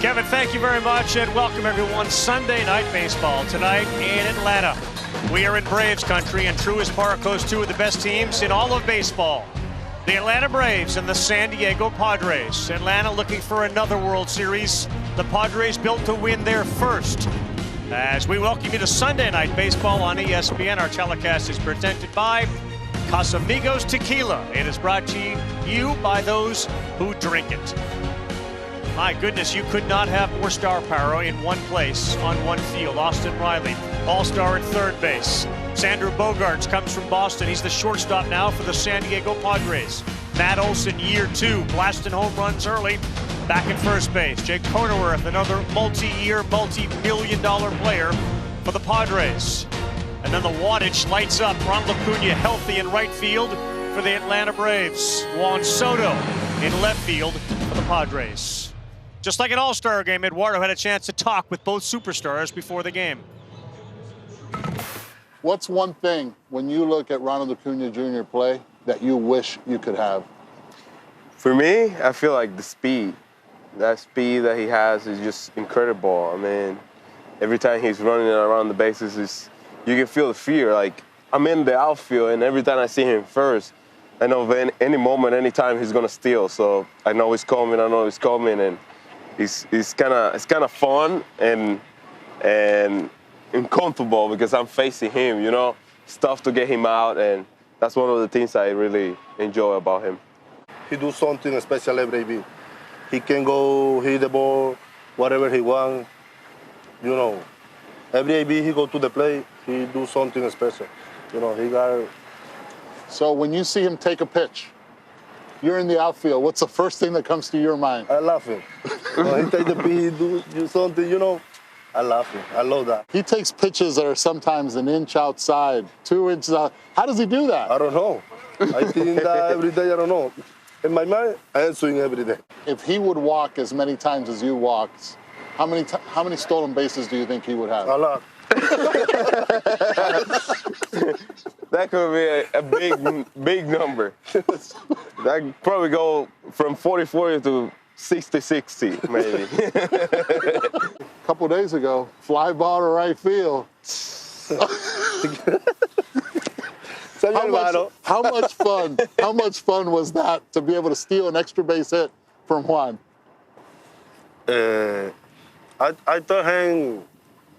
Kevin, thank you very much, and welcome everyone. Sunday Night Baseball tonight in Atlanta. We are in Braves country, and Truist Park hosts two of the best teams in all of baseball. The Atlanta Braves and the San Diego Padres. Atlanta looking for another World Series. The Padres built to win their first. As we welcome you to Sunday Night Baseball on ESPN, our telecast is presented by Casamigos Tequila. It is brought to you by those who drink it. My goodness, you could not have more star power in one place on one field. Austin Riley, all-star at third base. Xander Bogaerts comes from Boston. He's the shortstop now for the San Diego Padres. Matt Olson, year two, blasting home runs early, back at first base. Jake Cronenworth, another multi-year, multi-million-dollar player for the Padres. And then the wattage lights up. Ronald Acuna healthy in right field for the Atlanta Braves. Juan Soto in left field for the Padres. Just like an all-star game, Eduardo had a chance to talk with both superstars before the game. What's one thing, when you look at Ronald Acuna Jr. play, that you wish you could have? For me, I feel like the speed. That speed that he has is just incredible. I mean, every time he's running around the bases, you can feel the fear. Like, I'm in the outfield, and every time I see him first, I know any moment, any time he's going to steal. So I know he's coming, and it's kind of fun and uncomfortable because I'm facing him, you know. It's tough to get him out, and that's one of the things I really enjoy about him. He do something special every day. He can go hit the ball, whatever he wants, you know. Every AB he go to the plate, he do something special. You know, he got. So when you see him take a pitch, you're in the outfield, what's the first thing that comes to your mind? I love him. When he take the pitch, he do something, you know. I love him. I love that. He takes pitches that are sometimes an inch outside, 2 inches out. How does he do that? I don't know. I think that every day, I don't know. In my mind, I am swing every day. If he would walk as many times as you walked, how many stolen bases do you think he would have? A lot. That could be a big number. That could probably go from 40-40 to 60-60, maybe. A couple days ago, fly ball to right field. How much fun was that to be able to steal an extra base hit from Juan? I told him,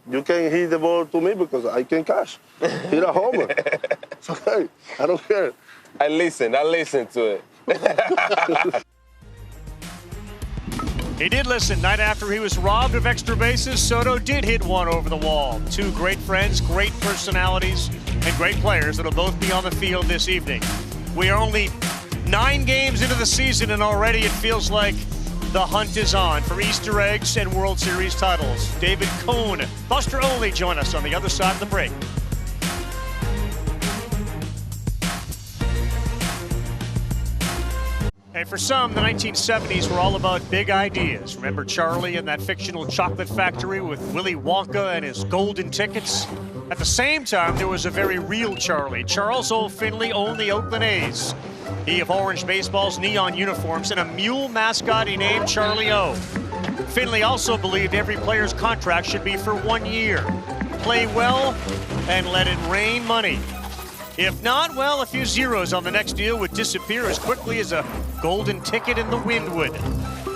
you can hit the ball to me because I can catch. Hit a homer. It's okay. I don't care. I listen to it. He did listen. Night after he was robbed of extra bases, Soto did hit one over the wall. Two great friends, great personalities, and great players that'll both be on the field this evening. We are only 9 games into the season, and already it feels like the hunt is on for Easter eggs and World Series titles. David Cone, Buster Olney join us on the other side of the break. Hey, for some, the 1970s were all about big ideas. Remember Charlie and that fictional chocolate factory with Willy Wonka and his golden tickets? At the same time, there was a very real Charlie. Charles O. Finley owned the Oakland A's. He of orange baseball's neon uniforms and a mule mascot he named Charlie O. Finley also believed every player's contract should be for 1 year. Play well and let it rain money. If not, well, a few zeros on the next deal would disappear as quickly as a golden ticket in the wind would.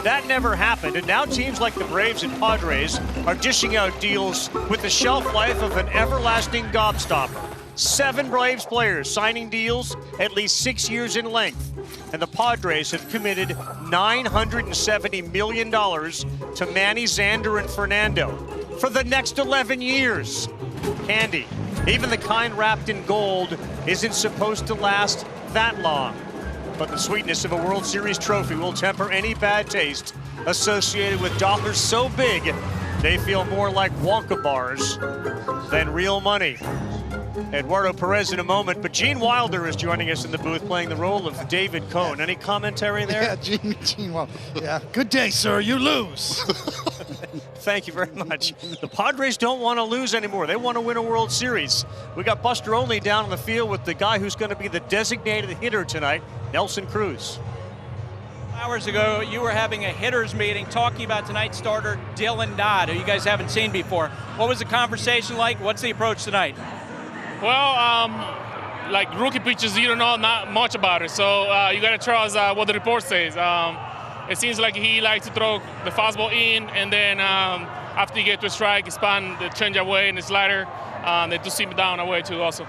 That never happened, and now teams like the Braves and Padres are dishing out deals with the shelf life of an everlasting gobstopper. 7 Braves players signing deals at least 6 years in length, and the Padres have committed $970 million to Manny, Xander, and Fernando for the next 11 years. Candy, even the kind wrapped in gold, isn't supposed to last that long. But the sweetness of a World Series trophy will temper any bad taste associated with dollars so big they feel more like Wonka bars than real money. Eduardo Perez in a moment, but Gene Wilder is joining us in the booth playing the role of David Cone. Any commentary there? Yeah, Gene Wilder. Yeah, good day, sir. You lose. Thank you very much. The Padres don't want to lose anymore. They want to win a World Series. We got Buster Olney down on the field with the guy who's going to be the designated hitter tonight, Nelson Cruz. Hours ago, you were having a hitters meeting talking about tonight's starter, Dylan Dodd, who you guys haven't seen before. What was the conversation like? What's the approach tonight? Well, like rookie pitchers, you don't know not much about it, so you got to trust what the report says. It seems like he likes to throw the fastball in, and then after you get to a strike, expand the change away and the slider, they do seam it down away too also.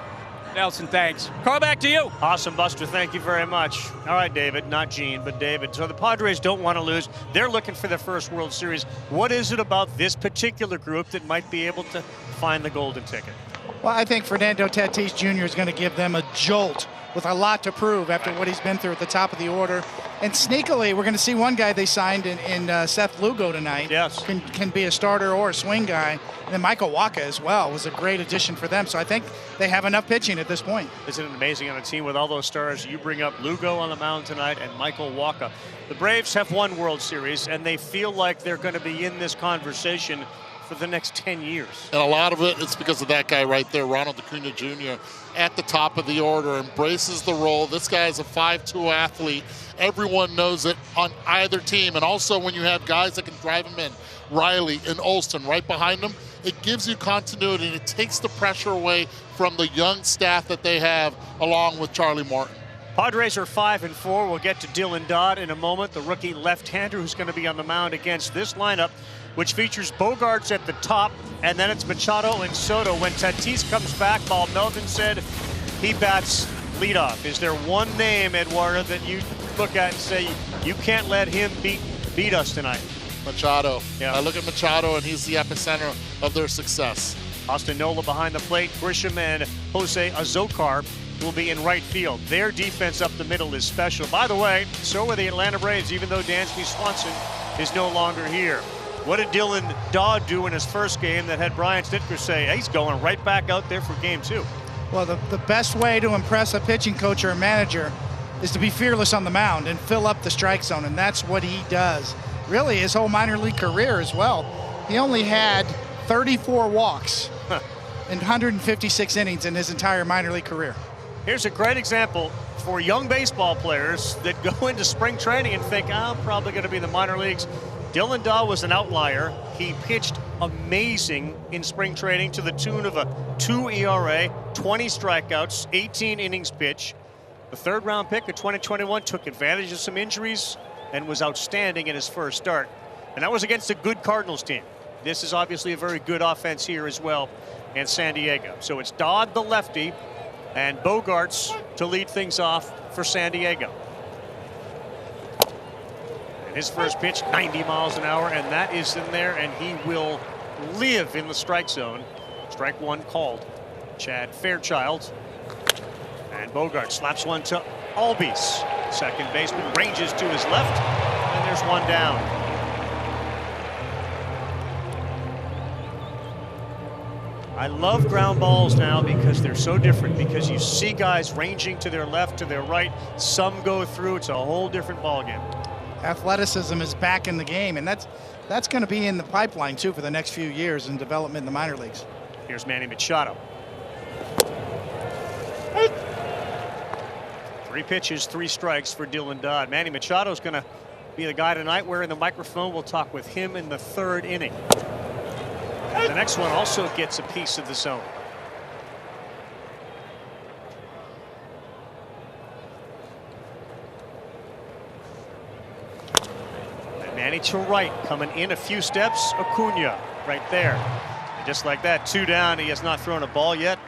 Nelson, thanks. Carl, back to you. Awesome, Buster. Thank you very much. All right, David, not Gene, but David. So the Padres don't want to lose. They're looking for their first World Series. What is it about this particular group that might be able to find the golden ticket? Well, I think Fernando Tatis Jr. is going to give them a jolt with a lot to prove after what he's been through at the top of the order. And sneakily, we're going to see one guy they signed in Seth Lugo tonight. Yes. Can be a starter or a swing guy. And then Michael Wacha as well was a great addition for them. So I think they have enough pitching at this point. Isn't it amazing on a team with all those stars? You bring up Lugo on the mound tonight and Michael Wacha. The Braves have won World Series, and they feel like they're going to be in this conversation for the next 10 years. And a lot of it is because of that guy right there, Ronald Acuna Jr., at the top of the order, embraces the role. This guy is a 5'2" athlete. Everyone knows it on either team. And also when you have guys that can drive him in, Riley and Olsen right behind him, it gives you continuity and it takes the pressure away from the young staff that they have along with Charlie Morton. Padres are 5-4. We'll get to Dylan Dodd in a moment, the rookie left-hander who's going to be on the mound against this lineup, which features Bogarts at the top, and then it's Machado and Soto. When Tatis comes back, Bob Melvin said he bats leadoff. Is there one name, Eduardo, that you look at and say you can't let him beat us tonight? Machado. Yeah. I look at Machado, and he's the epicenter of their success. Austin Nola behind the plate. Grisham and Jose Azocar will be in right field. Their defense up the middle is special. By the way, so are the Atlanta Braves, even though Dansby Swanson is no longer here. What did Dylan Dodd do in his first game that had Brian Snitker say, hey, he's going right back out there for game 2? Well, the best way to impress a pitching coach or a manager is to be fearless on the mound and fill up the strike zone, and that's what he does. Really, his whole minor league career as well. He only had 34 walks in 156 innings in his entire minor league career. Here's a great example for young baseball players that go into spring training and think, I'm probably going to be in the minor leagues. Dylan Dodd was an outlier. He pitched amazing in spring training to the tune of a 2 ERA, 20 strikeouts, 18 innings pitched. The third-round pick of 2021 took advantage of some injuries and was outstanding in his first start. And that was against a good Cardinals team. This is obviously a very good offense here as well in San Diego. So it's Dodd, the lefty, and Bogarts to lead things off for San Diego. And his first pitch, 90 miles an hour, and that is in there, and he will live in the strike zone. Strike one called. Chad Fairchild. And Bogart slaps one to Albies. Second baseman ranges to his left, and there's one down. I love ground balls now because they're so different, because you see guys ranging to their left, to their right. Some go through. It's a whole different ballgame. Athleticism is back in the game, and that's going to be in the pipeline too for the next few years in development in the minor leagues. Here's Manny Machado. 3 pitches, 3 strikes for Dylan Dodd. Manny Machado's going to be the guy tonight wearing the microphone. We'll talk with him in the 3rd inning. The next one also gets a piece of the zone. And Manny to right, coming in a few steps. Acuna right there. And just like that, 2 down. He has not thrown a ball yet.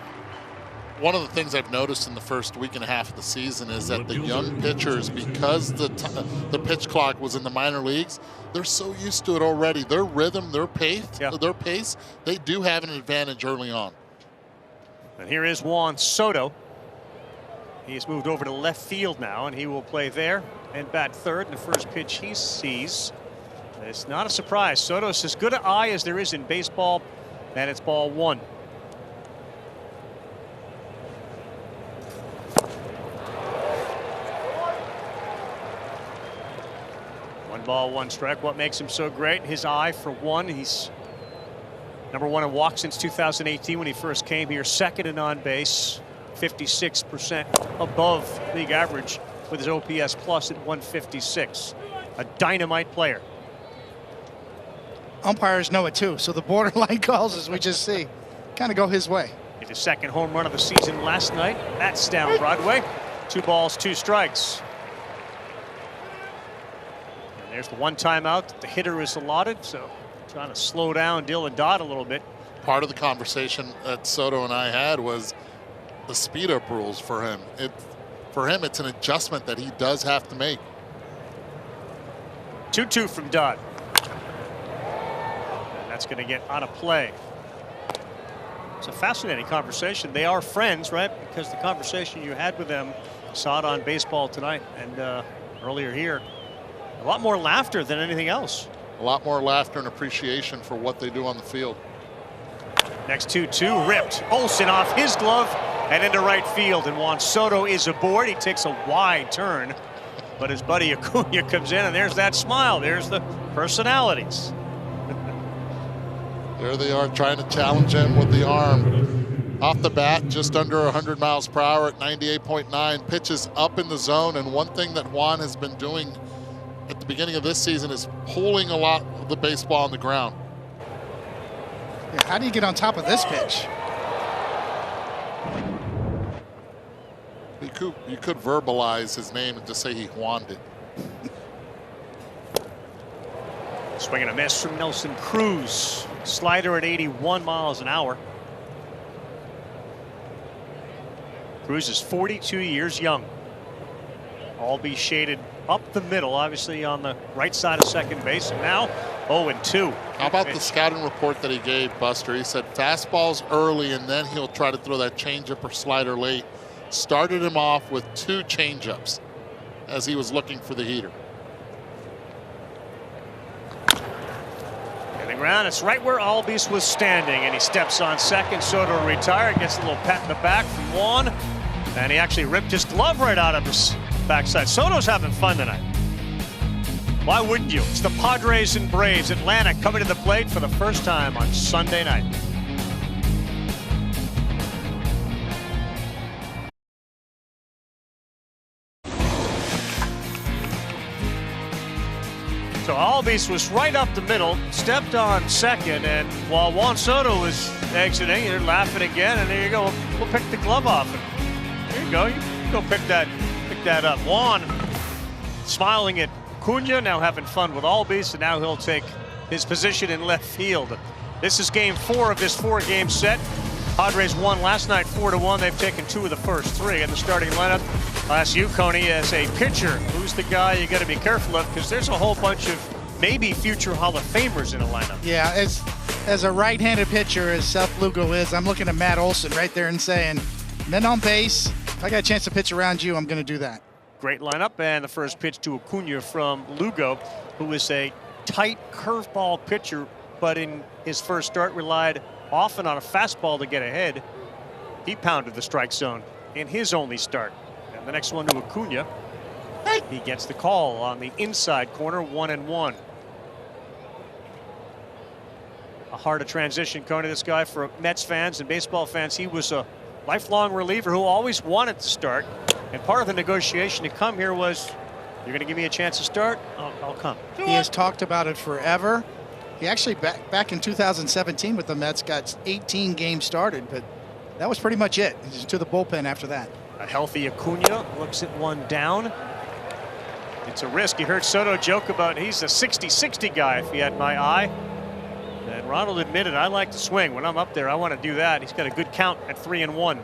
One of the things I've noticed in the first week and a half of the season is that the young pitchers, because the pitch clock was in the minor leagues, they're so used to it already. Their rhythm, their pace, they do have an advantage early on. And here is Juan Soto. He's moved over to left field now, and he will play there and bat 3rd. And the first pitch he sees, it's not a surprise. Soto's as good an eye as there is in baseball, and it's ball 1. Ball, 1 strike. What makes him so great? His eye, for one. He's #1 in walks since 2018 when he first came here. 2nd in on base, 56% above league average with his OPS plus at 156. A dynamite player. Umpires know it too, so the borderline calls, as we just see, kind of go his way. Hit his second home run of the season last night. That's down Broadway. 2 balls, 2 strikes. And there's the one timeout that the hitter is allotted, so trying to slow down Dylan Dodd a little bit. Part of the conversation that Soto and I had was the speed up rules for him. For him, it's an adjustment that he does have to make. 2-2 from Dodd. That's going to get out of play. It's a fascinating conversation. They are friends, right? Because the conversation you had with them, saw it on Baseball Tonight and earlier here. A lot more laughter than anything else. A lot more laughter and appreciation for what they do on the field. Next 2-2 ripped. Olsen off his glove and into right field. And Juan Soto is aboard. He takes a wide turn. But his buddy Acuna comes in, and there's that smile. There's the personalities. There they are trying to challenge him with the arm. Off the bat, just under 100 miles per hour at 98.9. Pitches up in the zone, and one thing that Juan has been doing at the beginning of this season is pulling a lot of the baseball on the ground. Yeah, how do you get on top of this pitch? You could verbalize his name and just say he Juan'd it. Swing and a miss from Nelson Cruz. Slider at 81 miles an hour. Cruz is 42 years young. All be shaded up the middle, obviously on the right side of second base. And now 0-2. How about the scouting report that he gave, Buster? He said fastballs early, and then he'll try to throw that changeup or slider late. Started him off with 2 changeups as he was looking for the heater. Getting around, it's right where Albies was standing, and he steps on second. Soto retired, gets a little pat in the back from Juan, and he actually ripped his glove right out of his backside. Soto's having fun tonight. Why wouldn't you? It's the Padres and Braves. Atlanta coming to the plate for the first time on Sunday night. So Albies was right up the middle, stepped on second, and while Juan Soto was exiting, you're laughing again, and there you go. We'll pick the glove off. And there you go. You can go pick that up. Juan smiling at Acuna, now having fun with Albies, and now he'll take his position in left field. This is game 4 of this 4-game set. Padres won last night 4-1. They've taken 2 of the first 3 in the starting lineup. I'll ask you, Coney, as a pitcher, who's the guy you got to be careful of? Because there's a whole bunch of maybe future Hall of Famers in the lineup. Yeah, as a right-handed pitcher, as Seth Lugo is, I'm looking at Matt Olson right there and saying, men on base, if I got a chance to pitch around you, I'm going to do that. Great lineup, and the first pitch to Acuna from Lugo, who is a tight curveball pitcher, but in his first start relied often on a fastball to get ahead. He pounded the strike zone in his only start. And the next one to Acuna. He gets the call on the inside corner, 1-1. A hard to transition, Coney, this guy, for Mets fans and baseball fans. He was a lifelong reliever who always wanted to start. And part of the negotiation to come here was, you're going to give me a chance to start? I'll come. He has talked about it forever. He actually, back in 2017 with the Mets, got 18 games started, but that was pretty much it. He's to the bullpen after that. A healthy Acuna looks at one down. It's a risk. You heard Soto joke about he's a 60-60 guy if he had my eye. And Ronald admitted, I like to swing. When I'm up there, I want to do that. He's got a good count at 3-1.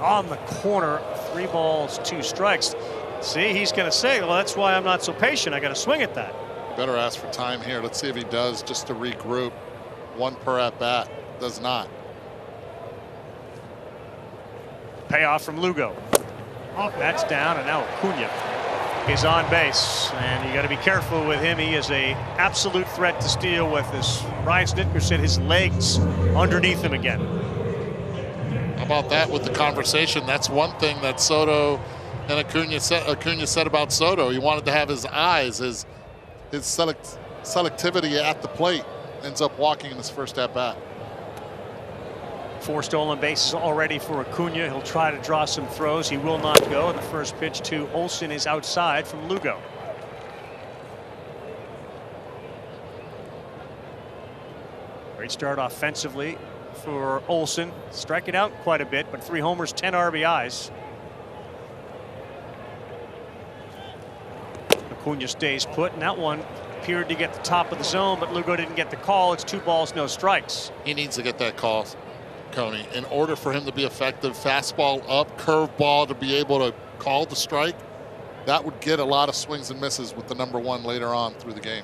On the corner, 3 balls, 2 strikes. See, he's going to say, well, that's why I'm not so patient. I got to swing at that. Better ask for time here. Let's see if he does, just to regroup. 1 per at bat. Does not. Payoff from Lugo. That's down, and now Acuna is on base. And you got to be careful with him. He is a absolute threat to steal with, as Ryan Snitker said, his legs underneath him again. How about that with the conversation? That's one thing that Soto and Acuna said about Soto. He wanted to have his eyes, his selectivity at the plate. Ends up walking in his first at bat. 4 stolen bases already for Acuna. He'll try to draw some throws. He will not go. And the first pitch to Olsen is outside from Lugo. Great start offensively for Olsen. Striking out quite a bit, but 3 homers, 10 RBIs. Acuna stays put, and that one appeared to get the top of the zone, but Lugo didn't get the call. It's 2 balls, no strikes. He needs to get that call, Coney, in order for him to be effective. Fastball up, curveball to be able to call the strike. That would get a lot of swings and misses with the number 1 later on through the game.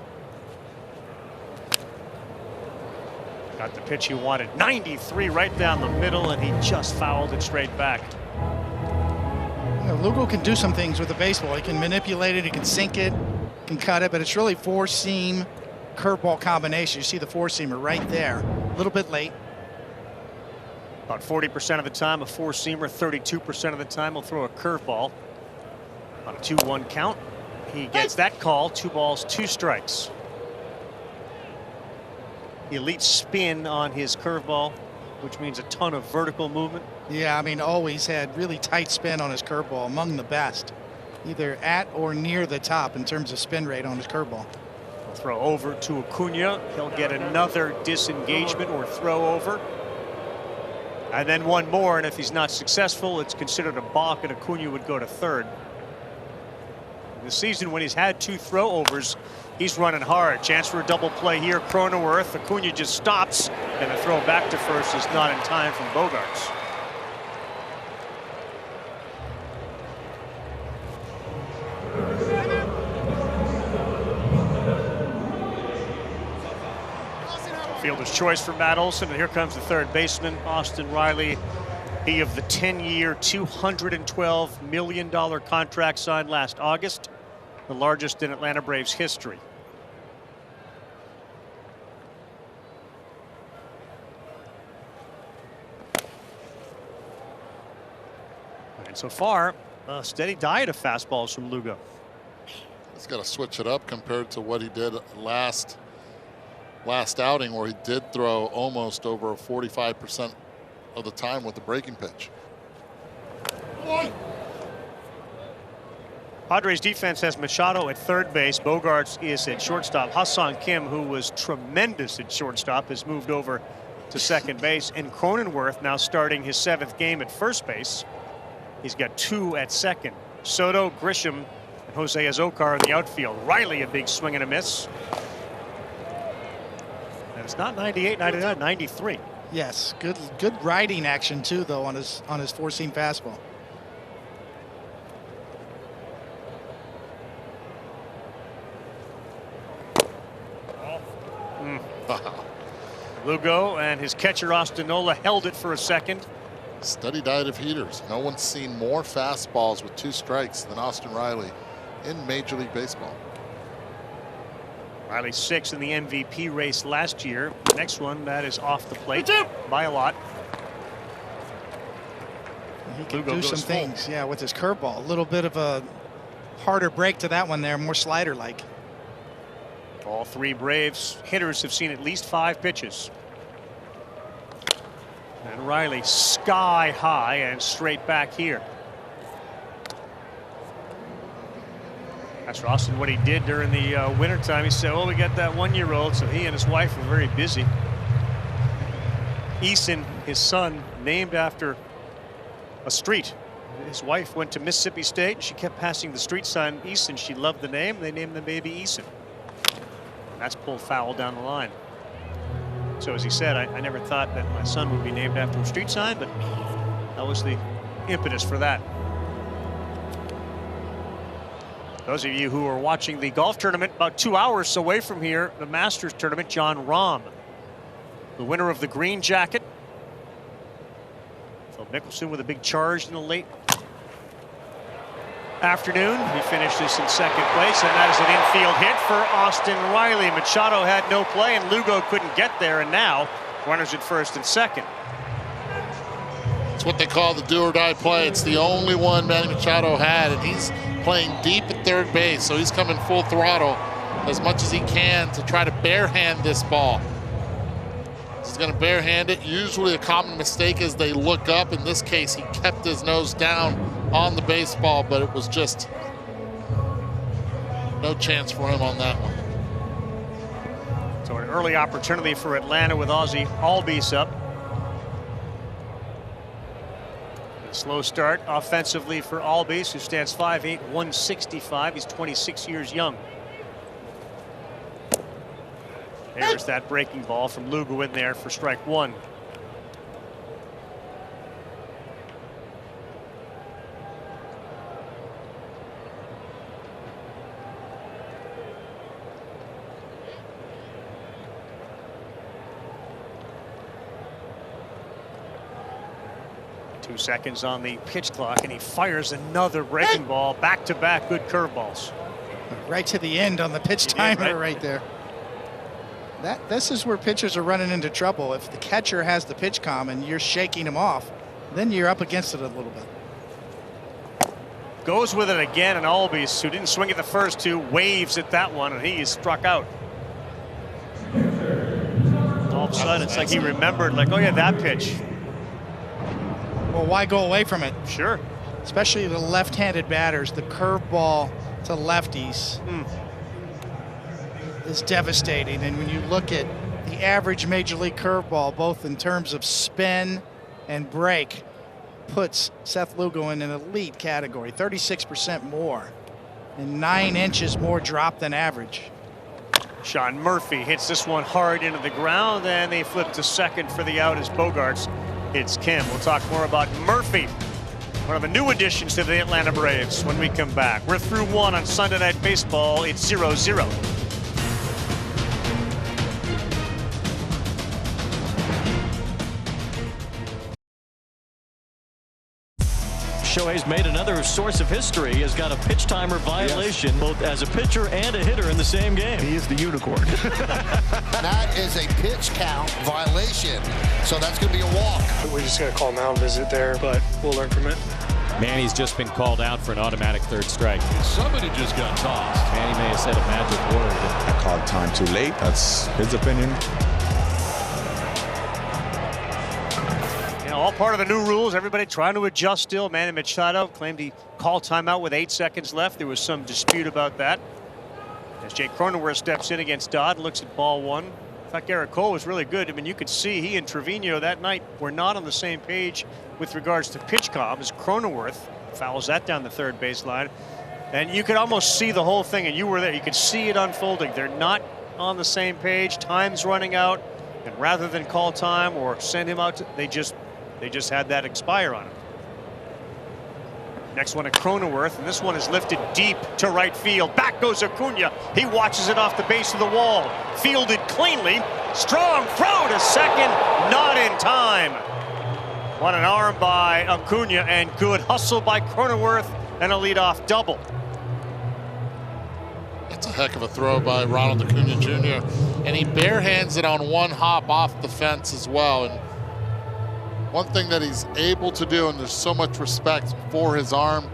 Got the pitch he wanted. 93 right down the middle, and he just fouled it straight back. You know, Lugo can do some things with the baseball. He can manipulate it, he can sink it, can cut it, but it's really 4-seam curveball combination. You see the 4-seamer right there. A little bit late. About 40% of the time a 4-seamer, 32% of the time he'll throw a curveball. On a 2-1 count, he gets that call. 2 balls, 2 strikes. Elite spin on his curveball, which means a ton of vertical movement. Yeah, I mean, always had really tight spin on his curveball, among the best, either at or near the top in terms of spin rate on his curveball. He'll throw over to Acuna. He'll get another disengagement or throw over. And then one more, and if he's not successful, it's considered a balk, and Acuna would go to third. In the season, when he's had 2 throw overs, he's running hard. Chance for a double play here. Cronenworth. Acuna just stops, and the throw back to first is not in time from Bogaerts. Fielder's choice for Matt Olson, and here comes the third baseman, Austin Riley. He of the 10-year, $212 million contract signed last August, the largest in Atlanta Braves history. And so far, a steady diet of fastballs from Lugo. He's got to switch it up compared to what he did last outing, where he did throw almost over 45% of the time with the breaking pitch. Padres defense has Machado at third base. Bogaerts is at shortstop. Ha-Seong Kim, who was tremendous at shortstop, has moved over to second base. And Cronenworth now starting his 7th game at first base. He's got 2 at second. Soto, Grisham, and Jose Azocar in the outfield. Riley a big swing and a miss. And it's not 98, 99, 93. Yes, good riding action too, though, on his 4-seam fastball. Lugo and his catcher Ostinola held it for a second. Steady diet of heaters. No one's seen more fastballs with 2 strikes than Austin Riley in Major League Baseball. Riley 6th in the MVP race last year. The next one, that is off the plate by a lot. He can do some things, yeah, with his curveball. A little bit of a harder break to that one there, more slider-like. All 3 Braves hitters have seen at least 5 pitches. And Riley sky high and straight back here. Asked Austin what he did during the wintertime. He said, well, we got that 1-year-old, so he and his wife were very busy. Eason, his son, named after a street. His wife went to Mississippi State. She kept passing the street sign Eason. She loved the name. They named the baby Eason. That's pulled foul down the line. So as he said, I never thought that my son would be named after a street sign, but that was the impetus for that. Those of you who are watching the golf tournament about 2 hours away from here, the Masters tournament, John Rahm, the winner of the green jacket. Phil Mickelson with a big charge in the late afternoon. He finishes in second place, and that is an infield hit for Austin Riley. Machado had no play, and Lugo couldn't get there, and now runners at first and second. It's what they call the do-or-die play. It's the only one Manny Machado had, and he's playing deep at third base, so he's coming full throttle as much as he can to try to barehand this ball. He's going to barehand it. Usually a common mistake is they look up. In this case, he kept his nose down on the baseball, but it was just no chance for him on that one. So an early opportunity for Atlanta with Ozzie Albies up. A slow start offensively for Albies, who stands 5'8", 165. He's 26 years young. There's that breaking ball from Lugo in there for strike one. Two seconds on the pitch clock, and he fires another breaking ball. Back-to-back good curveballs. Right to the end on the pitch timer right there. This is where pitchers are running into trouble. If the catcher has the pitch com and you're shaking him off, then you're up against it a little bit. Goes with it again, and Albies, who didn't swing at the first two, waves at that one, and he is struck out. All of a sudden, it's like he remembered, like, oh yeah, that pitch. Well, why go away from it? Sure. Especially the left-handed batters, the curveball to lefties. Is devastating, and when you look at the average major league curveball, both in terms of spin and break, puts Seth Lugo in an elite category, 36% more and 9 inches more drop than average. Sean Murphy hits this one hard into the ground, and they flip to second for the out as Bogarts hits Kim. We'll talk more about Murphy, one of the new additions to the Atlanta Braves, when we come back. We're through one on Sunday Night Baseball. It's 0-0. Shohei's made another source of history. He has got a pitch timer violation, both as a pitcher and a hitter in the same game. He is the unicorn. That is a pitch count violation, so that's going to be a walk. We're just going to call mound visit there, but we'll learn from it. Manny's just been called out for an automatic third strike. Somebody just got tossed. Manny may have said a magic word. I called time too late. That's his opinion. All part of the new rules. Everybody trying to adjust still. Manny Machado claimed he called timeout with 8 seconds left. There was some dispute about that. As Jake Cronenworth steps in against Dodd, looks at ball one. I thought Garrett Cole was really good. I mean, you could see he and Trevino that night were not on the same page with regards to pitch comm, as Cronenworth fouls that down the third baseline. And you could almost see the whole thing, and you were there. You could see it unfolding. They're not on the same page. Time's running out. And rather than call time or send him out, they just had that expire on him. Next one at Cronenworth, and this one is lifted deep to right field. Back goes Acuna. He watches it off the base of the wall. Fielded cleanly. Strong throw to second. Not in time. What an arm by Acuna, and good hustle by Cronenworth, and a leadoff double. That's a heck of a throw by Ronald Acuna Jr. And he barehands it on one hop off the fence as well. And one thing that he's able to do, and there's so much respect for his arm,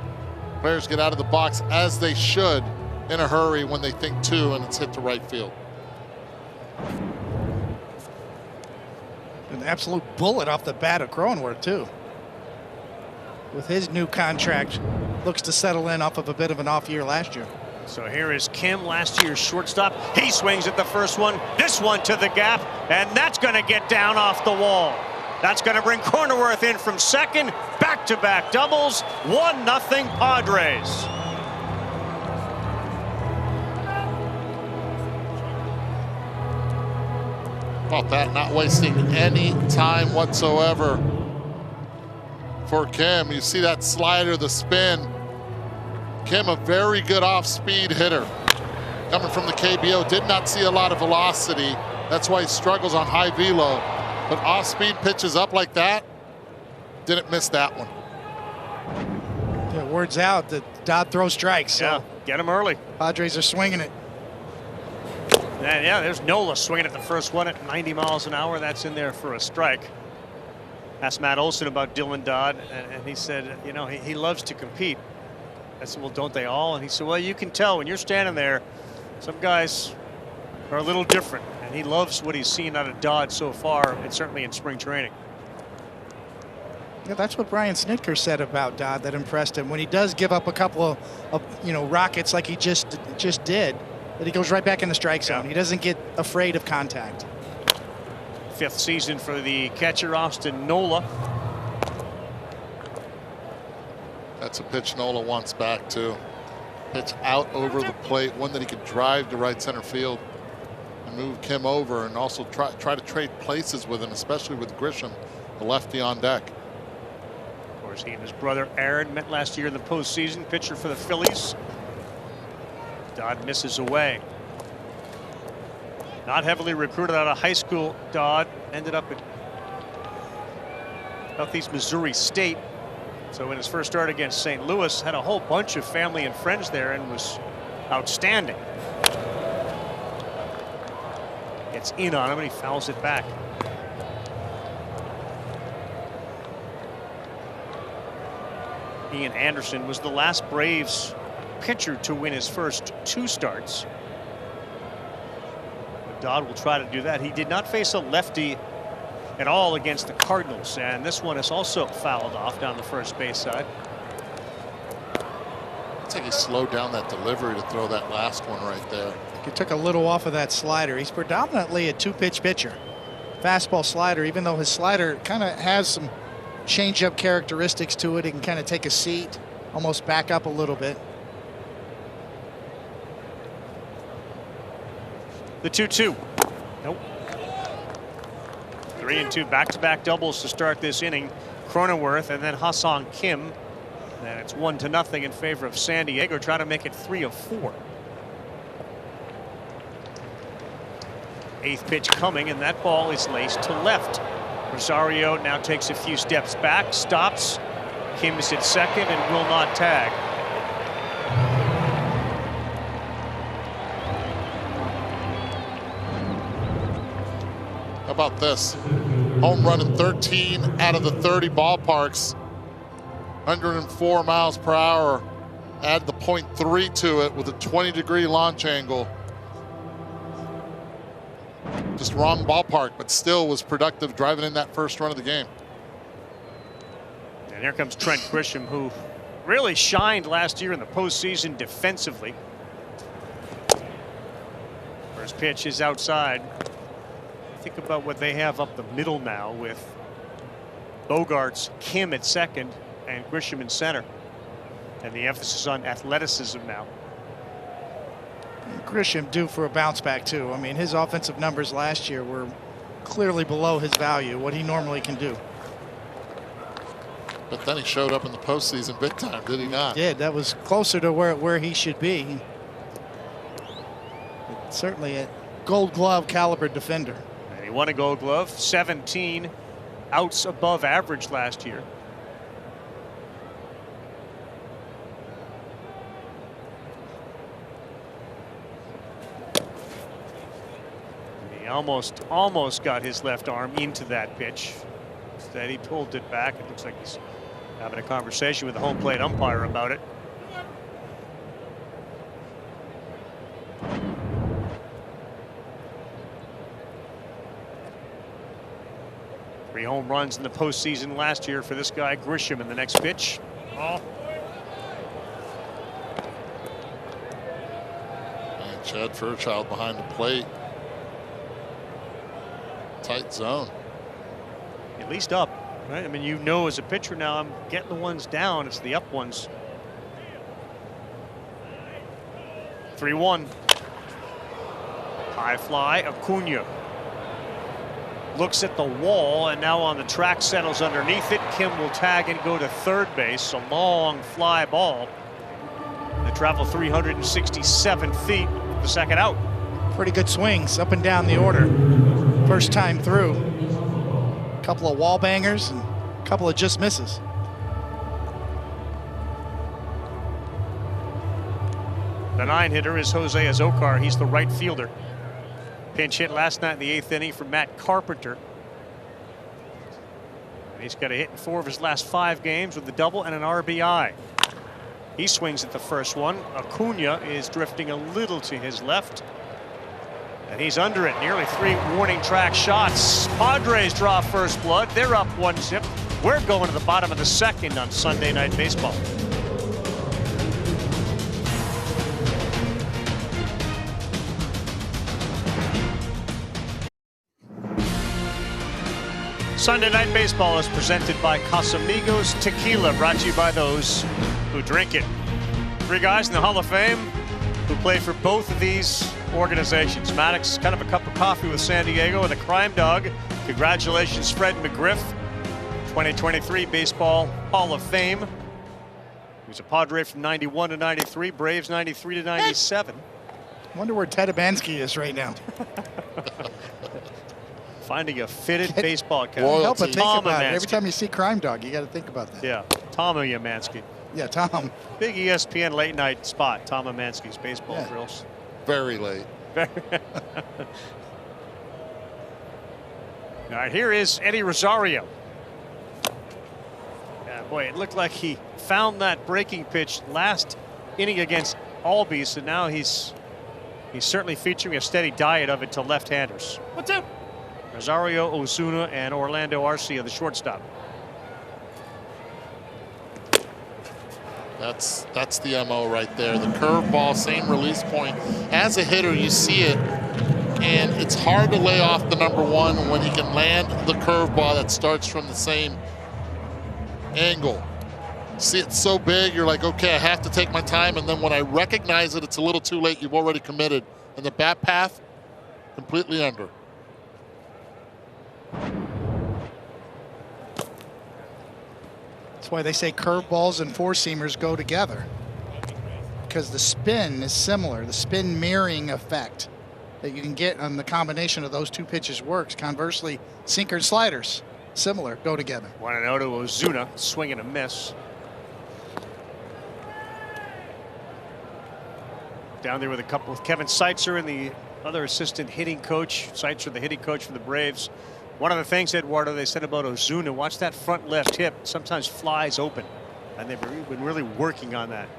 players get out of the box as they should in a hurry when they think two and it's hit to right field. An absolute bullet off the bat of Cronenworth, too. With his new contract, looks to settle in off of a bit of an off year last year. So here is Kim, last year's shortstop. He swings at the first one, this one to the gap, and that's going to get down off the wall. That's going to bring Cronenworth in from second. Back-to-back doubles. 1-0 Padres. About that, not wasting any time whatsoever for Kim. You see that slider, the spin. Kim, a very good off-speed hitter. Coming from the KBO, did not see a lot of velocity. That's why he struggles on high velo. But off-speed pitches up like that, didn't miss that one. Yeah, word's out that Dodd throws strikes. So yeah, get him early. Padres are swinging it. And yeah, there's Nola swinging at the first one at 90 miles an hour. That's in there for a strike. Asked Matt Olson about Dylan Dodd, and he said, you know, he loves to compete. I said, well, don't they all? And he said, well, you can tell when you're standing there, some guys are a little different. And He loves what he's seen out of Dodd so far, and certainly in spring training. Yeah, that's what Brian Snitker said about Dodd that impressed him. When he does give up a couple of rockets like he just did, that he goes right back in the strike zone. He doesn't get afraid of contact. 5th season for the catcher, Austin Nola. That's a pitch Nola wants back too. Pitch out over the plate, one that he could drive to right center field and move Kim over, and also try to trade places with him, especially with Grisham, the lefty on deck. Of course, he and his brother Aaron met last year in the postseason. Pitcher for the Phillies. Dodd misses away. Not heavily recruited out of high school, Dodd ended up at Southeast Missouri State. So in his first start against St. Louis, had a whole bunch of family and friends there and was outstanding. Gets in on him and he fouls it back. Ian Anderson was the last Braves pitcher to win his first 2 starts. But Dodd will try to do that. He did not face a lefty at all against the Cardinals, and this one is also fouled off down the first base side. Looks like he slowed down that delivery to throw that last one right there. He took a little off of that slider. He's predominantly a 2-pitch pitcher. Fastball slider, even though his slider kind of has some change-up characteristics to it. He can kind of take a seat, almost back up a little bit. The 2-2. Nope. 3-2 back-to-back doubles to start this inning. Cronenworth and then Ha-Seong Kim. And it's 1-0 in favor of San Diego, trying to make it 3 of 4. 8th pitch coming, and that ball is laced to left. Rosario now takes a few steps back, stops. Kim's at second and will not tag. How about this? Home run in 13 out of the 30 ballparks. 104 miles per hour. Add the .3 to it with a 20-degree launch angle. Just wrong ballpark, but still was productive driving in that first run of the game. And here comes Trent Grisham, who really shined last year in the postseason defensively. First pitch is outside. Think about what they have up the middle now with Bogarts, Kim at second, and Grisham in center. And the emphasis on athleticism now. Grisham due for a bounce back too. I mean, his offensive numbers last year were clearly below his value, what he normally can do. But then he showed up in the postseason big time, did he not? He did. That was closer to where he should be. Certainly a Gold Glove caliber defender. And he won a Gold Glove, 17 outs above average last year. He almost got his left arm into that pitch. Instead, he pulled it back. It looks like he's having a conversation with the home plate umpire about it. Three home runs in the postseason last year for this guy Grisham in the next pitch. Oh. And Chad Fairchild behind the plate. Tight zone. At least up, right? I mean, you know, as a pitcher now, I'm getting the ones down. It's the up ones. 3-1. High fly, Acuna. Looks at the wall, and now on the track settles underneath it. Kim will tag and go to third base. A long fly ball. They travel 367 feet. The second out. Pretty good swings up and down the order. First time through. A couple of wall bangers and a couple of just misses. The 9-hitter is Jose Azocar. He's the right fielder. Pinch hit last night in the 8th inning from Matt Carpenter. And he's got a hit in 4 of his last 5 games with a double and an RBI. He swings at the first one. Acuna is drifting a little to his left. And he's under it. Nearly 3 warning track shots. Padres draw first blood. They're up 1-0. We're going to the bottom of the second on Sunday Night Baseball. Sunday Night Baseball is presented by Casamigos Tequila, brought to you by those who drink it. 3 guys in the Hall of Fame who played for both of these organizations. Maddox, kind of a cup of coffee with San Diego, and the Crime Dog. Congratulations, Fred McGriff, 2023 Baseball Hall of Fame. He was a Padre from 91 to 93, Braves 93 to 97. Wonder where Ted Abansky is right now. Finding a fitted baseball cap. Help but think about it. Every time you see Crime Dog, you got to think about that. Yeah, Tom Amansky. Yeah, Tom. Big ESPN late night spot, Tom Amansky's baseball drills. Very late. All right, here is Eddie Rosario. Yeah, boy, it looked like he found that breaking pitch last inning against Albee, so now he's certainly featuring a steady diet of it to left-handers. What's up? Rosario, Ozuna, and Orlando Arcia, the shortstop. That's the MO right there. The curveball, same release point. As a hitter, you see it, and it's hard to lay off the number 1 when he can land the curveball that starts from the same angle. See it so big, you're like, okay, I have to take my time, and then when I recognize it, it's a little too late. You've already committed, and the bat path completely under. That's why they say curveballs and four-seamers go together, because the spin is similar. The spin mirroring effect that you can get on the combination of those 2 pitches works. Conversely, sinker and sliders, similar, go together. 1-0 to Ozuna, swing and a miss. Down there with a couple with Kevin Seitzer and the other assistant hitting coach. Seitzer, the hitting coach for the Braves. One of the things, Eduardo, they said about Ozuna, watch that front left hip, sometimes flies open. And they've been really working on that.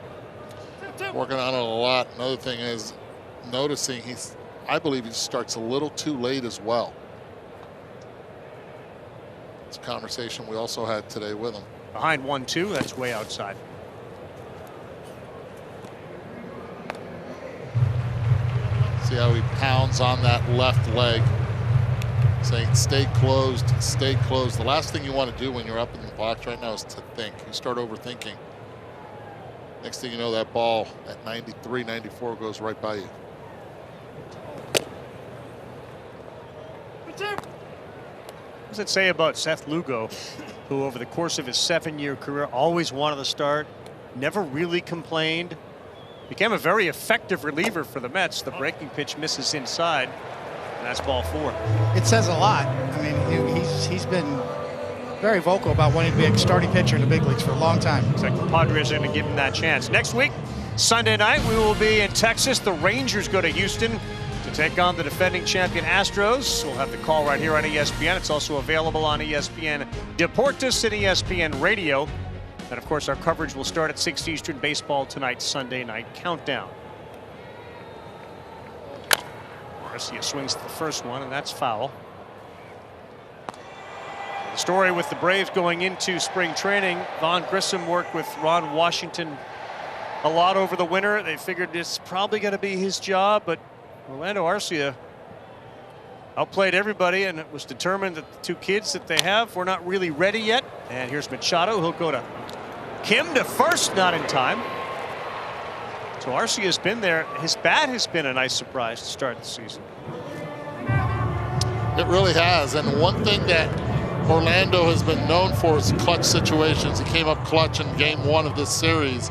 Working on it a lot. Another thing is noticing I believe he starts a little too late as well. It's a conversation we also had today with him. Behind 1-2, that's way outside. See how he pounds on that left leg, saying stay closed, stay closed. The last thing you want to do when you're up in the box right now is to think. You start overthinking. Next thing you know, that ball at 93, 94 goes right by you. What does it say about Seth Lugo, who over the course of his 7-year career always wanted to start, never really complained, became a very effective reliever for the Mets. The breaking pitch misses inside, and that's ball 4. It says a lot. I mean, he's been very vocal about wanting to be a starting pitcher in the big leagues for a long time. Looks like the Padres are going to give him that chance. Next week, Sunday night, we will be in Texas. The Rangers go to Houston to take on the defending champion Astros. We'll have the call right here on ESPN. It's also available on ESPN Deportes and ESPN Radio. And of course, our coverage will start at 6 Eastern. Baseball tonight, Sunday night countdown. Garcia swings to the first one, and that's foul. The story with the Braves going into spring training, Vaughn Grissom worked with Ron Washington a lot over the winter. They figured it's probably going to be his job, but Orlando Arcia outplayed everybody, and it was determined that the 2 kids that they have were not really ready yet. And here's Machado. He'll go to Kim to first, not in time. So Arcia has been there. His bat has been a nice surprise to start the season. It really has. And one thing that Orlando has been known for is clutch situations. He came up clutch in game 1 of this series,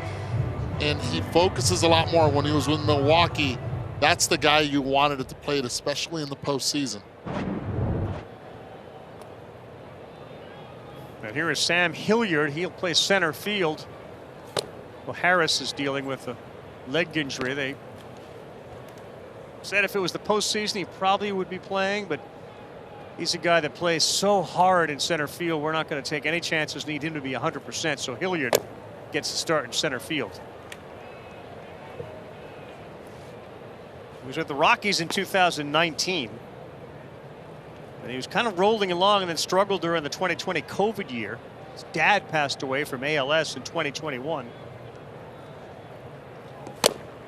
and he focuses a lot more. When he was with Milwaukee, that's the guy you wanted at the plate, especially in the postseason. And here is Sam Hilliard. He'll play center field. Well, Harris is dealing with a leg injury. They said if it was the postseason, he probably would be playing, but he's a guy that plays so hard in center field. We're not going to take any chances, need him to be 100%. So Hilliard gets to start in center field. He was with the Rockies in 2019. And he was kind of rolling along and then struggled during the 2020 COVID year. His dad passed away from ALS in 2021.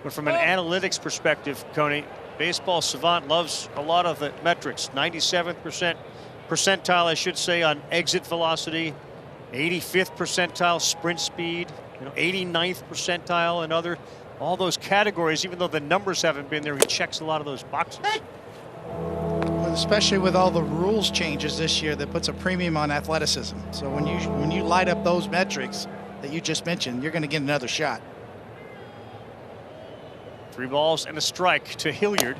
But from an analytics perspective, Coney, Baseball Savant loves a lot of the metrics. 97th percentile, I should say, on exit velocity, 85th percentile sprint speed, 89th percentile and all those categories. Even though the numbers haven't been there, he checks a lot of those boxes. Especially with all the rules changes this year, that puts a premium on athleticism. So when you light up those metrics that you just mentioned, you're going to get another shot. 3 balls and a strike to Hilliard.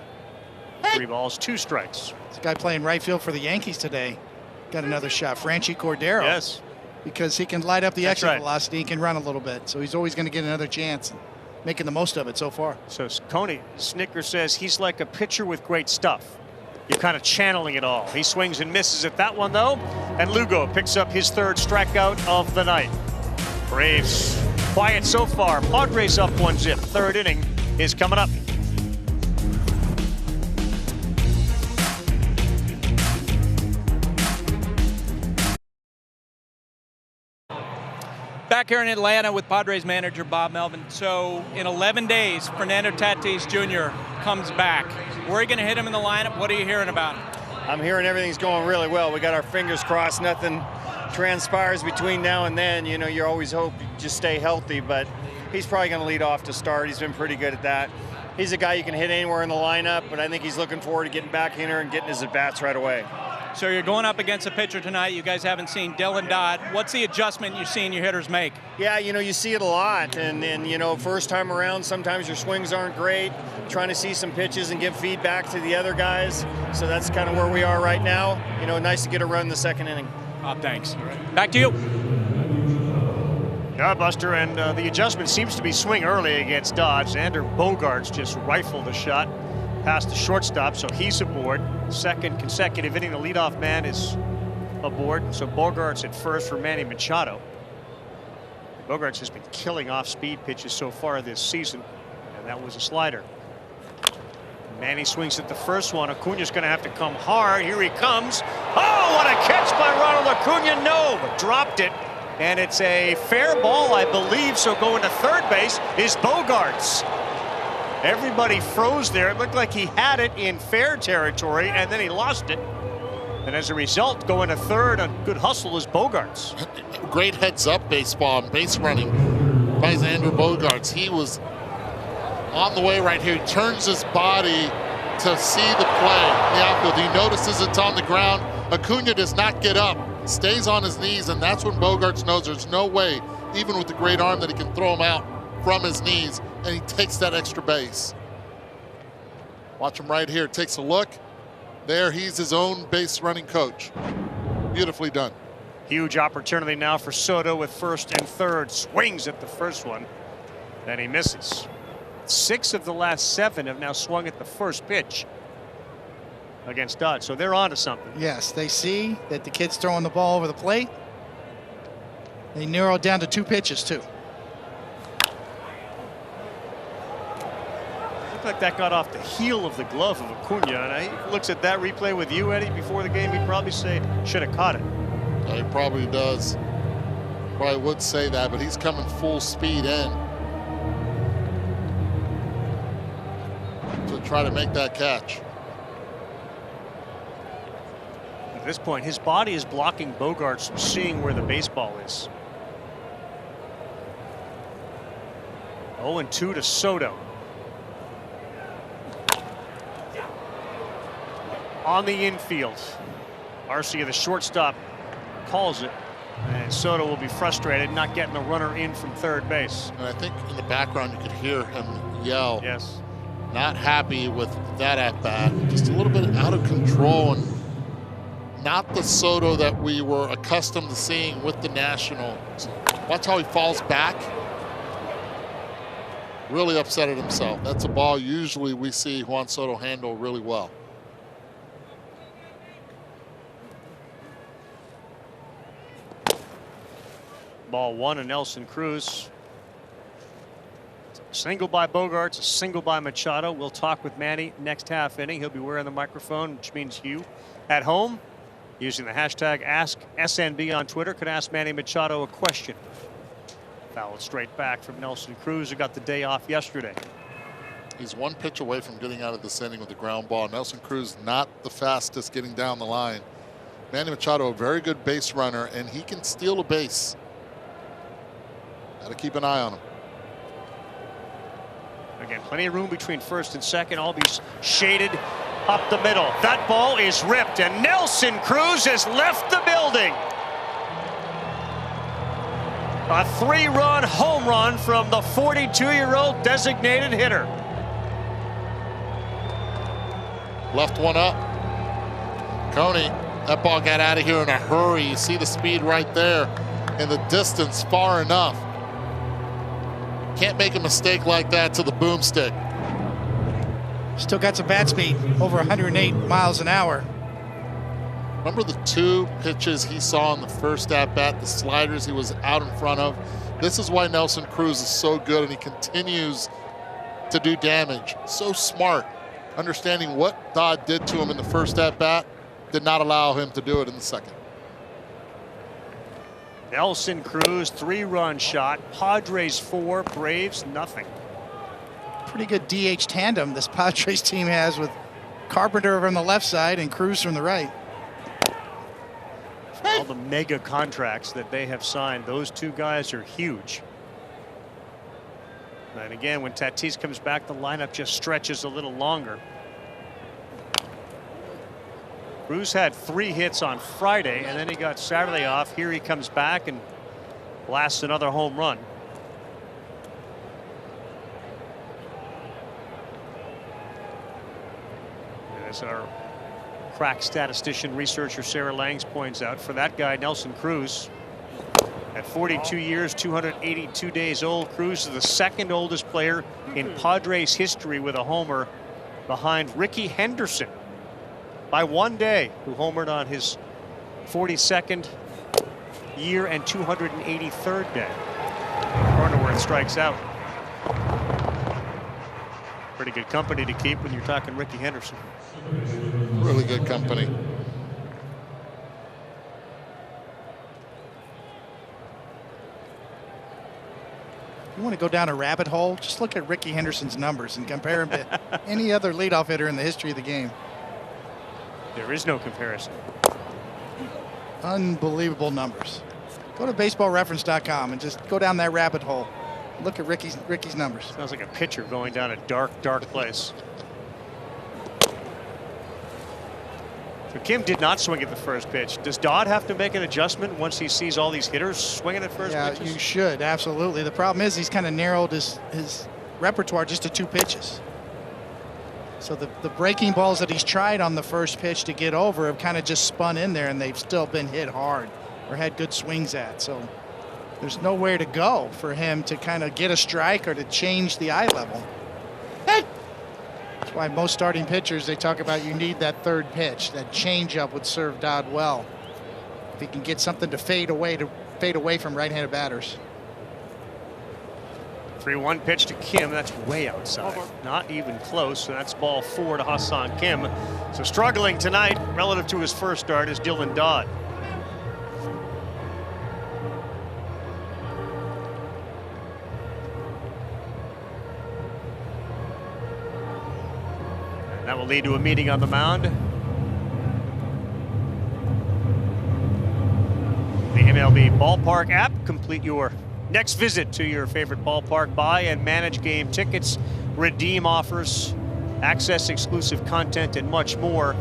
3 balls, 2 strikes. This guy playing right field for the Yankees today got another shot. Franchi Cordero. Yes. Because he can light up the That's exit right. velocity. He can run a little bit. So he's always going to get another chance. Making the most of it so far. So Coney, Snicker says he's like a pitcher with great stuff. You're kind of channeling it all. He swings and misses at that one, though. And Lugo picks up his 3rd strikeout of the night. Braves quiet so far. Padres up 1-0. 3rd inning is coming up. Back here in Atlanta with Padres manager Bob Melvin. So in 11 days, Fernando Tatis Jr. comes back. Where are you going to hit him in the lineup? What are you hearing about him? I'm hearing everything's going really well. We got our fingers crossed. Nothing transpires between now and then. You know, you always hope you just stay healthy, but he's probably going to lead off to start. He's been pretty good at that. He's a guy you can hit anywhere in the lineup, but I think he's looking forward to getting back in here and getting his at-bats right away. So you're going up against a pitcher tonight you guys haven't seen, Dylan Dodd. What's the adjustment you've seen your hitters make? Yeah, you know, you see it a lot. And you know, first time around, sometimes your swings aren't great. Trying to see some pitches and give feedback to the other guys. So that's kind of where we are right now. You know, nice to get a run in the 2nd inning. Thanks. Back to you. Yeah, Buster, and the adjustment seems to be swing early against Dodd. Xander Bogaerts just rifled a shot past the shortstop, so he's aboard. 2nd consecutive inning, the leadoff man is aboard. So Bogaerts at first for Manny Machado. Bogaerts has been killing off-speed pitches so far this season, and that was a slider. Manny swings at the first one. Acuna's going to have to come hard. Here he comes. Oh, what a catch by Ronald Acuna. No, dropped it. And it's a fair ball, I believe. So going to 3rd base is Bogaerts. Everybody froze there. It looked like he had it in fair territory, and then he lost it. And as a result, going to 3rd, a good hustle is Bogaerts. Great heads-up baseball and base running by Xander Bogaerts. He was on the way right here. He turns his body to see the play in the outfield. He notices it's on the ground. Acuna does not get up, stays on his knees, and that's when Bogaerts knows there's no way, even with the great arm, that he can throw him out from his knees, and he takes that extra base. Watch him right here. Takes a look. There, he's his own base running coach. Beautifully done. Huge opportunity now for Soto with 1st and 3rd. Swings at the first one. Then he misses. 6 of the last 7 have now swung at the first pitch against Dodd. So they're on to something. Yes, they see that the kid's throwing the ball over the plate. They narrow it down to 2 pitches, too. Looked like that got off the heel of the glove of Acuna. And he looks at that replay with you, Eddie, before the game. He'd probably say, should have caught it. He probably does. Probably would say that, but he's coming full speed in to try to make that catch. At this point, his body is blocking Bogaerts from seeing where the baseball is. 0-2 to Soto. On the infield, Arcia, the shortstop, calls it, and Soto will be frustrated not getting the runner in from 3rd base. And I think in the background you could hear him yell. Yes. Not happy with that at bat, just a little bit out of control, and not the Soto that we were accustomed to seeing with the National. Watch how he falls back. Really upset at himself. That's a ball usually we see Juan Soto handle really well. Ball 1 and Nelson Cruz. Single by Bogaerts, a single by Machado. We'll talk with Manny next half inning. He'll be wearing the microphone, which means you at home, using the hashtag AskSNB on Twitter, could ask Manny Machado a question. Foul it straight back from Nelson Cruz, who got the day off yesterday. He's one pitch away from getting out of this inning with a ground ball. Nelson Cruz not the fastest getting down the line. Manny Machado, a very good base runner, and he can steal a base. Got to keep an eye on him. Again, plenty of room between first and second. Albies shaded up the middle. That ball is ripped, and Nelson Cruz has left the building. A 3-run home run from the 42-year-old designated hitter. Left one up. Coney, that ball got out of here in a hurry. You see the speed right there in the distance far enough. Can't make a mistake like that to the boomstick. Still got some bat speed, over 108 miles an hour. Remember the 2 pitches he saw in the first at-bat, the sliders he was out in front of? This is why Nelson Cruz is so good, and he continues to do damage. So smart, understanding what Dodd did to him in the first at-bat, did not allow him to do it in the second. Nelson Cruz, 3-run shot. Padres 4, Braves nothing. Pretty good DH tandem this Padres team has, with Carpenter from the left side and Cruz from the right. All the mega contracts that they have signed, those 2 guys are huge. And again, when Tatis comes back, the lineup just stretches a little longer. Cruz had 3 hits on Friday, and then he got Saturday off. Here he comes back and blasts another home run. And as our crack statistician researcher Sarah Langs points out, for that guy, Nelson Cruz, at 42 years, 282 days old, Cruz is the 2nd oldest player in Padres history with a homer, behind Ricky Henderson by 1 day, who homered on his 42nd year and 283rd day. Cronenworth strikes out. Pretty good company to keep when you're talking Ricky Henderson. Really good company. You want to go down a rabbit hole? Just look at Ricky Henderson's numbers and compare him to any other leadoff hitter in the history of the game. There is no comparison. Unbelievable numbers. Go to baseballreference.com and just go down that rabbit hole. Look at Ricky's numbers. Sounds like a pitcher going down a dark, dark place. So Kim did not swing at the first pitch. Does Dodd have to make an adjustment once he sees all these hitters swinging at first pitches? Yeah, you should, absolutely. The problem is he's kind of narrowed his repertoire just to 2 pitches. So the breaking balls that he's tried on the first pitch to get over have kind of just spun in there, and they've still been hit hard or had good swings at. So there's nowhere to go for him to kind of get a strike or to change the eye level. That's why most starting pitchers, they talk about you need that 3rd pitch. That changeup would serve Dodd well. If he can get something to fade away from right-handed batters. 3-1 pitch to Kim. That's way outside. Not even close. So that's ball 4 to Hassan Kim. So struggling tonight relative to his first start is Dylan Dodd. And that will lead to a meeting on the mound. The MLB Ballpark app. Complete your next visit to your favorite ballpark. Buy and manage game tickets, redeem offers, access exclusive content, and much more.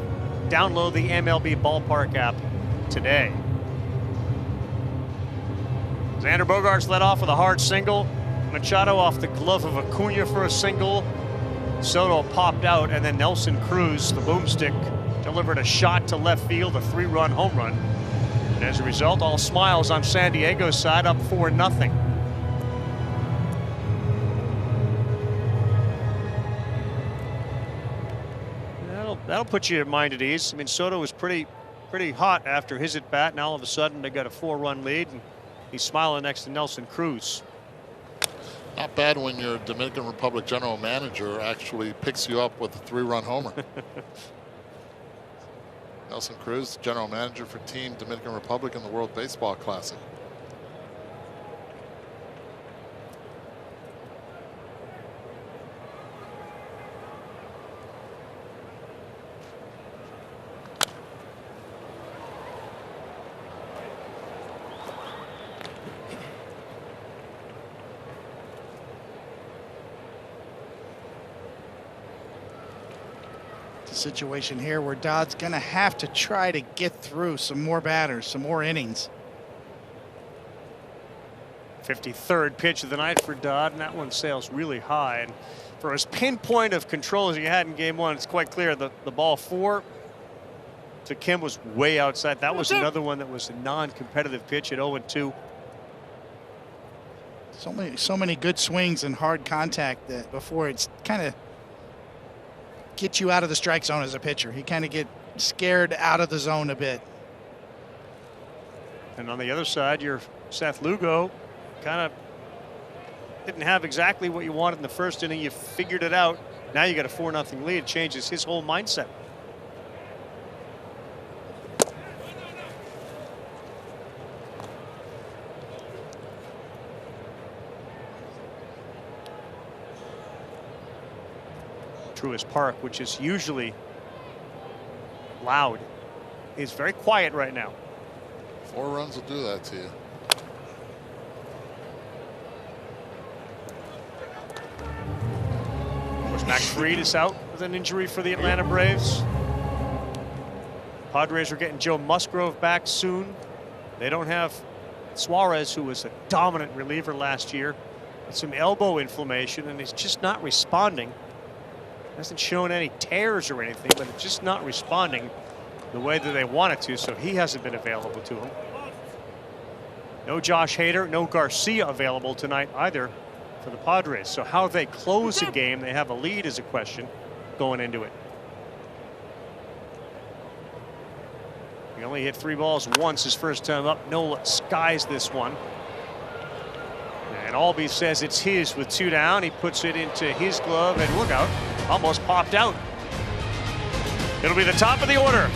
Download the MLB Ballpark app today. Xander Bogaerts led off with a hard single. Machado off the glove of Acuna for a single. Soto popped out, and then Nelson Cruz, the boomstick, delivered a shot to left field, a 3-run home run. And as a result, all smiles on San Diego's side, up 4-0. That'll put your mind at ease. I mean, Soto was pretty hot after his at bat. Now all of a sudden they got a 4-run lead, and he's smiling next to Nelson Cruz. Not bad when your Dominican Republic general manager actually picks you up with a 3-run homer. Nelson Cruz, general manager for Team Dominican Republic in the World Baseball Classic. Situation here where Dodd's going to have to try to get through some more batters, some more innings. 53rd pitch of the night for Dodd, and that one sails really high. And for as pinpoint of control as he had in game 1, it's quite clear the ball 4 to Kim was way outside. That was another one that was a non-competitive pitch at 0-2. So many good swings and hard contact that before it's kind of get you out of the strike zone as a pitcher. He kind of get scared out of the zone a bit. And on the other side, your Seth Lugo kind of didn't have exactly what you wanted in the first inning. You figured it out. Now you got a 4-0 lead. It changes his whole mindset. Truist Park, which is usually loud, is very quiet right now. 4 runs will do that to you. Of course, Max Fried is out with an injury for the Atlanta Braves. Padres are getting Joe Musgrove back soon. They don't have Suarez, who was a dominant reliever last year, with some elbow inflammation, and he's just not responding. Hasn't shown any tears or anything, but it's just not responding the way that they want it to, so he hasn't been available to him. No Josh Hader, no Garcia available tonight either for the Padres. So how they close a game, they have a lead, is a question going into it. He only hit 3 balls once his first time up. Nola skies this one. And Albee says it's his with 2 down. He puts it into his glove, and look out, almost popped out. It'll be the top of the order.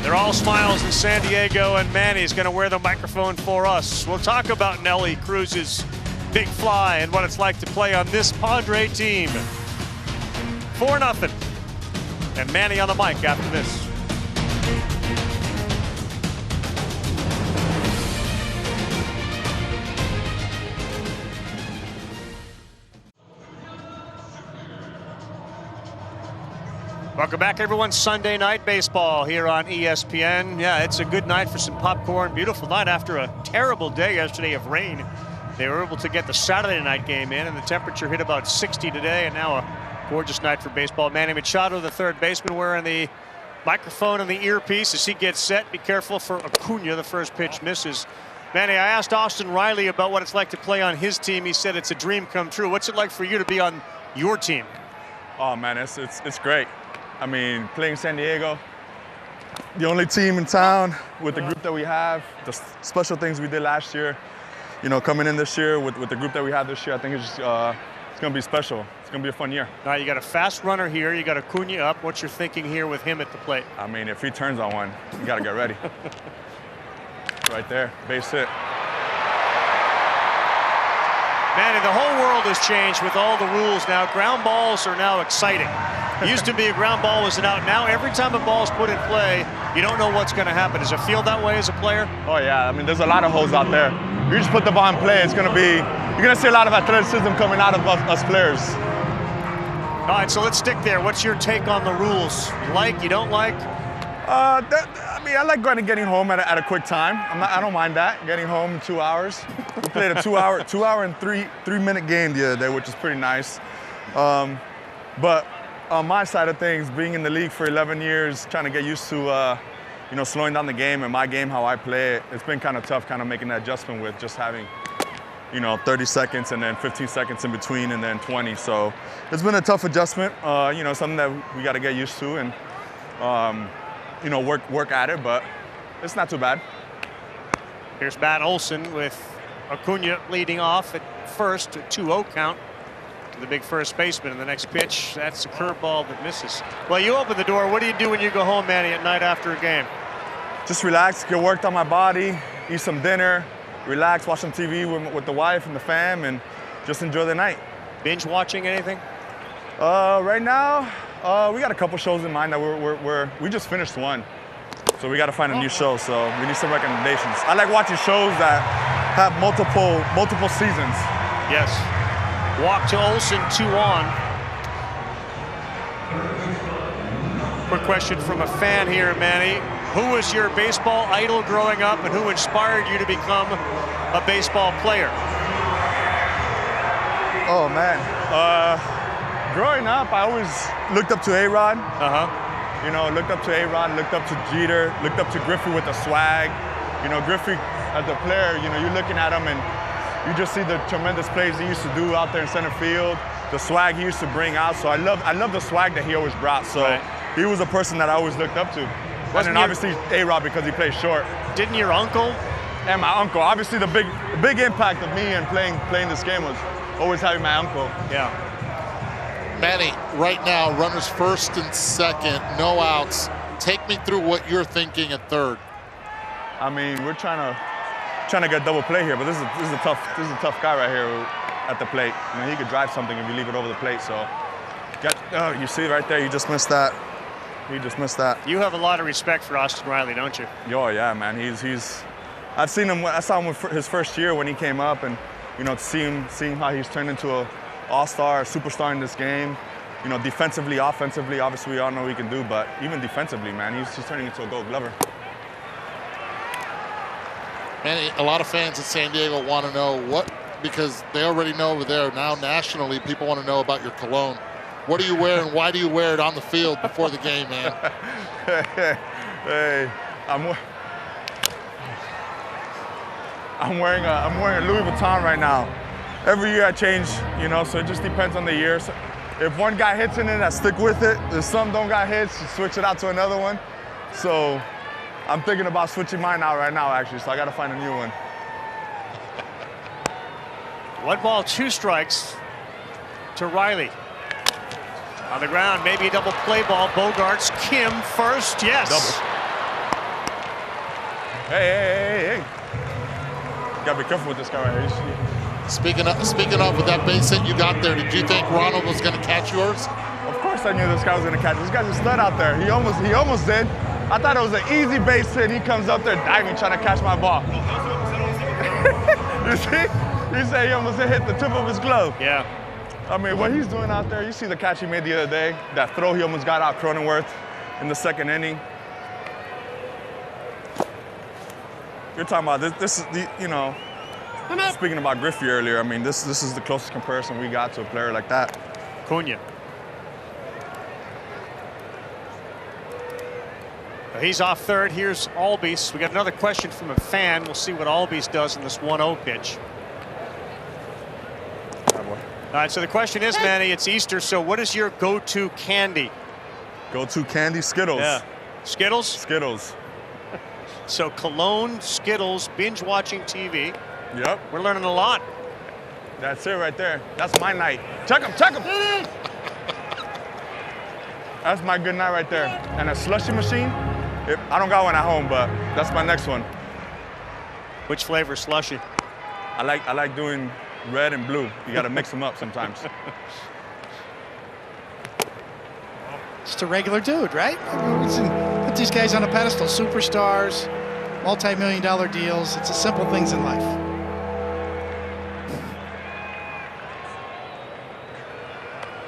They're all smiles in San Diego, and Manny's going to wear the microphone for us. We'll talk about Nelly Cruz's big fly and what it's like to play on this Padre team. 4-0. And Manny on the mic after this. Welcome back, everyone. Sunday night baseball here on ESPN. Yeah, it's a good night for some popcorn. Beautiful night after a terrible day yesterday of rain. They were able to get the Saturday night game in, and the temperature hit about 60 today, and now a gorgeous night for baseball. Manny Machado, the third baseman, wearing the microphone and the earpiece as he gets set. Be careful for Acuna. The first pitch misses. Manny, I asked Austin Riley about what it's like to play on his team. He said it's a dream come true. What's it like for you to be on your team? Oh, man, it's great. I mean, playing San Diego, the only team in town with the group that we have, the special things we did last year, you know, coming in this year with the group that we have this year, I think it's just, it's going to be special. It's going to be a fun year. Now, you got a fast runner here. You got Acuna up. What's your thinking here with him at the plate? I mean, if he turns on one, you got to get ready. Right there, base hit. Manny, the whole world has changed with all the rules now. Ground balls are now exciting. It used to be a ground ball was an out. Now every time a ball's put in play, you don't know what's going to happen. Does it feel that way as a player? Oh, yeah. I mean, there's a lot of holes out there. If you just put the ball in play, it's going to be, you're going to see a lot of athleticism coming out of us players. All right, so let's stick there. What's your take on the rules? You like, you don't like? I mean, I like getting home at a quick time. I don't mind that, getting home in 2 hours. We played a 2 hour and 3 minute game the other day, which is pretty nice. But on my side of things, being in the league for 11 years, trying to get used to, you know, slowing down the game and my game, how I play it, it's been kind of tough kind of making that adjustment with just having, you know, 30 seconds and then 15 seconds in between and then 20. So it's been a tough adjustment, you know, something that we got to get used to and, you know, work at it, but it's not too bad. Here's Matt Olson with Acuna leading off at first, a 2-0 count to the big first baseman in the next pitch. That's a curveball that misses. Well, you open the door. What do you do when you go home, Manny, at night after a game? Just relax, get worked on my body, eat some dinner, relax, watch some TV with the wife and the fam, and just enjoy the night. Binge watching anything? Right now, we got a couple shows in mind that we just finished one. So we got to find a new show, so we need some recommendations. I like watching shows that have multiple seasons. Yes. Walk to Olsen, 2 on. Quick question from a fan here, Manny. Who was your baseball idol growing up, and who inspired you to become a baseball player? Oh, man. Growing up, I always looked up to A-Rod. You know, looked up to A-Rod, looked up to Jeter, looked up to Griffey with the swag. You know, Griffey as a player, you know, you're looking at him and you just see the tremendous plays he used to do out there in center field, the swag he used to bring out. So I love the swag that he always brought. So he was a person that I always looked up to. And then obviously A-Rod because he plays short. Didn't your uncle? And my uncle. Obviously the big impact of me and playing this game was always having my uncle. Yeah. Manny, right now, runners first and second, no outs. Take me through what you're thinking at third. I mean, we're trying to get double play here, but this is a tough guy right here at the plate. I mean, he could drive something if you leave it over the plate. So, you see right there, you just missed that. He just missed that. You have a lot of respect for Austin Riley, don't you? Oh yeah, man. I've seen him. I saw him his first year when he came up, and you know, seeing how he's turned into a all-star, superstar in this game. You know, defensively, offensively, obviously we all know what he can do, but even defensively, man, he's turning into a Gold Glover. Man, a lot of fans in San Diego want to know because they already know over there. Now nationally, people want to know about your cologne. What do you wear and why do you wear it on the field before the game, man? Hey, I'm wearing a Louis Vuitton right now. Every year I change, you know, so it just depends on the year. So if one guy hits in it, I stick with it. If some don't got hits, you switch it out to another one. So I'm thinking about switching mine out right now, actually, so I got to find a new one. 1 ball, 2 strikes to Riley. On the ground, maybe a double play ball. Bogarts, Kim first, yes. Double. Hey. Gotta be careful with this guy right here. Speaking of with that base hit you got there, did you think Ronald was going to catch yours? Of course I knew this guy was going to catch. This guy's a stud out there. He almost did. I thought it was an easy base hit. He comes up there diving, trying to catch my ball. You see? He said he almost hit the tip of his glove. Yeah. I mean, what he's doing out there, you see the catch he made the other day, that throw he almost got out Cronenworth in the second inning. You're talking about this is the, you know, speaking about Griffey earlier, I mean, this is the closest comparison we got to a player like that. Cunha. He's off third. Here's Albies. We got another question from a fan. We'll see what Albies does in this 1-0 pitch. All right, so the question is, Manny, it's Easter, so what is your go-to candy? Go-to candy? Skittles. Yeah. Skittles? Skittles. So cologne, Skittles, binge-watching TV. Yep. We're learning a lot. That's it right there. That's my night. Check him. That's my good night right there. And a slushie machine, I don't got one at home, but that's my next one. Which flavor slushie? I like doing red and blue. You got to mix them up sometimes. Just a regular dude, right? Put these guys on a pedestal. Superstars, multi-million-dollar deals. It's the simple things in life.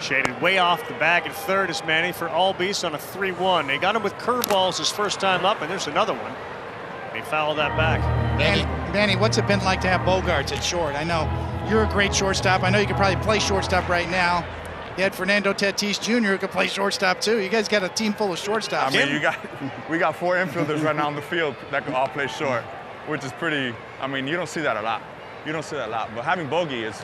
Shaded way off the bag at third is Manny for Albies on a 3-1. They got him with curveballs his first time up, and there's another one. He fouled that back. Manny, what's it been like to have Bogarts at short? I know you're a great shortstop. I know you could probably play shortstop right now. You had Fernando Tatis Jr. who could play shortstop too. You guys got a team full of shortstops. I mean, we got 4 infielders right now on the field that can all play short, which is pretty. I mean, you don't see that a lot. But having Bogey is.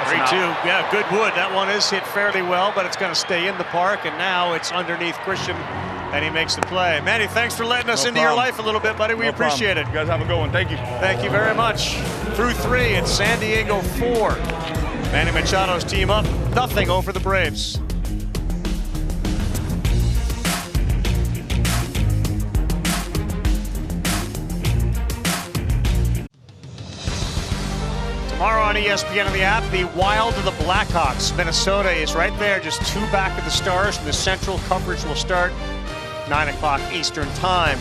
3-2. Yeah, good wood. That one is hit fairly well, but it's going to stay in the park, and now it's underneath Christian, and he makes the play. Manny, thanks for letting us into your life a little bit, buddy. We appreciate it. You guys have a good one. Thank you. Thank you very much. through 3. It's San Diego 4. Manny Machado's team up 0 over the Braves. Tomorrow on ESPN and the app, the Wild of the Blackhawks. Minnesota is right there, just 2 back of the Stars. And the Central coverage will start 9 o'clock Eastern time.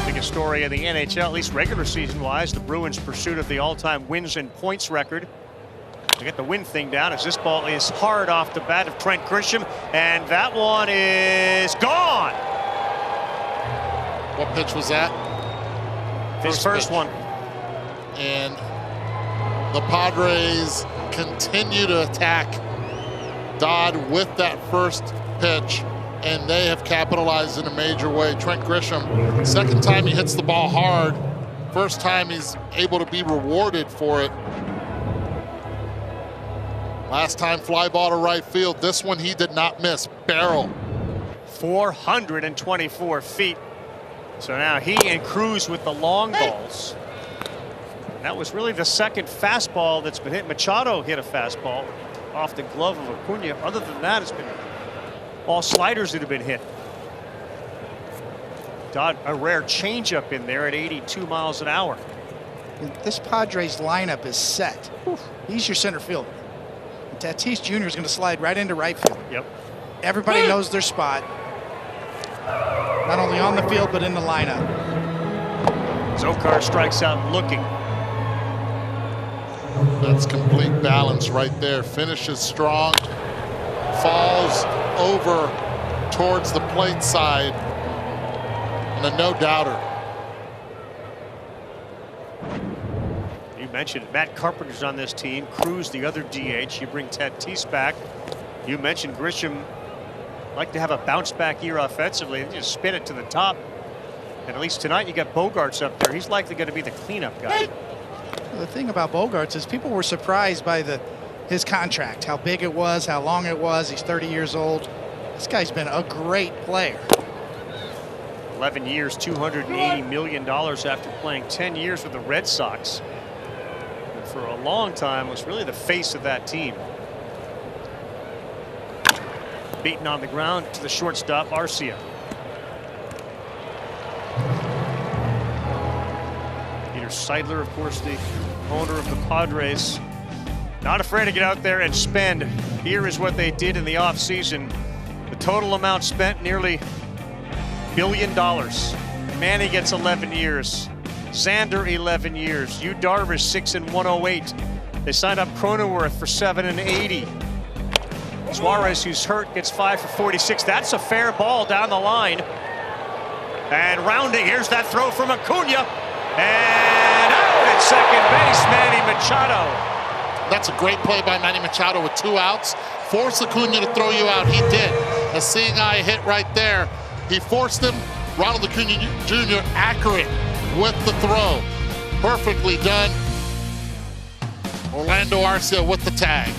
Biggest story of the NHL, at least regular season-wise, the Bruins' pursuit of the all-time wins and points record. They get the win thing down as this ball is hard off the bat of Trent Grisham, and that one is gone. What pitch was that? His first one. And the Padres continue to attack Dodd with that first pitch, and they have capitalized in a major way. Trent Grisham, second time he hits the ball hard. First time he's able to be rewarded for it. Last time fly ball to right field. This one he did not miss. Barrel. 424 feet. So now he and Cruz with the long balls. That was really the second fastball that's been hit. Machado hit a fastball off the glove of Acuna. Other than that, it's been all sliders that have been hit. Dodd, a rare changeup in there at 82 miles an hour. This Padres lineup is set. He's your center fielder. Tatis Jr. is going to slide right into right field. Yep. Everybody knows their spot. Not only on the field, but in the lineup. Zokar strikes out looking. That's complete balance right there. Finishes strong. Falls over towards the plate side. And a no-doubter. You mentioned Matt Carpenter's on this team. Cruz, the other DH. You bring Tatis back. You mentioned Grisham like to have a bounce-back year offensively and just spin it to the top. And at least tonight you got Bogarts up there. He's likely going to be the cleanup guy. The thing about Bogarts is people were surprised by his contract, how big it was, how long it was. He's 30 years old. This guy's been a great player. 11 years, $280 million after playing 10 years with the Red Sox. And for a long time was really the face of that team. Beaten on the ground to the shortstop, Arcia. Peter Seidler, of course, the owner of the Padres, not afraid to get out there and spend. Here is what they did in the offseason. The total amount spent, nearly $1 billion. Manny gets 11 years. Xander, 11 years. Yu Darvish, 6 and 108. They signed up Cronenworth for 7 and 80. Suarez, who's hurt, gets 5 for 46. That's a fair ball down the line. And rounding, here's that throw from Acuna. And out at second base, Manny Machado. That's a great play by Manny Machado with 2 outs. Force Acuna to throw you out. He did. A seeing eye hit right there. He forced him. Ronald Acuna Jr. accurate with the throw. Perfectly done. Orlando Arcia with the tag.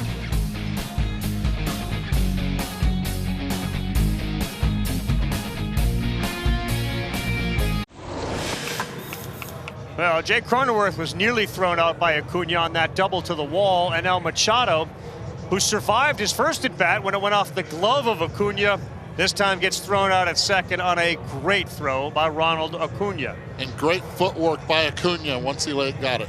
Well, Jake Cronenworth was nearly thrown out by Acuna on that double to the wall, and now Machado, who survived his first at bat when it went off the glove of Acuna, this time gets thrown out at second on a great throw by Ronald Acuna. And great footwork by Acuna once he got it.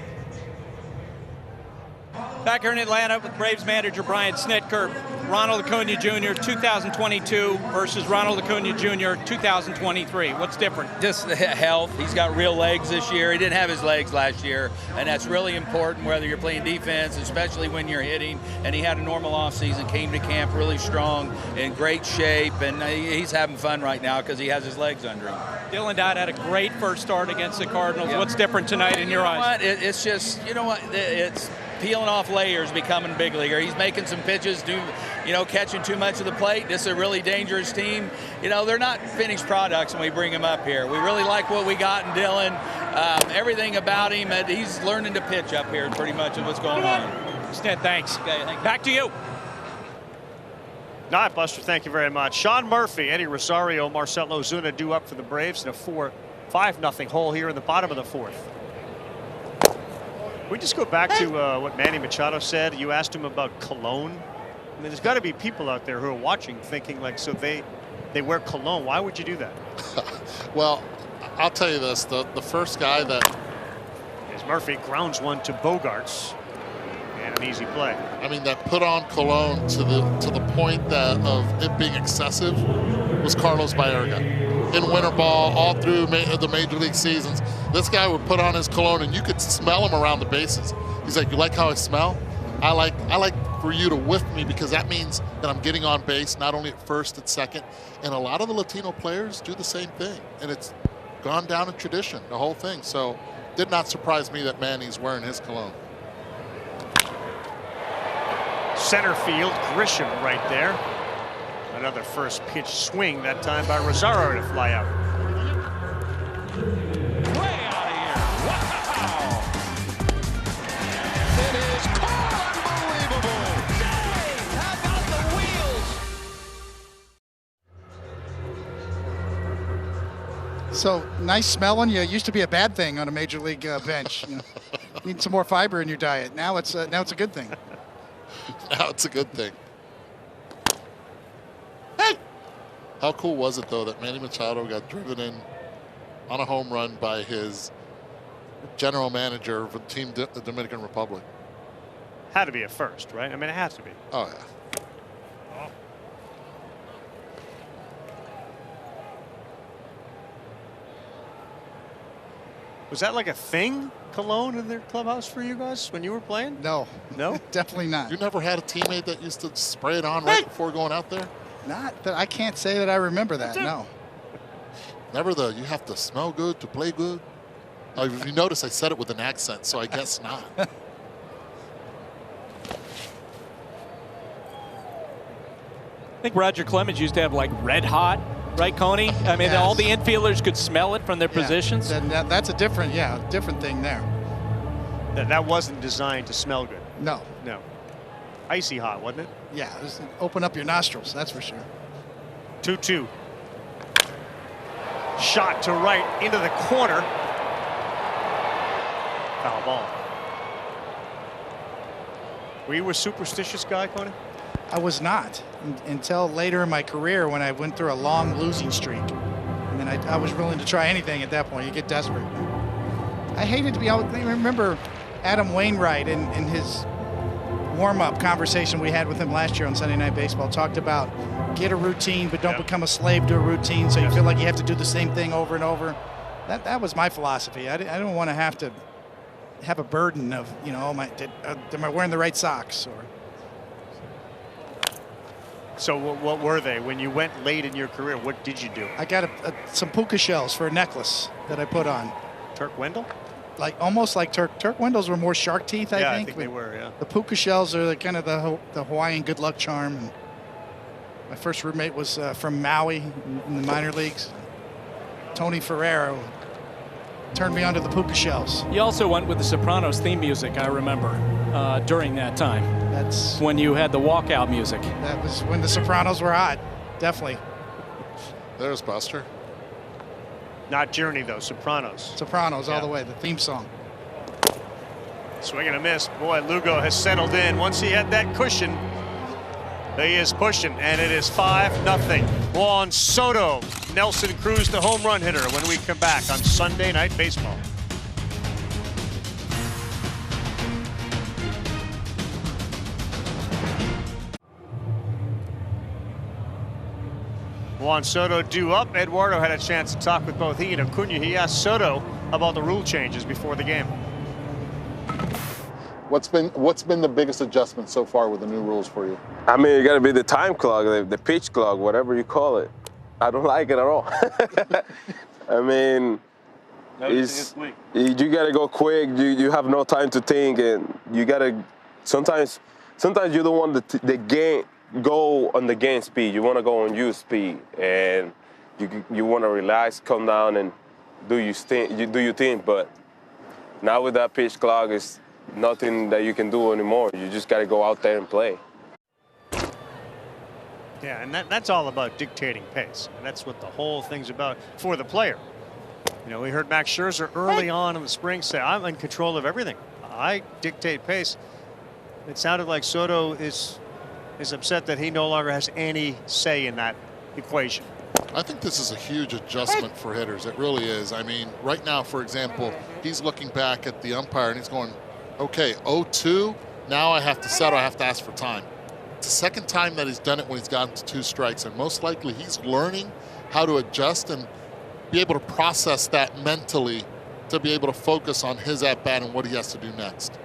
Back here in Atlanta with Braves manager Brian Snitker. Ronald Acuna Jr. 2022 versus Ronald Acuna Jr. 2023. What's different? Just health. He's got real legs this year. He didn't have his legs last year, and that's really important whether you're playing defense, especially when you're hitting. And he had a normal offseason, came to camp really strong, in great shape, and he's having fun right now because he has his legs under him. Dylan Dodd had a great first start against the Cardinals. Yep. What's different tonight in your eyes? It's just, you know what, it's peeling off layers, becoming a big leaguer. He's making some pitches, catching too much of the plate. This is a really dangerous team. They're not finished products when we bring him up here. We really like what we got in Dylan. Everything about him, he's learning to pitch up here pretty much is what's going on. Sted, thanks. Okay, back to you. All right, Buster, thank you very much. Sean Murphy, Eddie Rosario, Marcell Ozuna due up for the Braves in a 5-0 hole here in the bottom of the 4th. We just go back to what Manny Machado said. You asked him about cologne. I mean, there's got to be people out there who are watching thinking like, so they wear cologne. Why would you do that? Well, I'll tell you this. The first guy that... As Murphy grounds one to Bogarts. And an easy play. I mean, that put on cologne to the point that of it being excessive was Carlos Baerga. In winter ball, all through the major league seasons, this guy would put on his cologne and you could smell him around the bases. He's like, "You like how I smell? I like for you to whiff me because that means that I'm getting on base, not only at first and second." And a lot of the Latino players do the same thing, and it's gone down in tradition, the whole thing. So, did not surprise me that Manny's wearing his cologne. Center field, Grisham right there. Another first pitch swing, that time by Rosario to fly out. Way out of here. Wow. It is caught. Unbelievable. Dang, how about the wheels? So nice smelling. You used to be a bad thing on a major league bench. You know, need some more fiber in your diet. Now it's a good thing. Now it's a good thing. Hey! How cool was it, though, that Manny Machado got driven in on a home run by his general manager for the team, the Dominican Republic? Had to be a first, right? I mean, it has to be. Oh, yeah. Was that like a thing, cologne in their clubhouse for you guys when you were playing? No. No? Definitely not. You never had a teammate that used to spray it on right before going out there? Not that I can't say that I remember that, no. Never you have to smell good to play good? If you notice, I said it with an accent, so I guess not. I think Roger Clemens used to have like red hot, right, Coney? I mean, all the infielders could smell it from their positions. That's a different thing there. That wasn't designed to smell good. No. No. Icy hot, wasn't it? Yeah, just open up your nostrils, that's for sure. 2-2. Shot to right into the corner. Foul ball. Were you a superstitious guy, Coney? I was not until later in my career when I went through a long losing streak. And then I was willing to try anything at that point. You get desperate. I hated to be out. I remember Adam Wainwright in his warm-up conversation we had with him last year on Sunday Night Baseball talked about get a routine, but don't become a slave to a routine so you feel like you have to do the same thing over and over. That was my philosophy. I don't want to have a burden of, you know, am I wearing the right socks? Or So what were they? When you went late in your career, what did you do? I got some puka shells for a necklace that I put on. Turk Wendell? Like almost like Turk Wendell's were more shark teeth, I think. Yeah, I think they were, yeah. The puka shells are kind of the Hawaiian good luck charm. And my first roommate was from Maui in the minor leagues. Tony Ferrero turned me onto the puka shells. You also went with the Sopranos theme music, I remember, during that time. That's when you had the walkout music. That was when the Sopranos were hot, definitely. There's Buster. Not Journey, though, Sopranos. Sopranos all the way, the theme song. Swing and a miss. Boy, Lugo has settled in. Once he had that cushion, he is pushing, and it is 5-0. Juan Soto, Nelson Cruz, the home run hitter, when we come back on Sunday Night Baseball. Juan Soto due up. Eduardo had a chance to talk with both he and Acuna. He asked Soto about the rule changes before the game. What's been the biggest adjustment so far with the new rules for you? I mean, it got to be the time clock, the pitch clock, whatever you call it. I don't like it at all. I mean, you got to go quick. You have no time to think, and you got to. Sometimes you don't want the game go on the game speed. You want to go on your speed, and you want to relax, calm down, and do your thing. But now with that pitch clock, it's nothing that you can do anymore. You just got to go out there and play. Yeah, and that's all about dictating pace. And that's what the whole thing's about for the player. You know, we heard Max Scherzer early on in the spring say, I'm in control of everything. I dictate pace. It sounded like Soto is upset that he no longer has any say in that equation. I think this is a huge adjustment for hitters. It really is. I mean, right now, for example, he's looking back at the umpire and he's going, okay, 0-2, now I have to settle, I have to ask for time. It's the second time that he's done it when he's gotten to 2 strikes, and most likely he's learning how to adjust and be able to process that mentally to be able to focus on his at-bat and what he has to do next.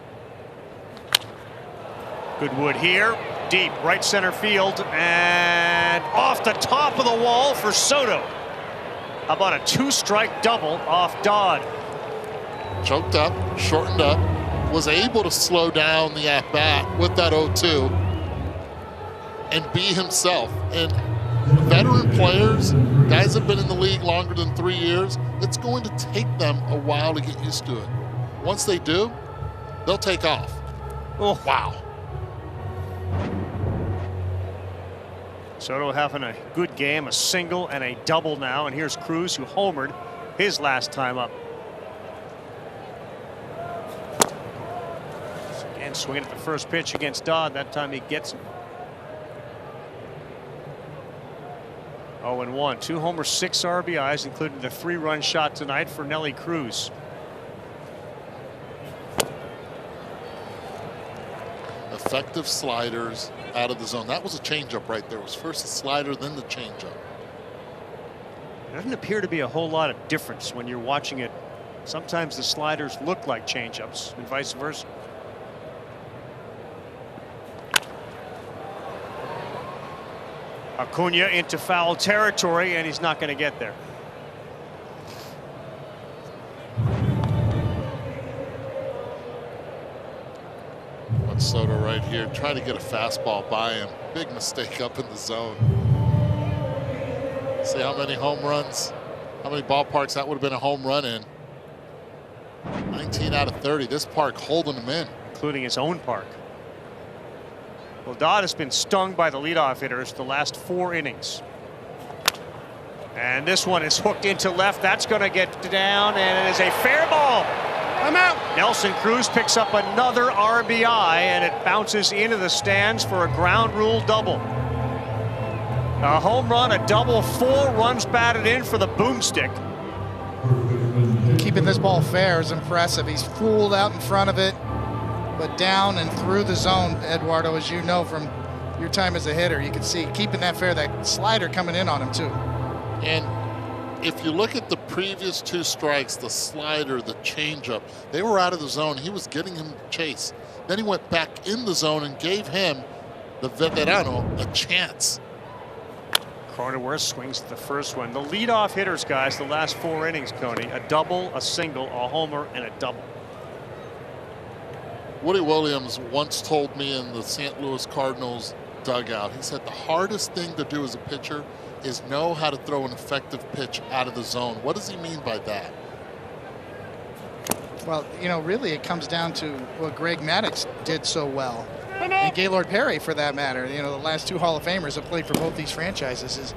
Goodwood here, deep right center field, and off the top of the wall for Soto. How about a 2-strike double off Dodd? Choked up, shortened up, was able to slow down the at-bat with that 0-2 and be himself. And veteran players, guys that have been in the league longer than 3 years, it's going to take them a while to get used to it. Once they do, they'll take off. Oh, wow. Soto having a good game, a single and a double now, and here's Cruz, who homered his last time up. Again, swinging at the first pitch against Dodd. That time he gets him. 0-1, 2 homers, 6 RBIs, including the 3-run shot tonight for Nelly Cruz. Effective sliders out of the zone. That was a changeup right there. It was first the slider, then the changeup. There doesn't appear to be a whole lot of difference when you're watching it. Sometimes the sliders look like changeups and vice versa. Acuna into foul territory, and he's not going to get there. Soto right here, trying to get a fastball by him. Big mistake up in the zone. See how many home runs, how many ballparks that would have been a home run in. 19 out of 30. This park holding him in. Including his own park. Well, Dodd has been stung by the leadoff hitters the last 4 innings. And this one is hooked into left. That's going to get down, and it is a fair ball. I'm out. Nelson Cruz picks up another RBI, and it bounces into the stands for a ground rule double. A home run, a double, 4 runs batted in for the boomstick. Keeping this ball fair is impressive. He's fooled out in front of it, but down and through the zone, Eduardo, as you know from your time as a hitter, you can see keeping that fair, that slider coming in on him too. And if you look at the previous 2 strikes, the slider, the changeup, they were out of the zone. He was getting him to chase. Then he went back in the zone and gave him, the veterano, a chance. Cronenworth swings at the first one. The leadoff hitters, guys, the last 4 innings, Coney, a double, a single, a homer, and a double. Woody Williams once told me in the St. Louis Cardinals dugout, he said the hardest thing to do as a pitcher is know how to throw an effective pitch out of the zone. What does he mean by that? Well, you know, really it comes down to what Greg Maddux did so well. And Gaylord Perry, for that matter. You know, the last 2 Hall of Famers have played for both these franchises. Is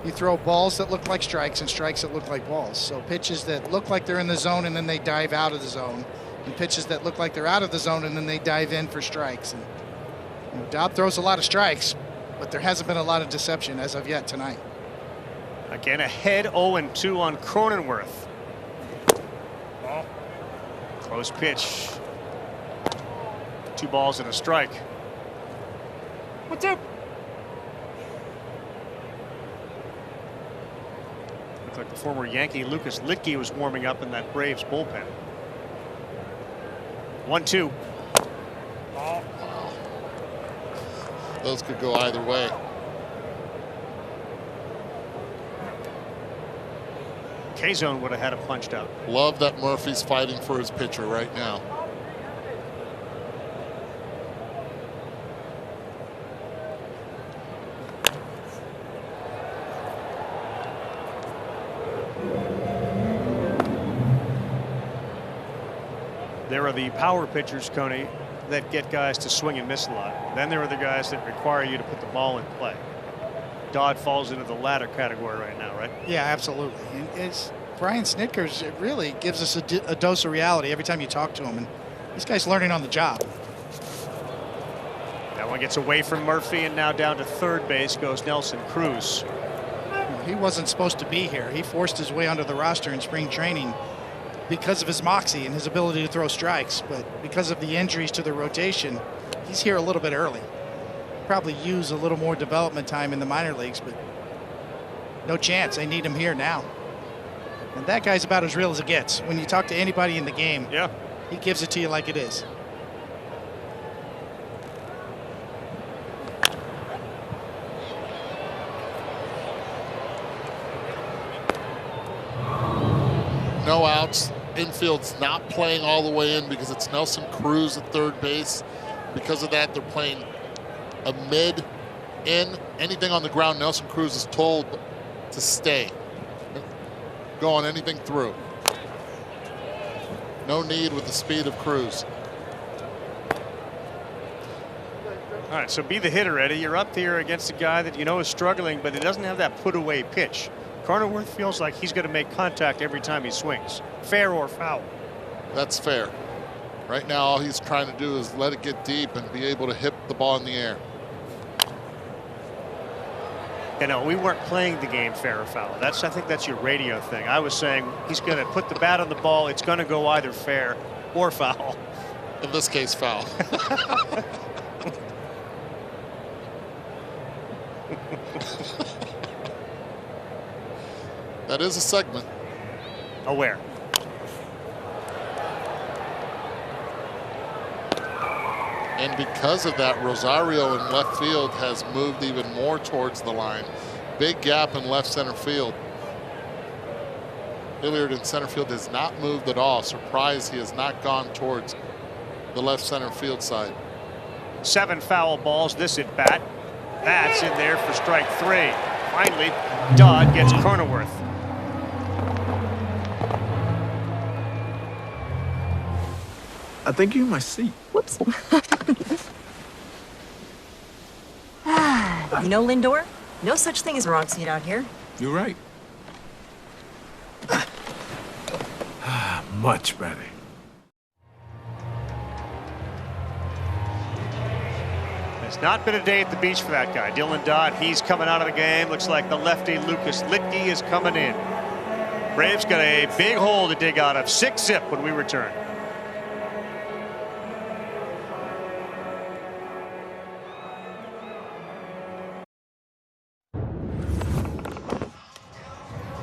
you throw balls that look like strikes and strikes that look like balls. So pitches that look like they're in the zone and then they dive out of the zone. And pitches that look like they're out of the zone and then they dive in for strikes. And you know, Dodd throws a lot of strikes, but there hasn't been a lot of deception as of yet tonight. Again, ahead 0-2 on Cronenworth. Close pitch. 2 balls and a strike. What's up? Looked like the former Yankee Lucas Litke was warming up in that Braves bullpen. 1-2. Wow. Those could go either way. K-Zone would have had it punched out. Love that Murphy's fighting for his pitcher right now. There are the power pitchers, Coney, that get guys to swing and miss a lot. Then there are the guys that require you to put the ball in play. Dodd falls into the latter category right now, right? Yeah, absolutely. And it's Brian Snitker's, it really gives us a dose of reality every time you talk to him. And This guy's learning on the job. That one gets away from Murphy, and now down to third base goes Nelson Cruz. He wasn't supposed to be here. He forced his way onto the roster in spring training because of his moxie and his ability to throw strikes. But because of the injuries to the rotation, he's here a little bit early. Probably use a little more development time in the minor leagues, but no chance. They need him here now. And that guy's about as real as it gets. When you talk to anybody in the game, yeah, he gives it to you like it is. No outs. Infield's not playing all the way in because it's Nelson Cruz at third base. Because of that, they're playing a mid-in. Anything on the ground, Nelson Cruz is told to stay. Go on anything through. No need with the speed of Cruz. All right, so be the hitter, Eddie. You're up there against a guy that you know is struggling, but he doesn't have that put-away pitch. Cronenworth feels like he's going to make contact every time he swings, fair or foul. That's fair. Right now, all he's trying to do is let it get deep and be able to hit the ball in the air. You know, we weren't playing the game fair or foul. I think that's your radio thing. I was saying he's going to put the bat on the ball. It's going to go either fair or foul. In this case, foul. That is a segment. Aware. And because of that, Rosario in left field has moved even more towards the line. Big gap in left center field. Hilliard in center field has not moved at all. Surprised he has not gone towards the left center field side. 7 foul balls this at bat. That's in there for strike 3. Finally, Dodd gets Cronenworth. I think you're in my seat. Whoops. You know, Lindor, no such thing as a wrong seat out here. You're right. Much better. It's not been a day at the beach for that guy. Dylan Dodd, he's coming out of the game. Looks like the lefty Lucas Litke is coming in. Braves got a big hole to dig out of. 6-zip when we return.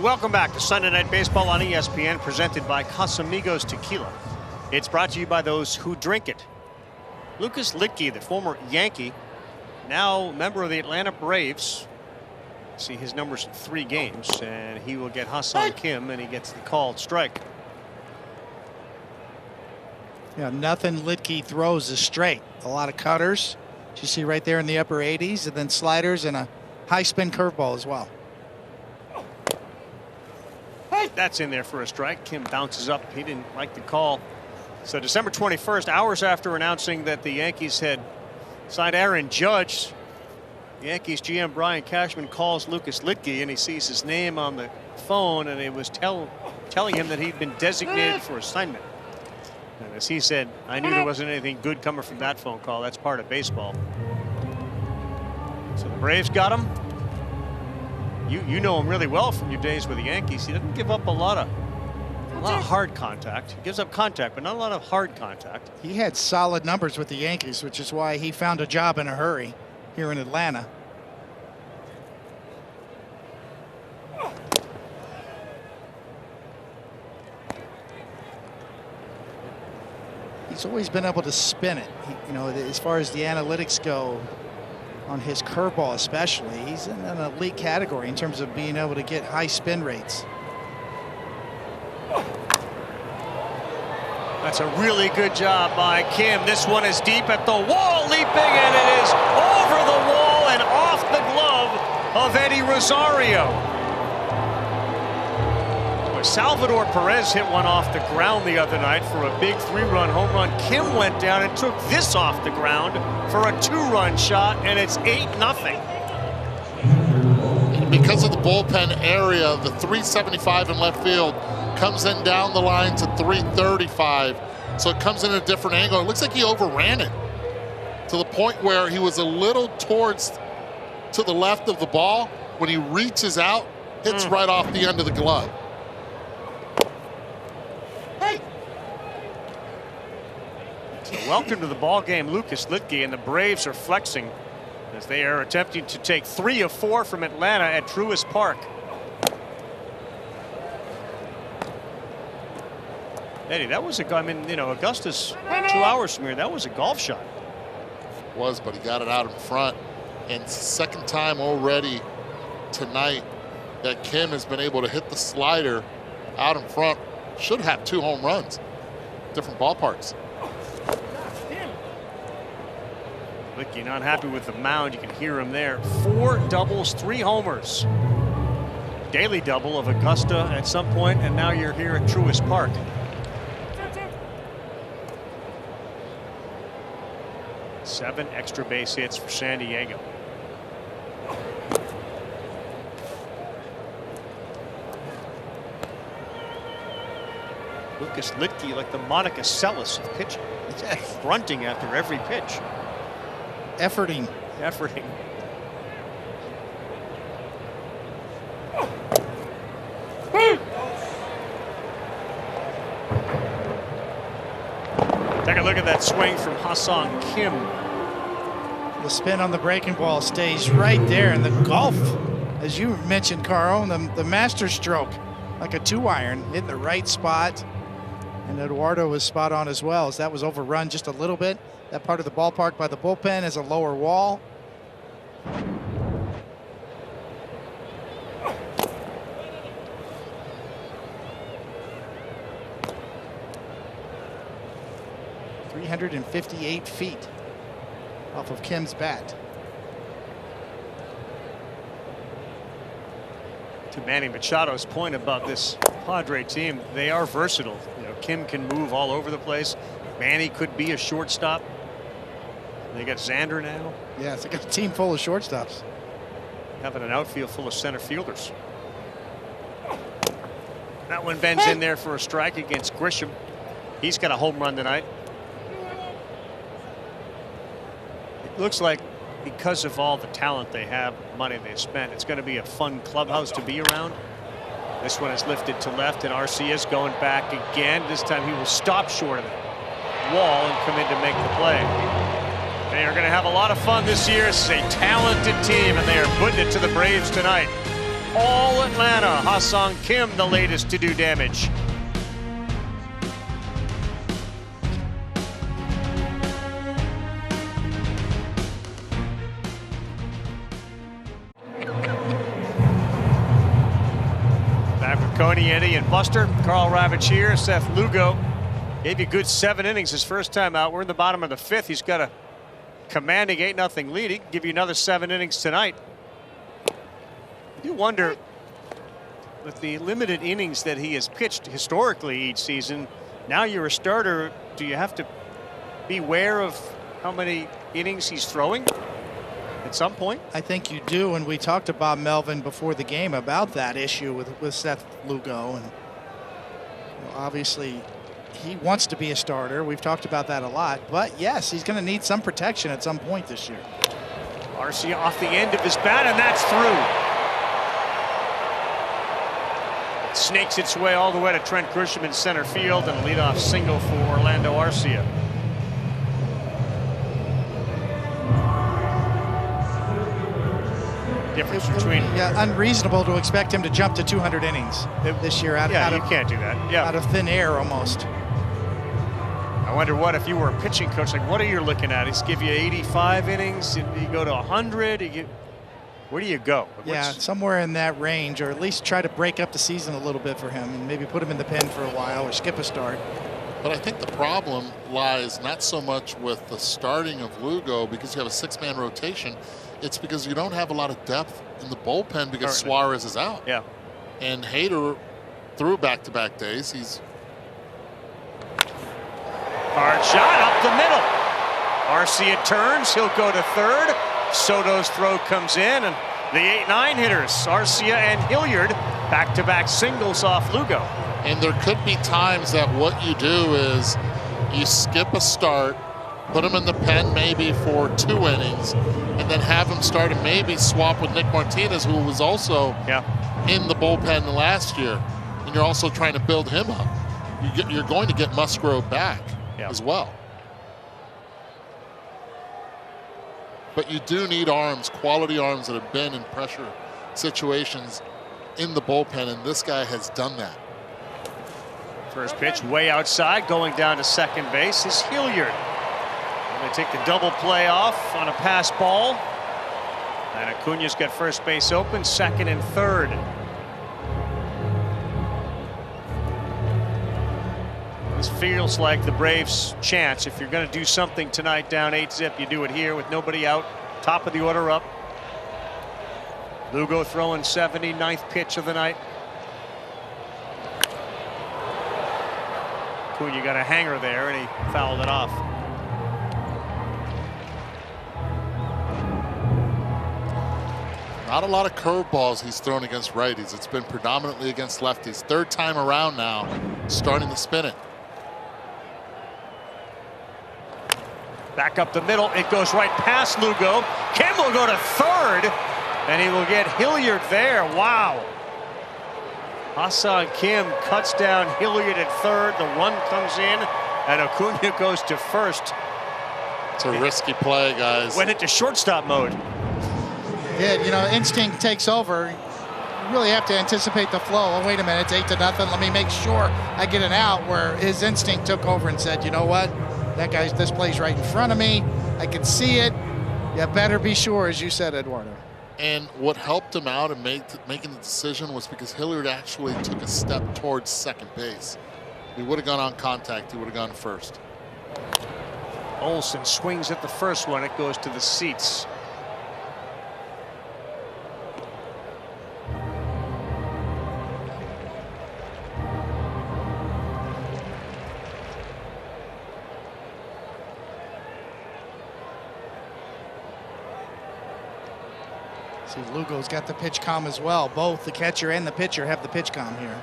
Welcome back to Sunday Night Baseball on ESPN, presented by Casamigos Tequila. It's brought to you by those who drink it. Lucas Litke, the former Yankee, now member of the Atlanta Braves. See his numbers in 3 games, and he will get Ha-Seong Kim, and he gets the called strike. Yeah, nothing Litke throws is straight. A lot of cutters, as you see right there in the upper 80s, and then sliders and a high spin curveball as well. That's in there for a strike. Kim bounces up. He didn't like the call. So December 21st, hours after announcing that the Yankees had signed Aaron Judge, Yankees GM Brian Cashman calls Lucas Litke, and he sees his name on the phone, and it was telling him that he'd been designated for assignment. And as he said, I knew there wasn't anything good coming from that phone call. That's part of baseball. So the Braves got him. You know him really well from your days with the Yankees. He doesn't give up a lot of hard contact. He gives up contact, but not a lot of hard contact. He had solid numbers with the Yankees, which is why he found a job in a hurry here in Atlanta. He's always been able to spin it. You know, as far as the analytics go, on his curveball especially, he's in an elite category in terms of being able to get high spin rates. That's a really good job by Kim. This one is deep at the wall, leaping, and it is over the wall and off the glove of Eddie Rosario. Salvador Perez hit one off the ground the other night for a big 3-run home run. Kim went down and took this off the ground for a 2-run shot, and it's 8-0. Because of the bullpen area, the 375 in left field comes in down the line to 335. So it comes in a different angle. It looks like he overran it to the point where he was a little to the left of the ball. When he reaches out, hits right off the end of the glove. So welcome to the ball game, Lucas Litke, and the Braves are flexing as they are attempting to take 3 of 4 from Atlanta at Truist Park. Eddie, that was I mean, you know, Augusta's 2 hours from here. That was a golf shot. Was, but he got it out in front. And second time already tonight that Kim has been able to hit the slider out in front. Should have 2 home runs. Different ballparks. Licky not happy with the mound. You can hear him there. 4 doubles, 3 homers. Daily double of Augusta at some point, and now you're here at Truist Park. Seven extra base hits for San Diego. Lucas Litke like the Monica Seles of pitching. He's grunting after every pitch. Efforting. Take a look at that swing from Ha-Seong Kim. The spin on the breaking ball stays right there, and the golf, as you mentioned, Carl, the master stroke, like a 2-iron, hitting the right spot. And Eduardo was spot on as well, as that was overrun just a little bit. That part of the ballpark by the bullpen is a lower wall. .358 feet off of Kim's bat. To Manny Machado's point about this Padre team, they are versatile. You know, Kim can move all over the place. Manny could be a shortstop. They got Xander now. Yeah, it's like a team full of shortstops. Having an outfield full of center fielders. That one bends in there for a strike against Grisham. He's got a home run tonight. It looks like because of all the talent they have, money they spent, it's going to be a fun clubhouse to be around. This one is lifted to left, and Arcia's going back again. This time he will stop short of the wall and come in to make the play. They are going to have a lot of fun this year. This is a talented team, and they are putting it to the Braves tonight. All Atlanta. Ha-Seong Kim, the latest to do damage. Back with Coney, Eddie, and Buster. Carl Ravitch here. Seth Lugo gave you a good 7 innings his first time out. We're in the bottom of the 5th. He's got a commanding 8-0 lead. He can give you another 7 innings tonight. You wonder, with the limited innings that he has pitched historically each season, now you're a starter, do you have to beware of how many innings he's throwing at some point? I think you do, and we talked to Bob Melvin before the game about that issue with Seth Lugo, and obviously he wants to be a starter. We've talked about that a lot, but yes, he's going to need some protection at some point this year. Arcia off the end of his bat, and that's through. It snakes its way all the way to Trent Grisham in center field, and a leadoff single for Orlando Arcia. Difference between unreasonable to expect him to jump to 200 innings this year. You can't do that. Out of thin air almost. I wonder what if you were a pitching coach, like what are you looking at? He's give you 85 innings, you go to 100. Where do you go? Somewhere in that range, or at least try to break up the season a little bit for him and maybe put him in the pen for a while or skip a start. But I think the problem lies not so much with the starting of Lugo because you have a 6-man rotation. It's because you don't have a lot of depth in the bullpen because Suarez is out. Yeah. And Hader, through back-to-back days, he's... Hard shot up the middle. Arcia turns. He'll go to third. Soto's throw comes in, and the 8-9 hitters, Arcia and Hilliard, back-to-back singles off Lugo. And there could be times that what you do is You skip a start, put him in the pen maybe for 2 innings, and then have him start and maybe swap with Nick Martinez, who was also in the bullpen last year. And you're also trying to build him up. You're going to get Musgrove back as well. But you do need arms, quality arms that have been in pressure situations in the bullpen, and this guy has done that. First pitch way outside, going down to second base is Hilliard. They take the double play off on a pass ball. And Acuna's got first base open, second and third. This feels like the Braves' chance. If you're going to do something tonight down 8-zip, you do it here with nobody out. Top of the order up. Lugo throwing 70, 9th pitch of the night. Acuna got a hanger there, and he fouled it off. Not a lot of curveballs he's thrown against righties. It's been predominantly against lefties. Third time around now, starting to spin it. Back up the middle, it goes right past Lugo. Kim will go to third, and he will get Hilliard there. Wow. Hassan Kim cuts down Hilliard at third. The run comes in, and Acuna goes to first. It's a risky play, guys. Went into shortstop mode. Yeah, you know, instinct takes over. You really have to anticipate the flow. Oh, wait a minute, it's 8-0. Let me make sure I get an out, where his instinct took over and said, you know what? This play's right in front of me. I can see it. You better be sure, as you said, Eduardo. And what helped him out and making the decision was because Hilliard actually took a step towards second base. He would have gone on contact. He would have gone first. Olsen swings at the first one. It goes to the seats. See, Lugo's got the pitch com as well. Both the catcher and the pitcher have the pitch com here,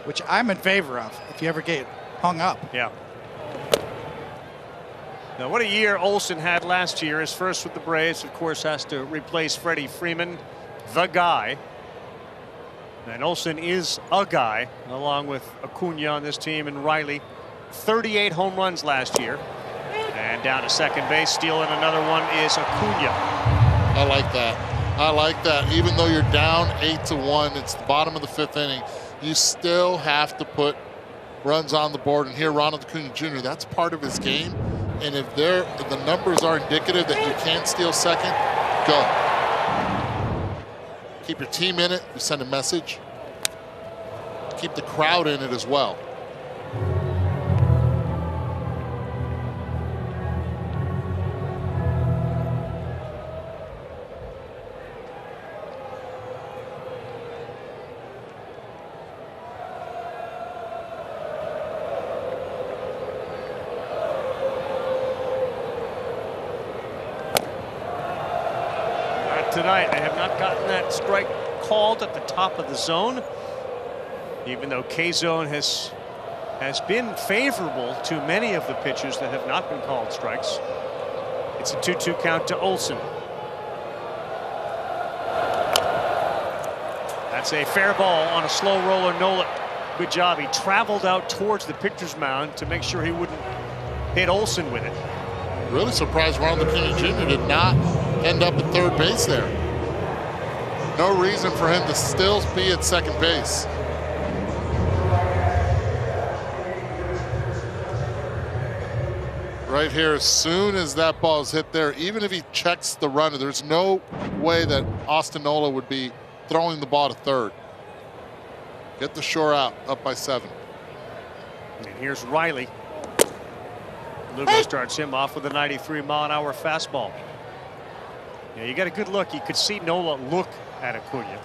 which I'm in favor of if you ever get hung up. Yeah. Now, what a year Olsen had last year. His first with the Braves, of course, has to replace Freddie Freeman, the guy. And Olsen is a guy, along with Acuna on this team and Riley. 38 home runs last year. And down to second base, stealing another one is Acuna. I like that. I like that. Even though you're down 8-1, it's the bottom of the 5th inning, you still have to put runs on the board. And here, Ronald Acuna Jr., that's part of his game. And if the numbers are indicative that you can't steal second, go. Keep your team in it. You send a message. Keep the crowd in it as well. Tonight, they have not gotten that strike called at the top of the zone, even though K-zone has been favorable to many of the pitchers that have not been called strikes. It's a 2-2 count to Olsen. That's a fair ball on a slow roller. Nola, good job. He traveled out towards the pitcher's mound to make sure he wouldn't hit Olsen with it. Really surprised Ronald Acuna Jr. did not end up at third base there. No reason for him to still be at second base. Right here, as soon as that ball is hit there, even if he checks the runner, there's no way that Austin Nola would be throwing the ball to third. Get the shore out, up by 7. And here's Riley. Lugo starts him off with a 93-mile-an-hour fastball. Yeah, you got a good look. You could see Nola look at Acuna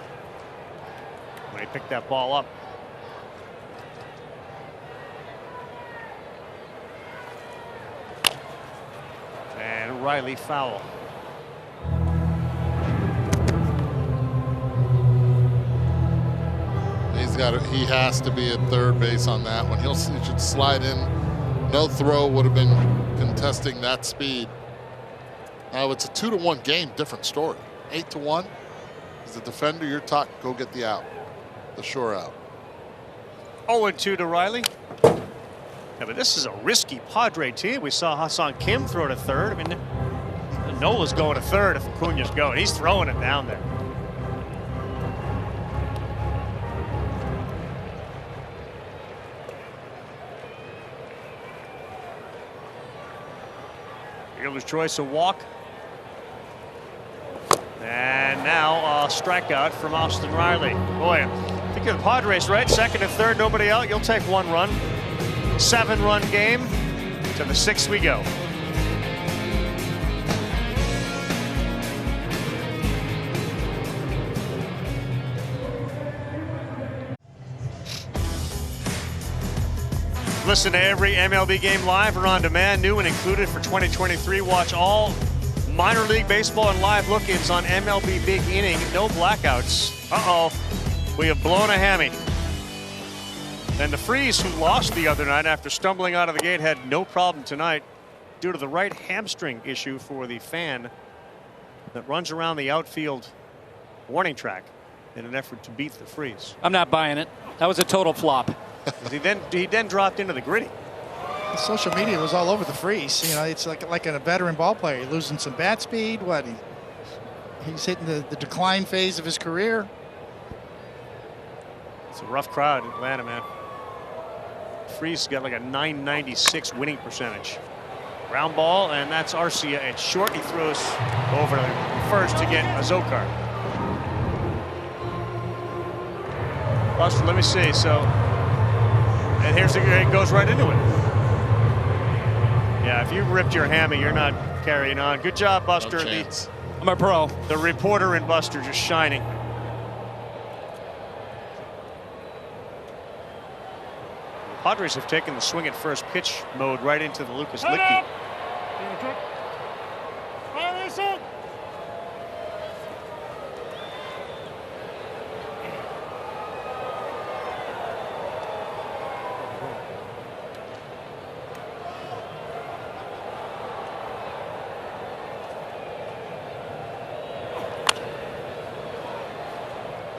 when he picked that ball up. And Riley foul. He has to be at third base on that one. He should slide in No throw would have been contesting that speed. Now it's a 2-to-1 game, different story. 8-to-1. As a defender, you're taught go get the out, the shore out. 0-2 to Riley. Yeah, but this is a risky Padre team. We saw Hassan Kim throw to third. I mean, Nola's going to third if Acuna's going. He's throwing it down there. Fielder's choice, a walk. And now a strikeout from Austin Riley. Boy, I think you're the Padres, right? Second and third, nobody out. You'll take 1 run. 7-run game. To the 6th we go. Listen to every MLB game live or on demand, new and included for 2023. Watch all minor league baseball and live look-ins on MLB Big Inning. No blackouts. Uh-oh, we have blown a hammy. And the Freeze, who lost the other night after stumbling out of the gate, had no problem tonight due to the right hamstring issue for the fan that runs around the outfield warning track in an effort to beat the Freeze. I'm not buying it. That was a total flop. He then dropped into the gritty. Social media was all over the Freeze. You know, it's like a veteran ball player. He's losing some bat speed. What? He's hitting the decline phase of his career. It's a rough crowd in Atlanta, man. Freeze got like a .996 winning percentage. Ground ball, and that's Arcia at short. He throws over to first to get a Zokar. Buster, let me see. So, and here's it goes right into it. Yeah, if you ripped your hammy, you're not carrying on. Good job, Buster. No I'm a pro. The reporter in Buster just shining. The Padres have taken the swing at first pitch mode right into the Lucas Licky.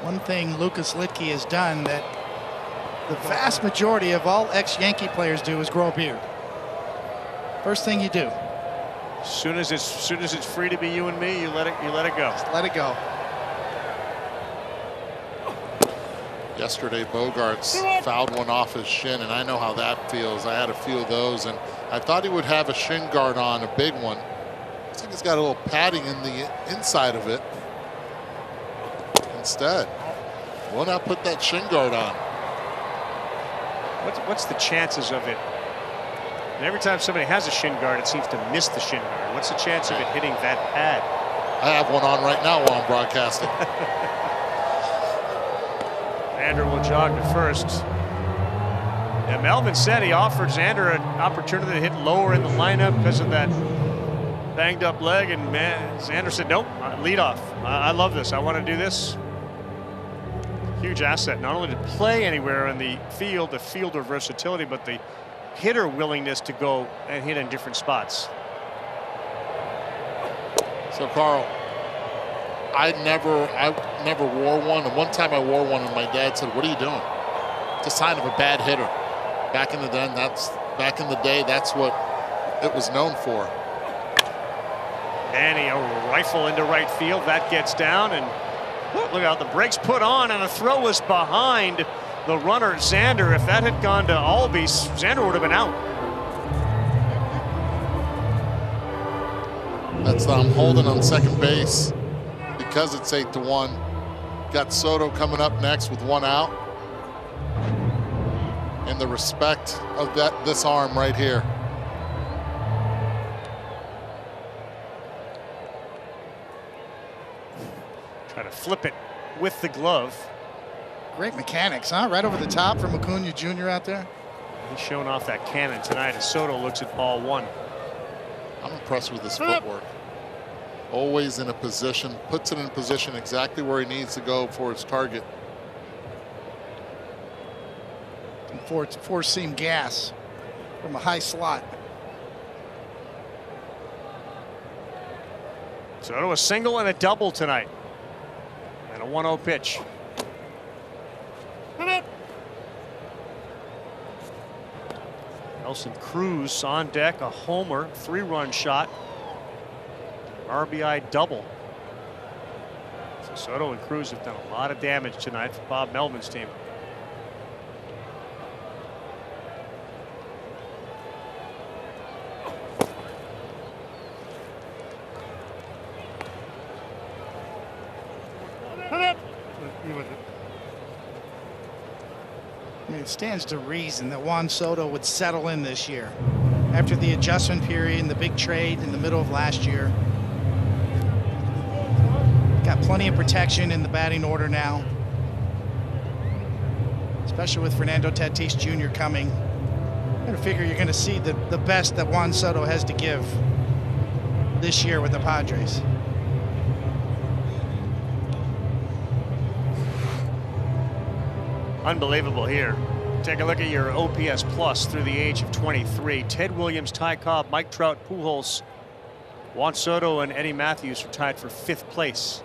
One thing Lucas Licky has done that the vast majority of all ex-Yankee players do is grow a beard. First thing you do. As soon as it's free to be you and me, you let it go. Just let it go. Yesterday, Bogarts fouled one off his shin, and I know how that feels. I had a few of those, and I thought he would have a shin guard on, a big one. Looks like he's got a little padding in the inside of it. Instead, will not put that shin guard on. What's the chances of it? And every time somebody has a shin guard, it seems to miss the shin guard. What's the chance of it hitting that pad? I have one on right now while I'm broadcasting. Xander will jog to first. Yeah, Melvin said he offered Xander an opportunity to hit lower in the lineup because of that banged up leg, and man, Xander said, nope, lead off. I love this. I want to do this. Huge asset, not only to play anywhere in the field, the fielder versatility, but the hitter willingness to go and hit in different spots. So, Carl, I never wore one. And one time I wore one, and my dad said, "What are you doing?" It's a sign of a bad hitter. Back in the day, that's what it was known for. And a rifle into right field that gets down, and look out, the brakes put on, and the throw was behind the runner Xander. If that had gone to Albies, Xander would have been out. That's I'm holding on second base because it's 8-1. Got Soto coming up next with one out. And the respect of this arm right here. Try to flip it with the glove. Great mechanics, huh? Right over the top from Acuna Jr. out there. He's showing off that cannon tonight as Soto looks at ball one. I'm impressed with his footwork. Always in a position, puts it in a position exactly where he needs to go for his target. Four-seam gas. from a high slot. Soto a single and a double tonight. And a 1-0 pitch. Nelson Cruz on deck, a homer, 3-run shot, RBI double. So Soto and Cruz have done a lot of damage tonight for Bob Melvin's team. I mean, it stands to reason that Juan Soto would settle in this year after the adjustment period and the big trade in the middle of last year. Got plenty of protection in the batting order now, especially with Fernando Tatis Jr. coming. I'm going to figure you're going to see the best that Juan Soto has to give this year with the Padres. Unbelievable here. Take a look at your OPS plus through the age of 23. Ted Williams, Ty Cobb, Mike Trout, Pujols, Juan Soto, and Eddie Matthews are tied for 5th place.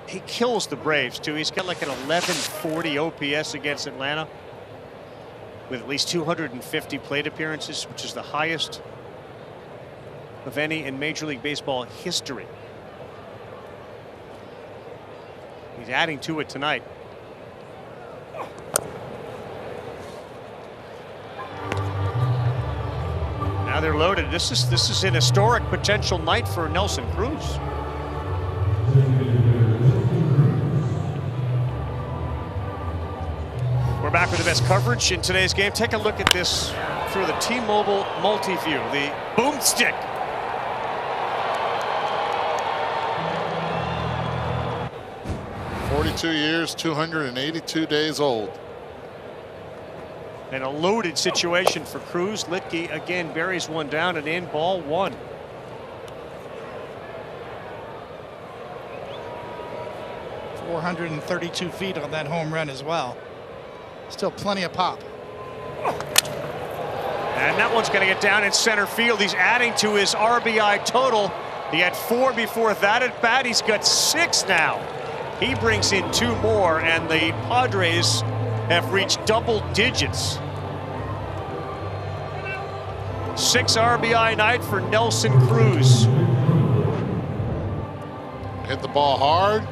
He kills the Braves too. He's got like an 1140 OPS against Atlanta with at least 250 plate appearances, which is the highest of any in Major League Baseball history. He's adding to it tonight. Now they're loaded. This is an historic potential night for Nelson Cruz. We're back with the best coverage in today's game. Take a look at this through the T-Mobile multi-view. The boomstick. "42 years, 282 days old." And a loaded situation for Cruz. Litke again buries one down and in, ball 1. .432 feet on that home run as well. Still plenty of pop. And that one's going to get down in center field. He's adding to his RBI total. He had 4 before that at bat. He's got 6 now. He brings in 2 more, and the Padres have reached double digits. 6 RBI night for Nelson Cruz. Hit the ball hard,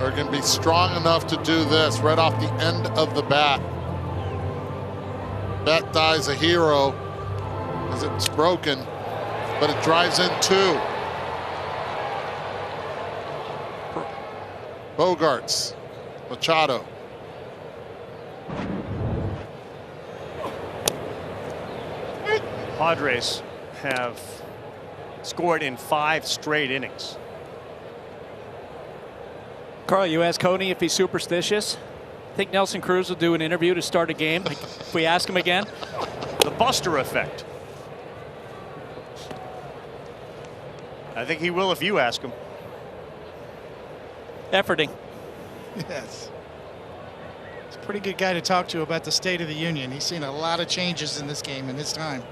or going to be strong enough to do this right off the end of the bat. Bat dies a hero as it's broken, but it drives in 2. Bogarts, Machado. Padres have scored in 5 straight innings. Carl, you asked Coney if he's superstitious. Think Nelson Cruz will do an interview to start a game if we ask him again? The Buster effect. I think he will if you ask him. Efforting. Yes. He's a pretty good guy to talk to about the State of the Union. He's seen a lot of changes in this game in his time.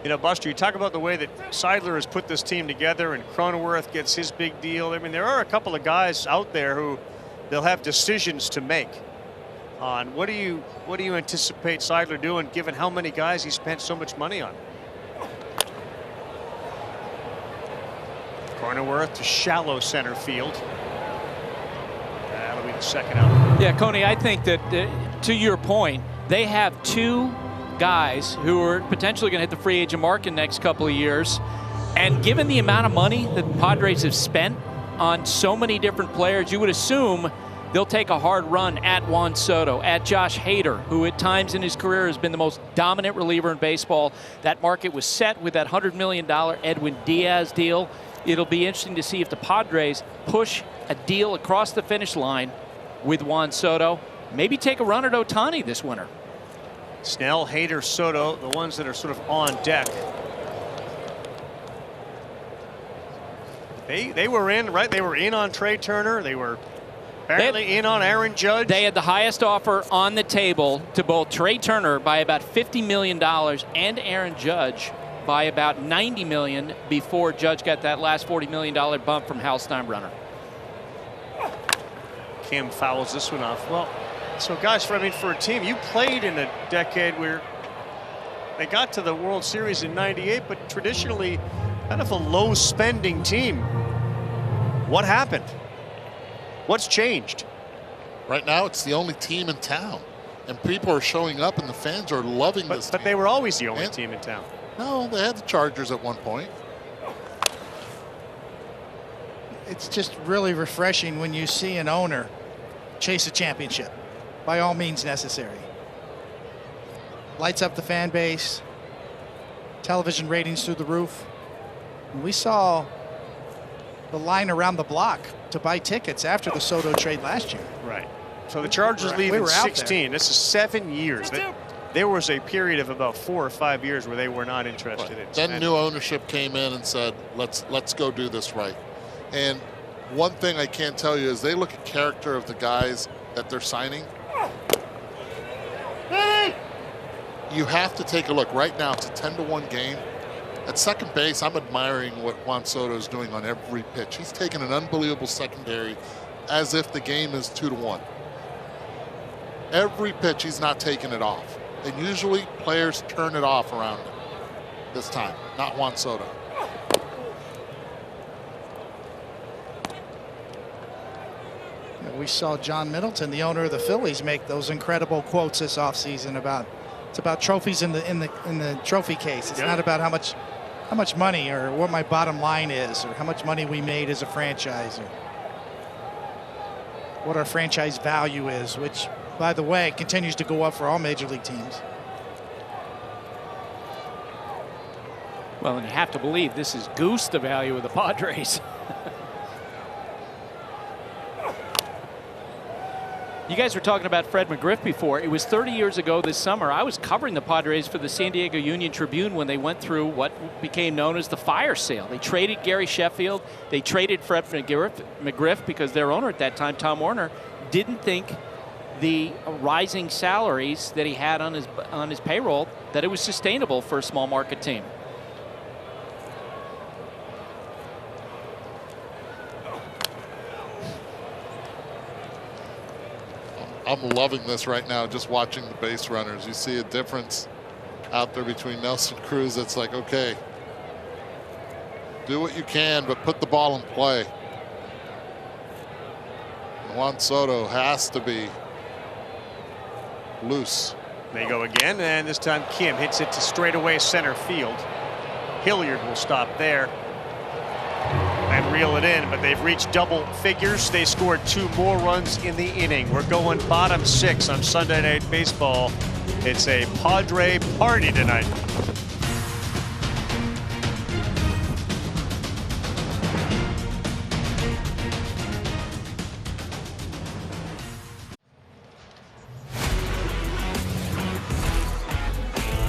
You know, Buster, you talk about the way that Seidler has put this team together and Cronenworth gets his big deal. I mean, there are a couple of guys out there who they'll have decisions to make on. What do you anticipate Seidler doing given how many guys he spent so much money on? Cronenworth to shallow center field. That'll be the second out. Yeah, Coney, I think that to your point, they have 2 guys who are potentially going to hit the free agent market in the next couple of years. And given the amount of money that the Padres have spent on so many different players, you would assume they'll take a hard run at Juan Soto, at Josh Hader, who at times in his career has been the most dominant reliever in baseball. That market was set with that $100 million Edwin Diaz deal. It'll be interesting to see if the Padres push a deal across the finish line with Juan Soto. Maybe take a run at Ohtani this winter. Snell, Hader, Soto, the ones that are sort of on deck. They were in, right? They were in on Trey Turner. They were Apparently in on Aaron Judge. They had the highest offer on the table to both Trey Turner by about $50 million and Aaron Judge by about $90 million before Judge got that last $40 million bump from Hal Steinbrenner. Kim fouls this one off. Well, so guys, I mean, for a team, you played in a decade where they got to the World Series in '98, but traditionally kind of a low spending team. What happened? What's changed? Right now, it's the only team in town, and people are showing up, and the fans are loving this. But they were always the only team in town. No, they had the Chargers at one point. It's just really refreshing when you see an owner chase a championship, by all means necessary. Lights up the fan base, television ratings through the roof. We saw the line around the block to buy tickets after the Soto trade last year. Right. So the Chargers leave in 16. This is 7 years. There was a period of about 4 or 5 years where they were not interested in. Then new ownership came in and said, let's go do this right. And one thing I can tell you is they look at character of the guys that they're signing. You have to take a look. Right now, it's a 10-1 game. At second base, I'm admiring what Juan Soto is doing on every pitch. He's taking an unbelievable secondary as if the game is 2-1. Every pitch, he's not taking it off. And usually, players turn it off around him. This time, not Juan Soto. We saw John Middleton, the owner of the Phillies, make those incredible quotes this offseason about it's about trophies in the trophy case. It's not about how much money or what my bottom line is or how much money we made as a franchise or what our franchise value is, which, by the way, continues to go up for all major league teams. Well, and you have to believe this is goose the value of the Padres. You guys were talking about Fred McGriff before. It was 30 years ago this summer. I was covering the Padres for the San Diego Union Tribune when they went through what became known as the fire sale. They traded Gary Sheffield. They traded Fred McGriff because their owner at that time, Tom Werner, didn't think the rising salaries that he had on his payroll, that it was sustainable for a small market team. I'm loving this right now, just watching the base runners. You see a difference out there between Nelson Cruz. It's like, okay, do what you can, but put the ball in play. And Juan Soto has to be loose. They go again, and this time Kim hits it to straightaway center field. Hilliard will stop there and reel it in, but they've reached double figures. They scored 2 more runs in the inning. We're going bottom 6 on Sunday Night Baseball. It's a Padre party tonight.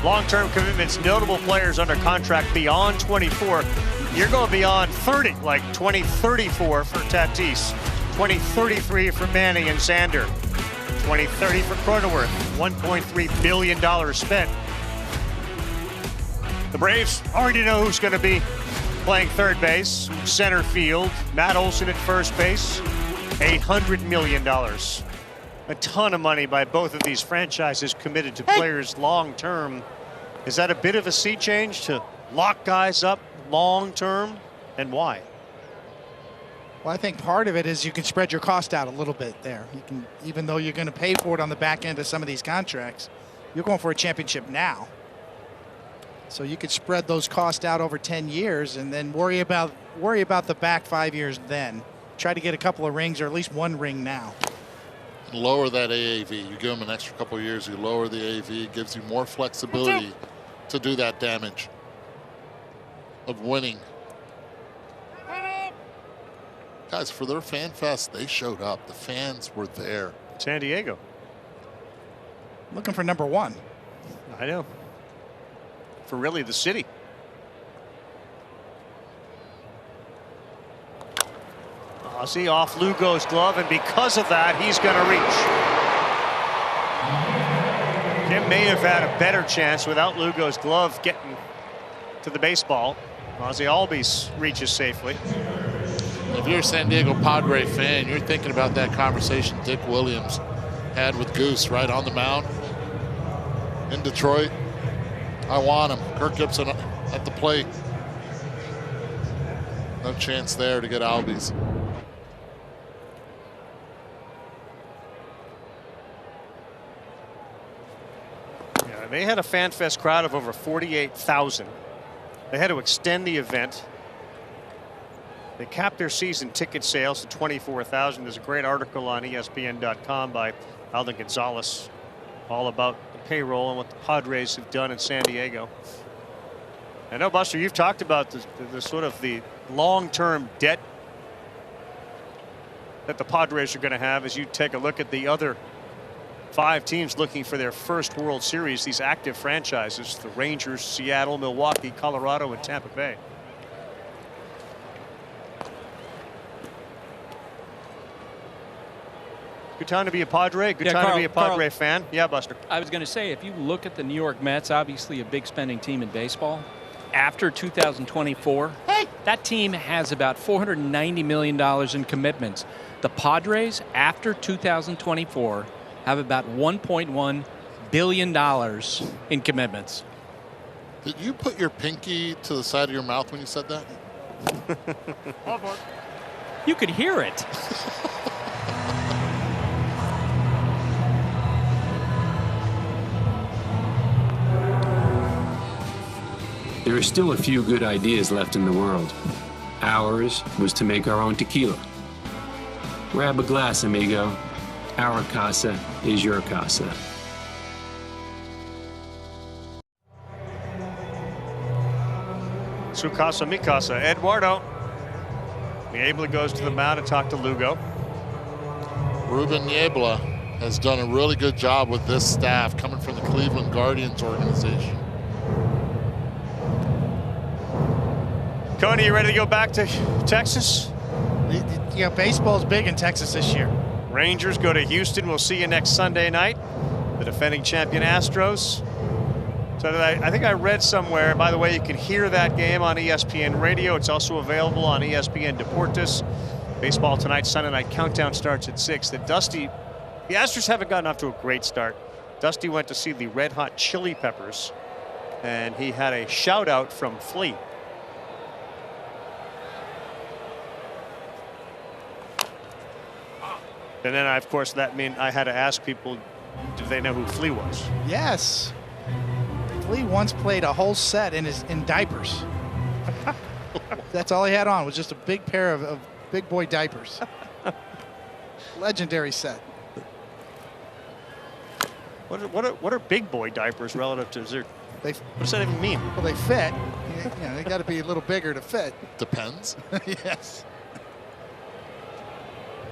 Long-term commitments, notable players under contract beyond 24. You're going beyond 30, like 2034 for Tatis, 2033 for Manning and Sander, 2030 for Cronenworth, $1.3 billion spent. The Braves already know who's going to be playing third base, center field, Matt Olson at first base, $800 million. A ton of money by both of these franchises committed to players long-term. Is that a bit of a sea change to lock guys up long-term, and why? Well, I think part of it is you can spread your cost out a little bit there. You can, even though you're going to pay for it on the back end of some of these contracts, you're going for a championship now. So you could spread those costs out over 10 years and then worry about the back 5 years then. Try to get a couple of rings or at least one ring now. Lower that AAV. You give them an extra couple of years, you lower the AAV. It gives you more flexibility to do that damage of winning. Guys, for their fan fest, they showed up. The fans were there. San Diego. Looking for number 1. I know. For really the city. Ozzie off Lugo's glove, and because of that, he's going to reach. Kim may have had a better chance without Lugo's glove getting to the baseball. Ozzie Albies reaches safely. If you're a San Diego Padre fan, you're thinking about that conversation Dick Williams had with Goose right on the mound in Detroit. I want him. Kirk Gibson at the plate. No chance there to get Albies. Yeah, they had a Fan Fest crowd of over 48,000. They had to extend the event. They capped their season ticket sales to 24,000. There's a great article on ESPN.com by Alden Gonzalez all about the payroll and what the Padres have done in San Diego. I know, Buster, you've talked about the sort of the long-term debt that the Padres are going to have as you take a look at the other 5 teams looking for their first World Series, these active franchises, the Rangers, Seattle, Milwaukee, Colorado, and Tampa Bay. Good time to be a Padre. Good time to be a Padre fan. Yeah, Buster. I was going to say, if you look at the New York Mets, obviously a big spending team in baseball. After 2024, that team has about $490 million in commitments. The Padres, after 2024, have about $1.1 billion in commitments. Did you put your pinky to the side of your mouth when you said that? You could hear it. There are still a few good ideas left in the world. Ours was to make our own tequila. Grab a glass, amigo. Our casa is your casa. Su casa, mi casa. Eduardo. Niebla goes to the mound and talk to Lugo. Ruben Niebla has done a really good job with this staff coming from the Cleveland Guardians organization. Coney, you ready to go back to Texas? Yeah, baseball's big in Texas this year. Rangers go to Houston. We'll see you next Sunday night. The defending champion Astros. So I think I read somewhere, by the way, you can hear that game on ESPN Radio. It's also available on ESPN Deportes. Baseball tonight, Sunday night countdown starts at 6. That Dusty, the Astros haven't gotten off to a great start. Dusty went to see the Red Hot Chili Peppers, and he had a shout out from Flea. And then, of course, that meant I had to ask people, did they know who Flea was? Yes. Flea once played a whole set in diapers. That's all he had on, was just a big pair of big boy diapers. Legendary set. What are big boy diapers relative to what does that even mean? Well, they fit. You know, they got to be a little bigger to fit. Depends. Yes.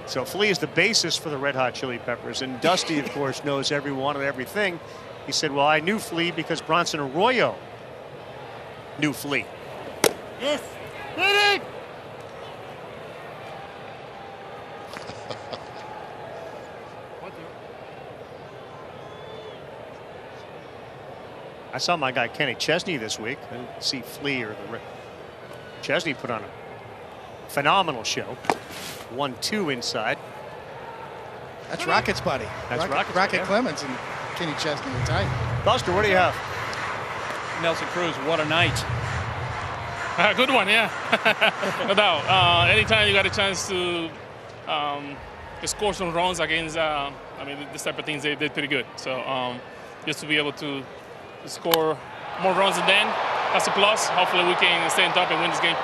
So Flea is the basis for the Red Hot Chili Peppers, and Dusty, of course, knows everyone and everything. He said, well, I knew Flea because Bronson Arroyo knew Flea. Yes. Hit it! I saw my guy Kenny Chesney this week. I didn't see Flea or Chesney put on a phenomenal show. 1-2 inside. That's Rocket's buddy. That's Rocket yeah. Clemens and Kenny Chesney are tight. Buster, what do you have? Nelson Cruz, what a night. Good one, yeah. No doubt. Anytime you got a chance to score some runs against, I mean, this type of things, they did pretty good. So just to be able to score more runs than then, that's a plus. Hopefully we can stay on top and win this game.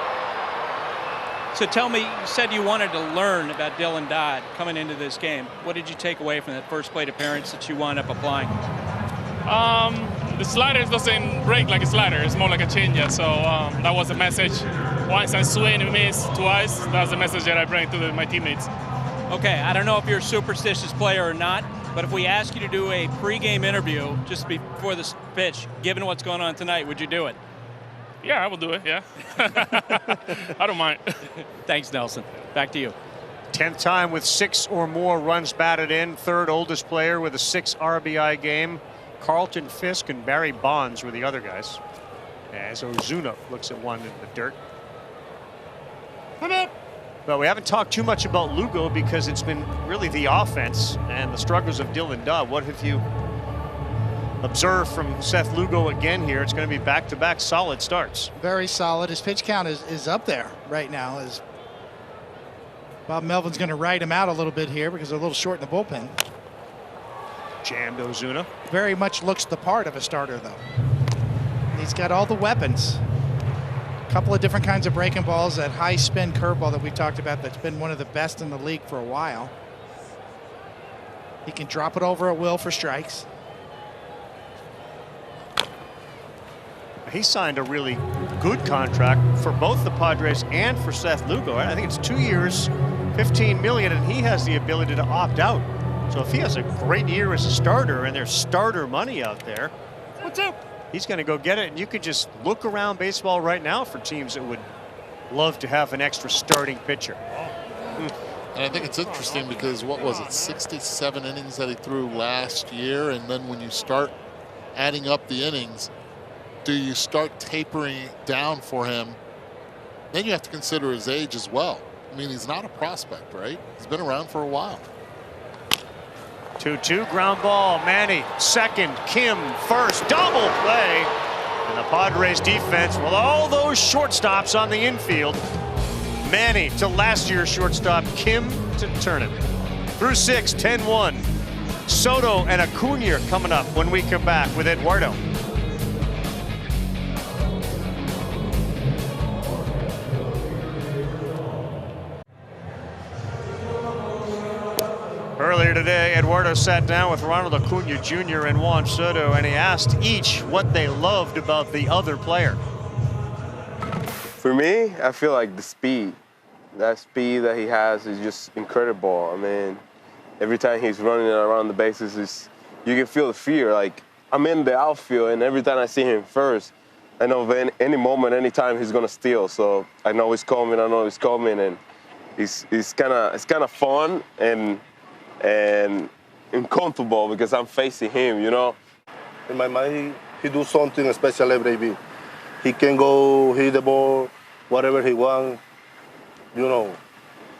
So tell me, you said you wanted to learn about Dylan Dodd coming into this game. What did you take away from that first plate appearance that you wound up applying? The slider doesn't break like a slider. It's more like a changeup. So that was the message. Once I swing and miss twice, that's the message that I bring to my teammates. Okay, I don't know if you're a superstitious player or not, but if we ask you to do a pregame interview just before this pitch, given what's going on tonight, would you do it? Yeah, I will do it, yeah. I don't mind. Thanks, Nelson. Back to you. 10th time with 6 or more runs batted in. Third oldest player with a 6 RBI game. Carlton Fisk and Barry Bonds were the other guys. As Ozuna looks at one in the dirt. Well, we haven't talked too much about Lugo because it's been really the offense and the struggles of Dylan Dodd. What have you observed from Seth Lugo again here? It's going to be back-to-back solid starts. Very solid. His pitch count is up there right now. As Bob Melvin's going to ride him out a little bit here because they're a little short in the bullpen. Jammed Ozuna. Very much looks the part of a starter, though. He's got all the weapons. A couple of different kinds of breaking balls. That high spin curveball that we talked about that's been one of the best in the league for a while. He can drop it over at will for strikes. He signed a really good contract for both the Padres and for Seth Lugo. I think it's 2 years, $15 million, and he has the ability to opt out. So if he has a great year as a starter and there's starter money out there, what's up? He's going to go get it. And you could just look around baseball right now for teams that would love to have an extra starting pitcher. And I think it's interesting because what was it, 67 innings that he threw last year, and then when you start adding up the innings, do you start tapering it down for him? Then you have to consider his age as well. I mean, he's not a prospect, right? He's been around for a while. 2-2 ground ball. Manny second, Kim first, double play. And the Padres defense, well, all those shortstops on the infield. Manny to last year's shortstop, Kim to turn it. Through 6, 10-1. Soto and Acuna coming up when we come back with Eduardo. Earlier today, Eduardo sat down with Ronald Acuna Jr. and Juan Soto, and he asked each what they loved about the other player. For me, I feel like the speed. That speed that he has is just incredible. I mean, every time he's running around the bases, you can feel the fear. Like, I'm in the outfield, and every time I see him first, I know any moment, any time he's gonna steal. So I know he's coming. And it's kind of fun and uncomfortable because I'm facing him, you know. In my mind, he do something special every day. He can go hit the ball, whatever he wants. You know,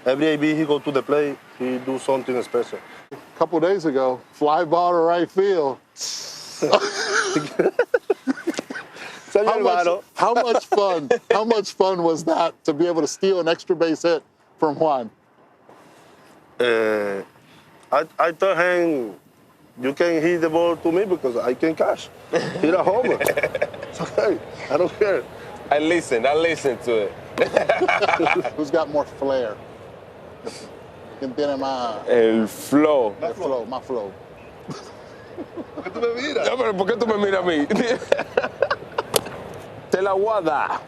every AB he go to the plate, he do something special. A couple days ago, fly ball to right field. How much fun was that to be able to steal an extra base hit from Juan? I told him, you can hit the ball to me because I can catch. Hit a homer. It's okay. I don't care. I listen to it. Who's got more flair? ¿Quién tiene más? El flow. My flow. ¿Por qué tú me miras? No, pero ¿por qué tú me miras a mí? Te la voy a dar.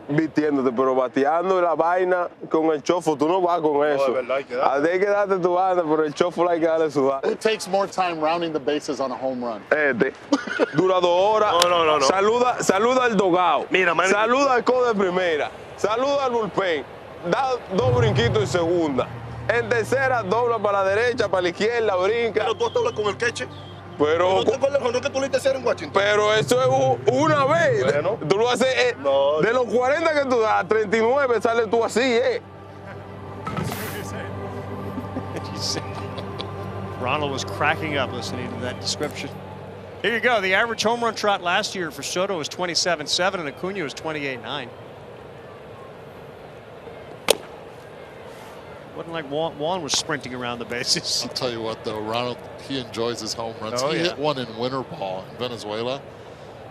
Vistiéndote, pero bateando la vaina con el chofo, tú no vas con eso. Hay que darte tu vaina, pero el chofo hay que darle su vaina. Who takes more time rounding the bases on a home run? Dura 2 horas. No. Saluda al dogao. Mira, man. Saluda al coach de primera. Saluda al bullpen. Da 2 brinquitos en segunda. En tercera, dobla para la derecha, para la izquierda, brinca. Pero tú hablas con el queche. Pero, ¿No te acuerdas cuando que tú le hiciste en Washington? Pero eso es una vez. Bueno. Tú lo haces. No. De los 40 que tú das, 39 sales tú así, Ronald was cracking up listening to that description. Here you go. The average home run trot last year for Soto was 27.7 and Acuna was 28.9. Wasn't like Juan was sprinting around the bases. I'll tell you what, though, Ronald, he enjoys his home runs. Oh, he yeah. hit one in winter ball in Venezuela.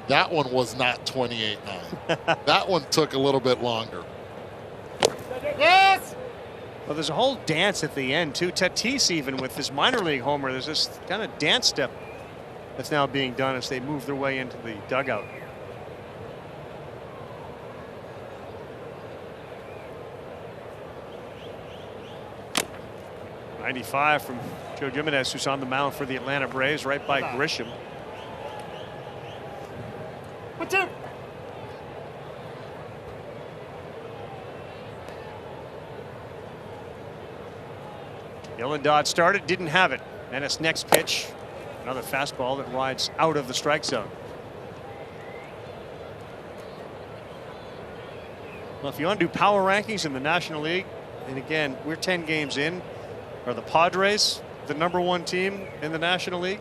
That one was not 28.9. That one took a little bit longer. Yes! Well, there's a whole dance at the end, too. Tatis, even with his minor league homer, there's this kind of dance step that's now being done as they move their way into the dugout. .95 from Joe Jimenez, who's on the mound for the Atlanta Braves, right by Grisham. What's up? Dodd started, didn't have it. And its next pitch, another fastball that rides out of the strike zone. Well, if you want to do power rankings in the National League, and again, we're 10 games in, are the Padres the #1 team in the National League?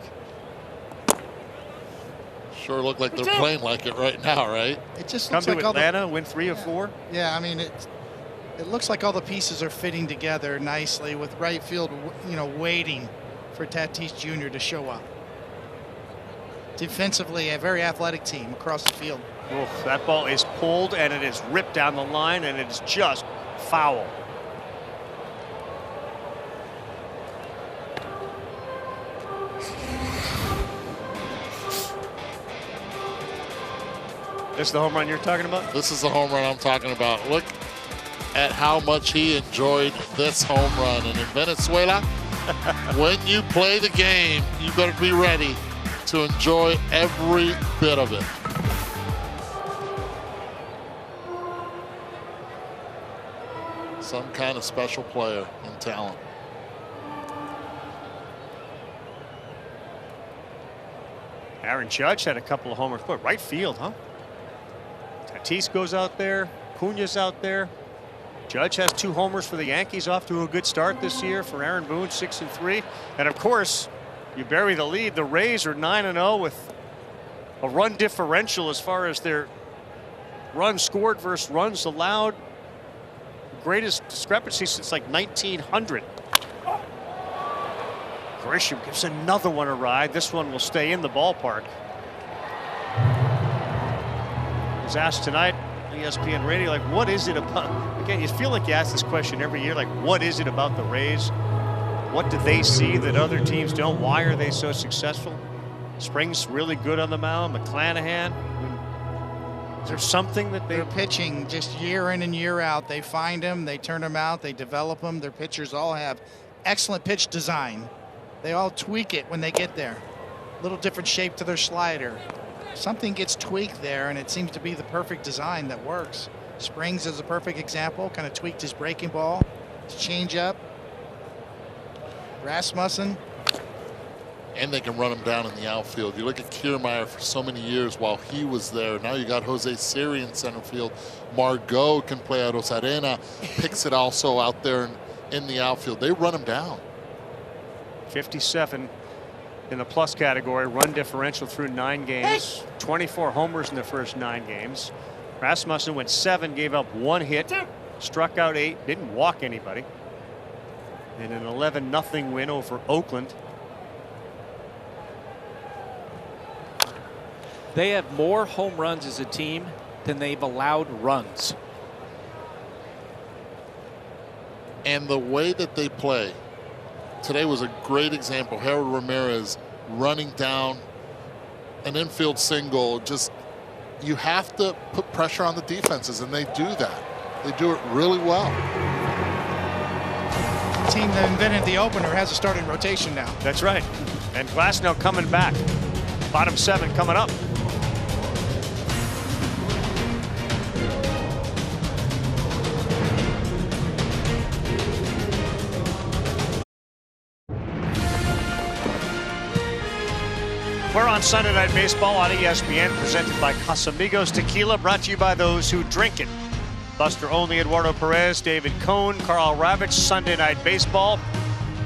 Sure look like they're playing like it right now, right? It just Come looks to like Atlanta, win 3 of 4. Yeah, I mean, it looks like all the pieces are fitting together nicely with right field, waiting for Tatis Jr. to show up. Defensively, a very athletic team across the field. Oh, that ball is pulled and it is ripped down the line and it is just foul. This is the home run you're talking about? This is the home run I'm talking about. Look at how much he enjoyed this home run. And in Venezuela, when you play the game, you better be ready to enjoy every bit of it. Some kind of special player and talent. Aaron Judge had a couple of homers. But right field, huh? Tatis goes out there. Cuna's out there. Judge has 2 homers for the Yankees, off to a good start this year for Aaron Boone, 6-3. And of course, you bury the lead. The Rays are 9-0 with a run differential as far as their runs scored versus runs allowed. Greatest discrepancy since like 1900. Grisham gives another one a ride. This one will stay in the ballpark. I was asked tonight on ESPN radio, like, what is it about? Again, you feel like you ask this question every year, like, what is it about the Rays? What do they see that other teams don't? Why are they so successful? Spring's really good on the mound. McClanahan. Is there something that they're pitching just year in and year out? They find them, they turn them out, they develop them. Their pitchers all have excellent pitch design. They all tweak it when they get there. Little different shape to their slider. Something gets tweaked there, and it seems to be the perfect design that works. Springs is a perfect example. Kind of tweaked his breaking ball, his changeup. Rasmussen. And they can run him down in the outfield. You look at Kiermaier for so many years while he was there. Now you got Jose Siri in center field. Margot can play out Rosarena. Picks it also out there in the outfield. They run him down. 57 in the plus category, run differential through 9 games, 24 homers in the first 9 games. Rasmussen went 7, gave up 1 hit, struck out 8, didn't walk anybody. In an 11-0 win over Oakland. They have more home runs as a team than they've allowed runs. And the way that they play, today was a great example. Harold Ramirez running down an infield single. Just, you have to put pressure on the defenses, and they do that. They do it really well. The team that invented the opener has a starting rotation now. That's right. And Glasnow coming back. Bottom 7 coming up. We're on Sunday Night Baseball on ESPN, presented by Casamigos Tequila, brought to you by those who drink it. Buster Olney, Eduardo Perez, David Cohn, Carl Ravitch, Sunday Night Baseball.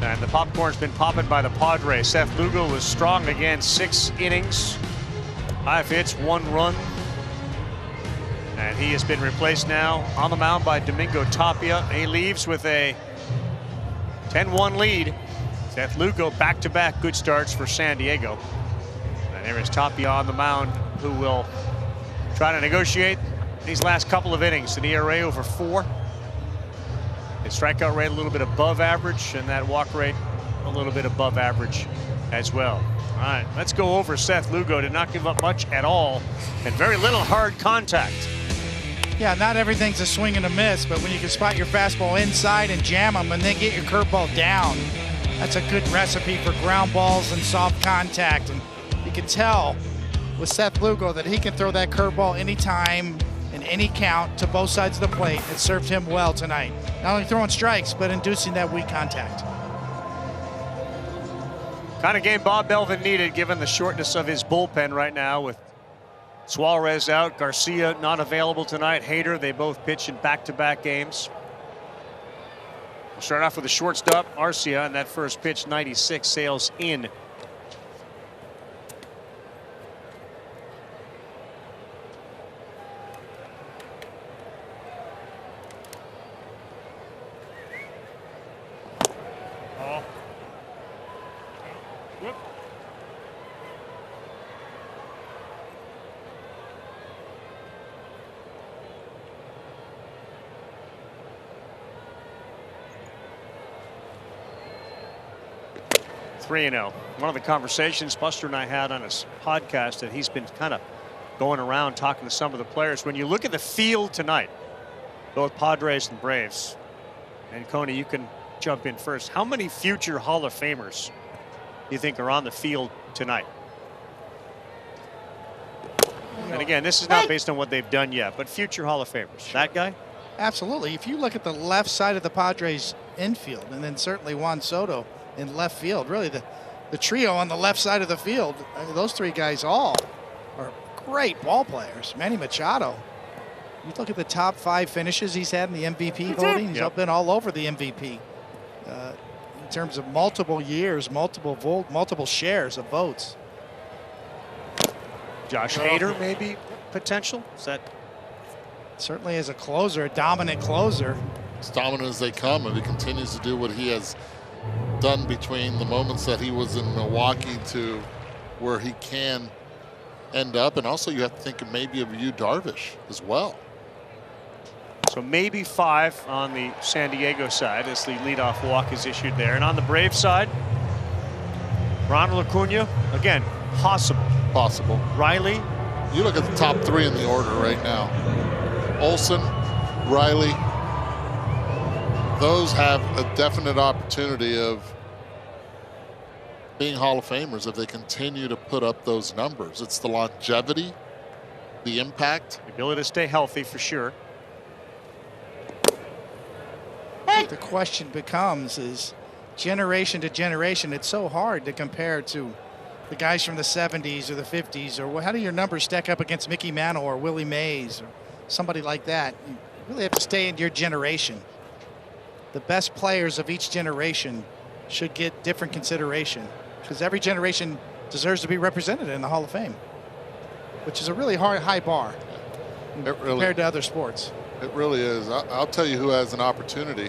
And the popcorn's been popping by the Padres. Seth Lugo was strong again, 6 innings, 5 hits, 1 run. And he has been replaced now on the mound by Domingo Tapia. He leaves with a 10-1 lead. Seth Lugo back-to-back good starts for San Diego. And there is Tapia on the mound, who will try to negotiate these last couple of innings. An ERA over 4. His strikeout rate a little bit above average, and that walk rate a little bit above average as well. All right, let's go over Seth Lugo. Did not give up much at all, and very little hard contact. Yeah, not everything's a swing and a miss, but when you can spot your fastball inside and jam them and then get your curveball down, that's a good recipe for ground balls and soft contact. And you can tell with Seth Lugo that he can throw that curveball anytime in any count to both sides of the plate. It served him well tonight. Not only throwing strikes, but inducing that weak contact. Kind of game Bob Melvin needed, given the shortness of his bullpen right now, with Suarez out, Garcia not available tonight, Hader. They both pitch in back-to-back games. We'll start off with the shortstop, Arcia, and that first pitch, 96, sails in. Yep. 3-0. One of the conversations Buster and I had on his podcast that he's been kind of going around talking to some of the players. When you look at the field tonight, both Padres and Braves, and Coney, you can jump in first. How many future Hall of Famers do you think are on the field tonight? And again, this is not based on what they've done yet, but future Hall of Famers. Sure. That guy? Absolutely. If you look at the left side of the Padres infield, and then certainly Juan Soto in left field, really the trio on the left side of the field, I mean, those three guys all are great ball players. Manny Machado, you look at the top 5 finishes he's had in the MVP voting, he's been all over the MVP in terms of multiple years, multiple shares of votes. Josh Hader, maybe potential? Is that certainly as a closer, a dominant closer? As dominant as they come, if he continues to do what he has done between the moments that he was in Milwaukee to where he can end up. And also you have to think of maybe of Yu Darvish as well. So maybe 5 on the San Diego side as the leadoff walk is issued there. And on the Braves side, Ronald Acuna, again, possible. Riley. You look at the top 3 in the order right now. Olson, Riley, those have a definite opportunity of being Hall of Famers if they continue to put up those numbers. It's the longevity, the impact. The ability to stay healthy for sure. The question becomes is generation to generation, it's so hard to compare to the guys from the 70s or the 50s, or how do your numbers stack up against Mickey Mantle or Willie Mays or somebody like that? You really have to stay in your generation. The best players of each generation should get different consideration because every generation deserves to be represented in the Hall of Fame, which is a really high bar compared to other sports. It really is. I'll tell you who has an opportunity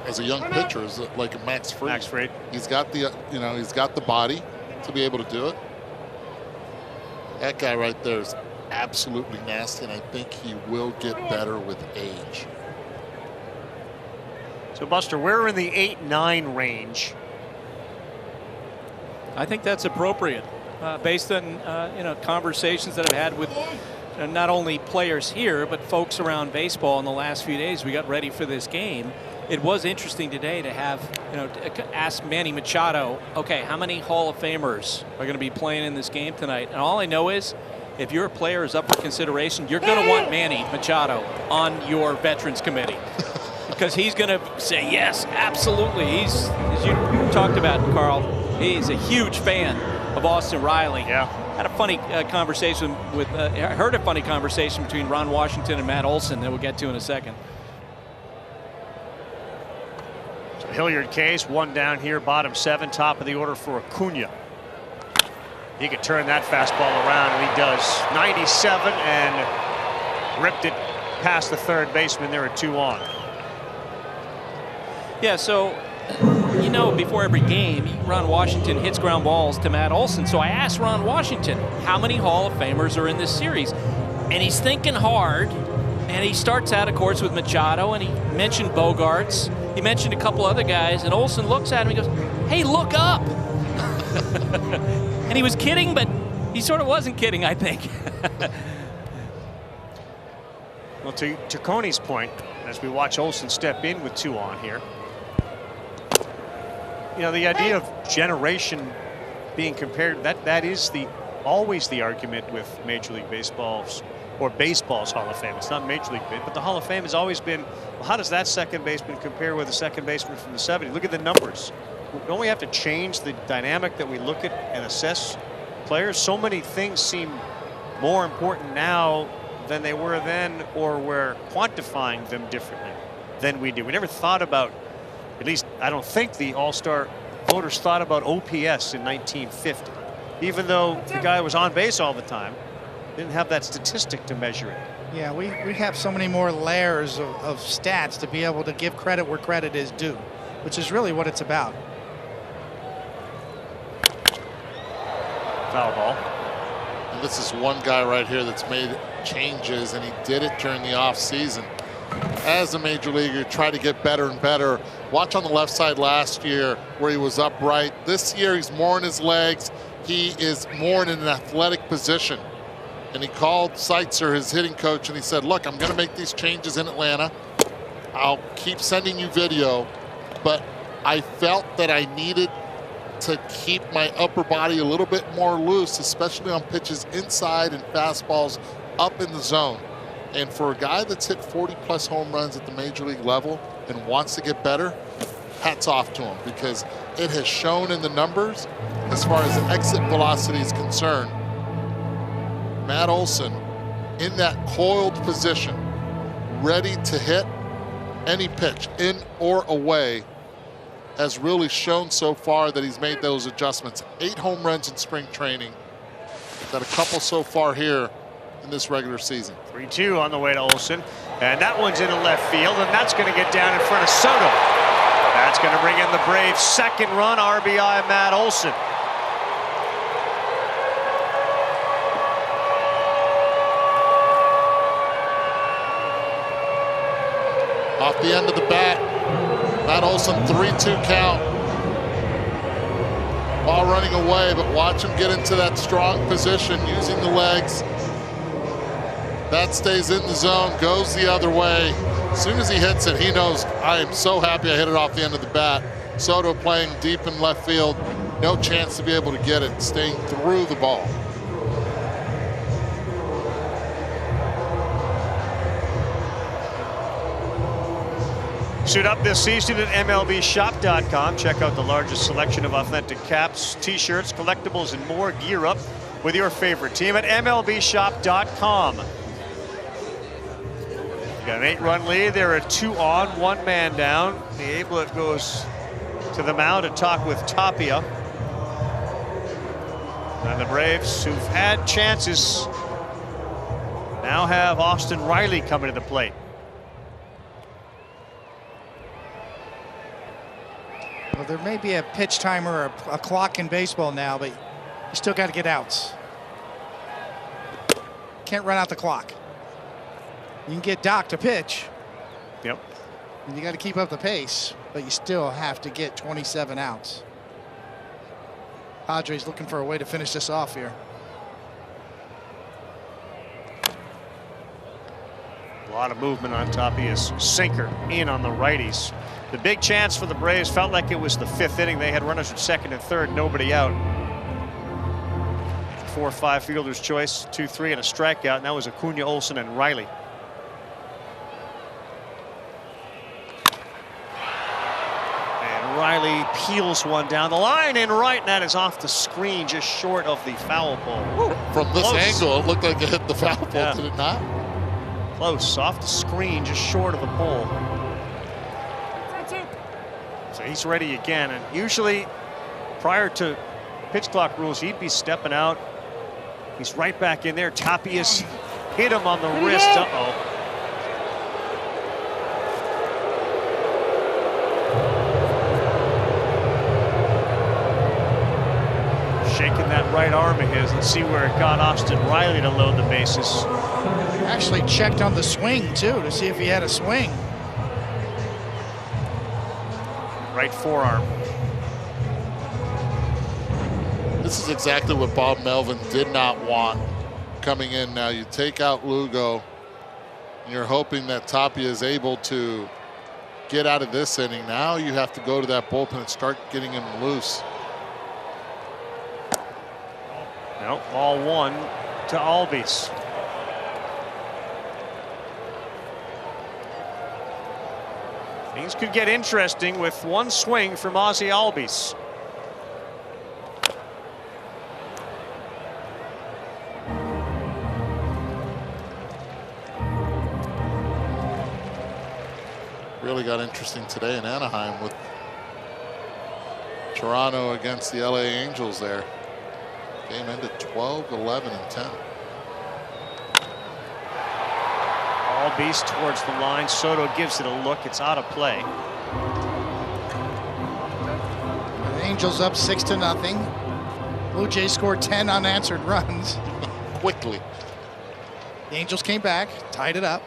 as a young pitcher is like a Max Fried. Max Fried. He's got the he's got the body to be able to do it. That guy right there is absolutely nasty, and I think he will get better with age. So Buster, we're in the 8-9 range. I think that's appropriate based on conversations that I've had with not only players here but folks around baseball in the last few days. We got ready for this game. It was interesting today to have, ask Manny Machado, okay, how many Hall of Famers are going to be playing in this game tonight? And all I know is if your player is up for consideration, you're going to want Manny Machado on your veterans committee because he's going to say, yes, absolutely. He's, as you talked about, Carl, he's a huge fan of Austin Riley. Yeah. Had a funny conversation with, I heard a funny conversation between Ron Washington and Matt Olson that we'll get to in a second. Hilliard Case, 1 down here, bottom 7, top of the order for Acuna. He could turn that fastball around, and he does. 97 and ripped it past the third baseman there at 2 on. Yeah, so, before every game, Ron Washington hits ground balls to Matt Olson. So I asked Ron Washington, how many Hall of Famers are in this series? And he's thinking hard, and he starts out, of course, with Machado, and he mentioned Bogarts. He mentioned a couple other guys, and Olson looks at him and goes, hey, look up. And he was kidding, but he sort of wasn't kidding, I think. Well, to Coney's point, as we watch Olson step in with 2 on here, the idea of generation being compared, that is always the argument with Major League Baseball's or baseball's Hall of Fame. It's not Major League bid, but the Hall of Fame has always been, well, how does that second baseman compare with the second baseman from the 70s? Look at the numbers. Don't we have to change the dynamic that we look at and assess players? So many things seem more important now than they were then, or we're quantifying them differently than we do. We never thought about, at least I don't think the All-Star voters thought about OPS in 1950. Even though the guy was on base all the time, didn't have that statistic to measure it. Yeah, we have so many more layers of stats to be able to give credit where credit is due, which is really what it's about. Foul ball. And this is one guy right here that's made changes, and he did it during the offseason. As a major leaguer, try to get better and better. Watch on the left side last year where he was upright. This year he's more in his legs. He is more in an athletic position. And he called Seitzer, his hitting coach, and he said, look, I'm going to make these changes in Atlanta. I'll keep sending you video, but I felt that I needed to keep my upper body a little bit more loose, especially on pitches inside and fastballs up in the zone. And for a guy that's hit 40+ home runs at the major league level and wants to get better, hats off to him, because it has shown in the numbers as far as exit velocity is concerned. Matt Olson in that coiled position, ready to hit any pitch, in or away, has really shown so far that he's made those adjustments. 8 home runs in spring training. Got a couple so far here in this regular season. 3-2 on the way to Olson. And that one's into left field, and that's going to get down in front of Soto. That's going to bring in the Braves' second run, RBI Matt Olson. Off the end of the bat, Matt Olson, 3-2 count. Ball running away, but watch him get into that strong position using the legs. That stays in the zone, goes the other way. As soon as he hits it, he knows, I am so happy I hit it off the end of the bat. Soto playing deep in left field, no chance to be able to get it, staying through the ball. Suit up this season at MLBshop.com. Check out the largest selection of authentic caps, t-shirts, collectibles, and more. Gear up with your favorite team at MLBshop.com. Got an 8-run lead. They're a 2 on, 1 man down. The Ablett goes to the mound to talk with Tapia. And the Braves, who've had chances, now have Austin Riley coming to the plate. Well, there may be a pitch timer or a clock in baseball now, but you still got to get outs. Can't run out the clock. You can get Doc to pitch. Yep. And you got to keep up the pace, but you still have to get 27 outs. Padres looking for a way to finish this off here. A lot of movement on Tapia's sinker in on the righties. The big chance for the Braves felt like it was the 5th inning. They had runners at second and third, nobody out. 4-5 fielder's choice, 2-3 and a strikeout. And that was Acuna, Olson, and Riley. And Riley peels one down the line and right, and that is off the screen, just short of the foul pole. Woo, from this close. angle, it looked like it hit the foul pole, yeah. Did it not? Close, off the screen, just short of the pole. So he's ready again, and usually prior to pitch clock rules, he'd be stepping out. He's right back in there. Tapias hit him on the wrist. Uh-oh. Shaking that right arm of his. Let's see where it got Austin Riley to load the bases. Actually checked on the swing, too, to see if he had a swing. Right forearm. This is exactly what Bob Melvin did not want coming in. Now you take out Lugo, and you're hoping that Tapia is able to get out of this inning. Now you have to go to that bullpen and start getting him loose. No, ball 1 to Albies. Things could get interesting with one swing from Ozzie Albies. Really got interesting today in Anaheim with Toronto against the LA Angels there. Game ended 12, 11, and 10. Albies towards the line. Soto gives it a look. It's out of play. The Angels up 6-0. Blue Jays scored 10 unanswered runs. Quickly. The Angels came back, tied it up.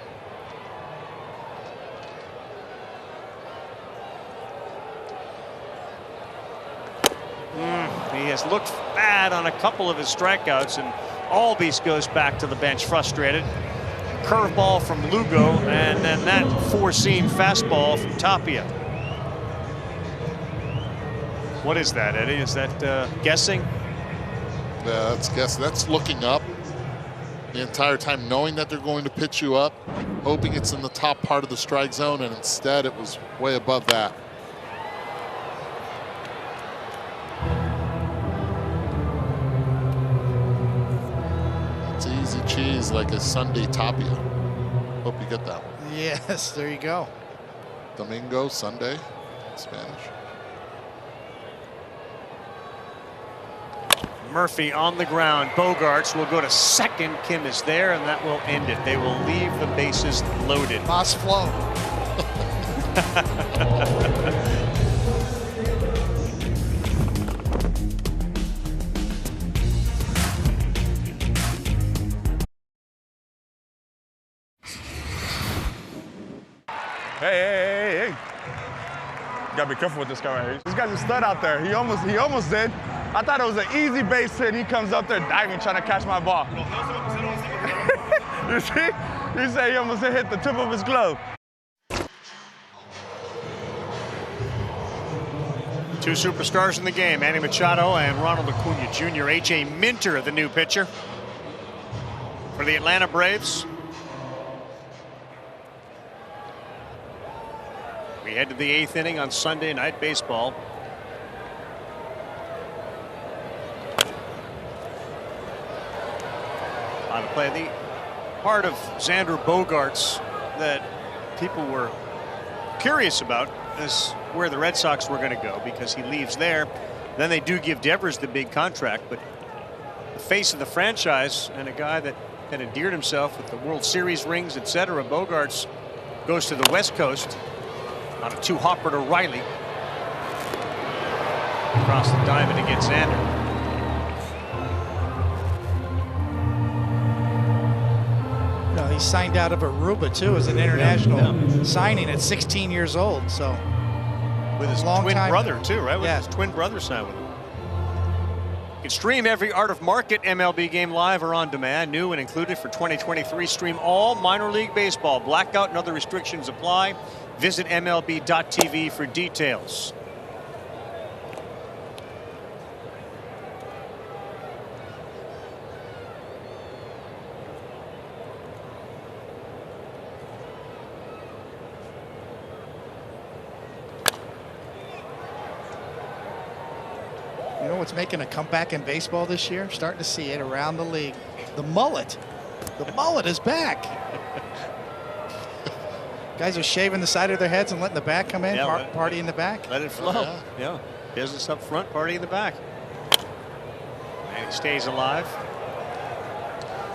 He has looked bad on a couple of his strikeouts, and Albies goes back to the bench frustrated. Curveball from Lugo, and then that four-seam fastball from Tapia. What is that, Eddie? Is that guessing? Yeah, that's guessing. That's looking up the entire time, knowing that they're going to pitch you up, hoping it's in the top part of the strike zone, and instead it was way above that. Easy cheese like a Sunday Tapia. Hope you get that one. Yes, there you go. Domingo, Sunday, Spanish. Murphy on the ground. Bogarts will go to second. Kim is there, and that will end it. They will leave the bases loaded. Moss flow. Hey. You gotta be careful with this guy right here. This guy's a stud out there. He almost did. I thought it was an easy base hit. He comes up there diving, trying to catch my ball. You see? He said he almost hit the tip of his glove. Two superstars in the game, Manny Machado and Ronald Acuna Jr. H.A. Minter, the new pitcher for the Atlanta Braves. We head to the 8th inning on Sunday Night Baseball. On to play the part of Xander Bogaerts that people were curious about is where the Red Sox were going to go, because he leaves there. Then they do give Devers the big contract, but the face of the franchise and a guy that had endeared himself with the World Series rings, etc. Bogaerts goes to the West Coast on a two-hopper to Riley. Across the diamond against Xander. No, he signed out of Aruba too as an international signing at 16 years old. So with his twin brother too, right? With his twin brother signed with him. You can stream every Art of Market MLB game live or on demand. New and included for 2023. Stream all minor league baseball. Blackout and other restrictions apply. Visit MLB.tv for details. You know what's making a comeback in baseball this year? Starting to see it around the league. The mullet. The mullet is back. Guys are shaving the side of their heads and letting the back come in, party in the back. Let it flow. Yeah. Business up front, party in the back. And he stays alive.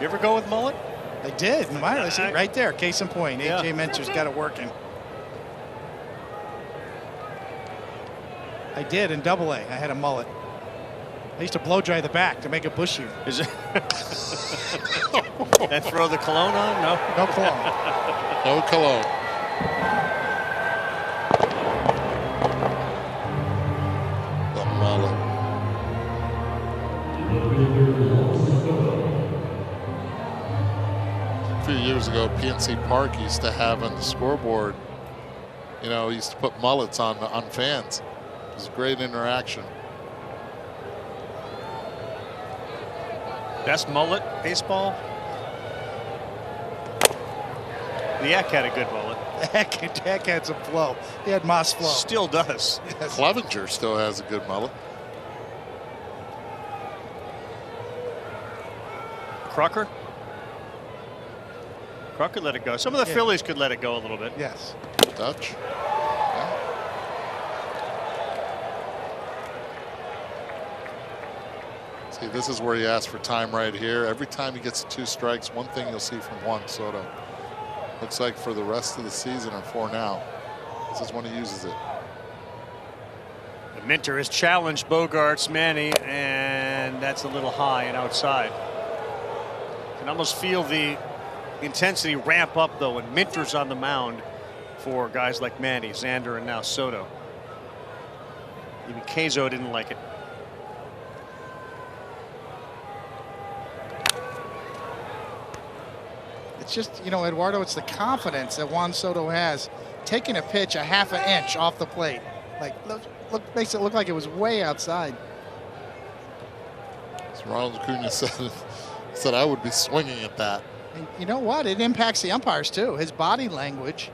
You ever go with mullet? I did. Right there. Case in point. AJ Minter's got it working. I did in Double-A. I had a mullet. I used to blow dry the back to make it bushy. Is it? And throw the cologne on? No. No cologne. No cologne. The mullet. A few years ago, PNC Park used to have on the scoreboard, you know, he used to put mullets on fans. It was a great interaction. Best mullet baseball? The Eck had a good mullet. Heck had some flow. He had Moss flow. Still does. Yes. Clevenger still has a good mullet. Crocker let it go. Some of the Phillies could let it go a little bit. Yes. Dutch. See, this is where he asks for time right here. Every time he gets 2 strikes, one thing you'll see from Juan Soto. Looks like for the rest of the season or for now, this is when he uses it. Minter has challenged Bogarts, Manny, and that's a little high and outside. You can almost feel the intensity ramp up, though, when Minter's on the mound for guys like Manny, Xander, and now Soto. Even Cazo didn't like it. It's just, you know, Eduardo, it's the confidence that Juan Soto has, taking a pitch a half an inch off the plate. Like, makes it look like it was way outside. As Ronald Acuna said I would be swinging at that. And you know what? It impacts the umpires, too. His body language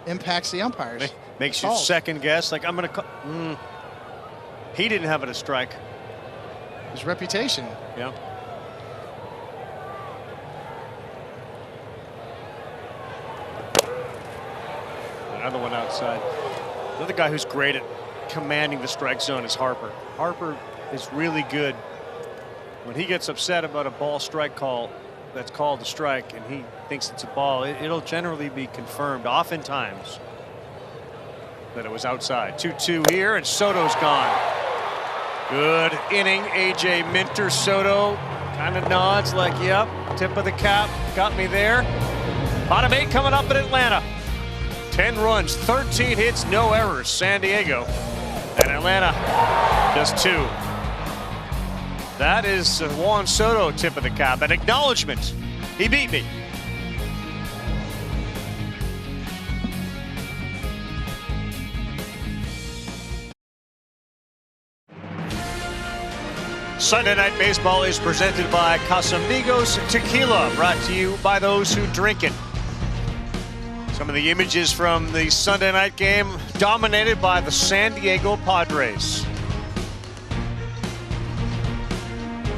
impacts the umpires. Makes you second guess. Like, I'm going to call. He didn't have it a strike. His reputation. Yeah. Another one outside. Another guy who's great at commanding the strike zone is Harper. Harper is really good when he gets upset about a ball strike call that's called a strike and he thinks it's a ball. It'll generally be confirmed oftentimes that it was outside. 2-2 here, and Soto's gone. Good inning. AJ Minter. Soto kind of nods like, yep, tip of the cap, got me there. Bottom 8 coming up in Atlanta. 10 runs, 13 hits, no errors. San Diego and Atlanta just 2. That is Juan Soto tip of the cap. An acknowledgement. He beat me. Sunday Night Baseball is presented by Casamigos Tequila, brought to you by those who drink it. Some of the images from the Sunday night game dominated by the San Diego Padres.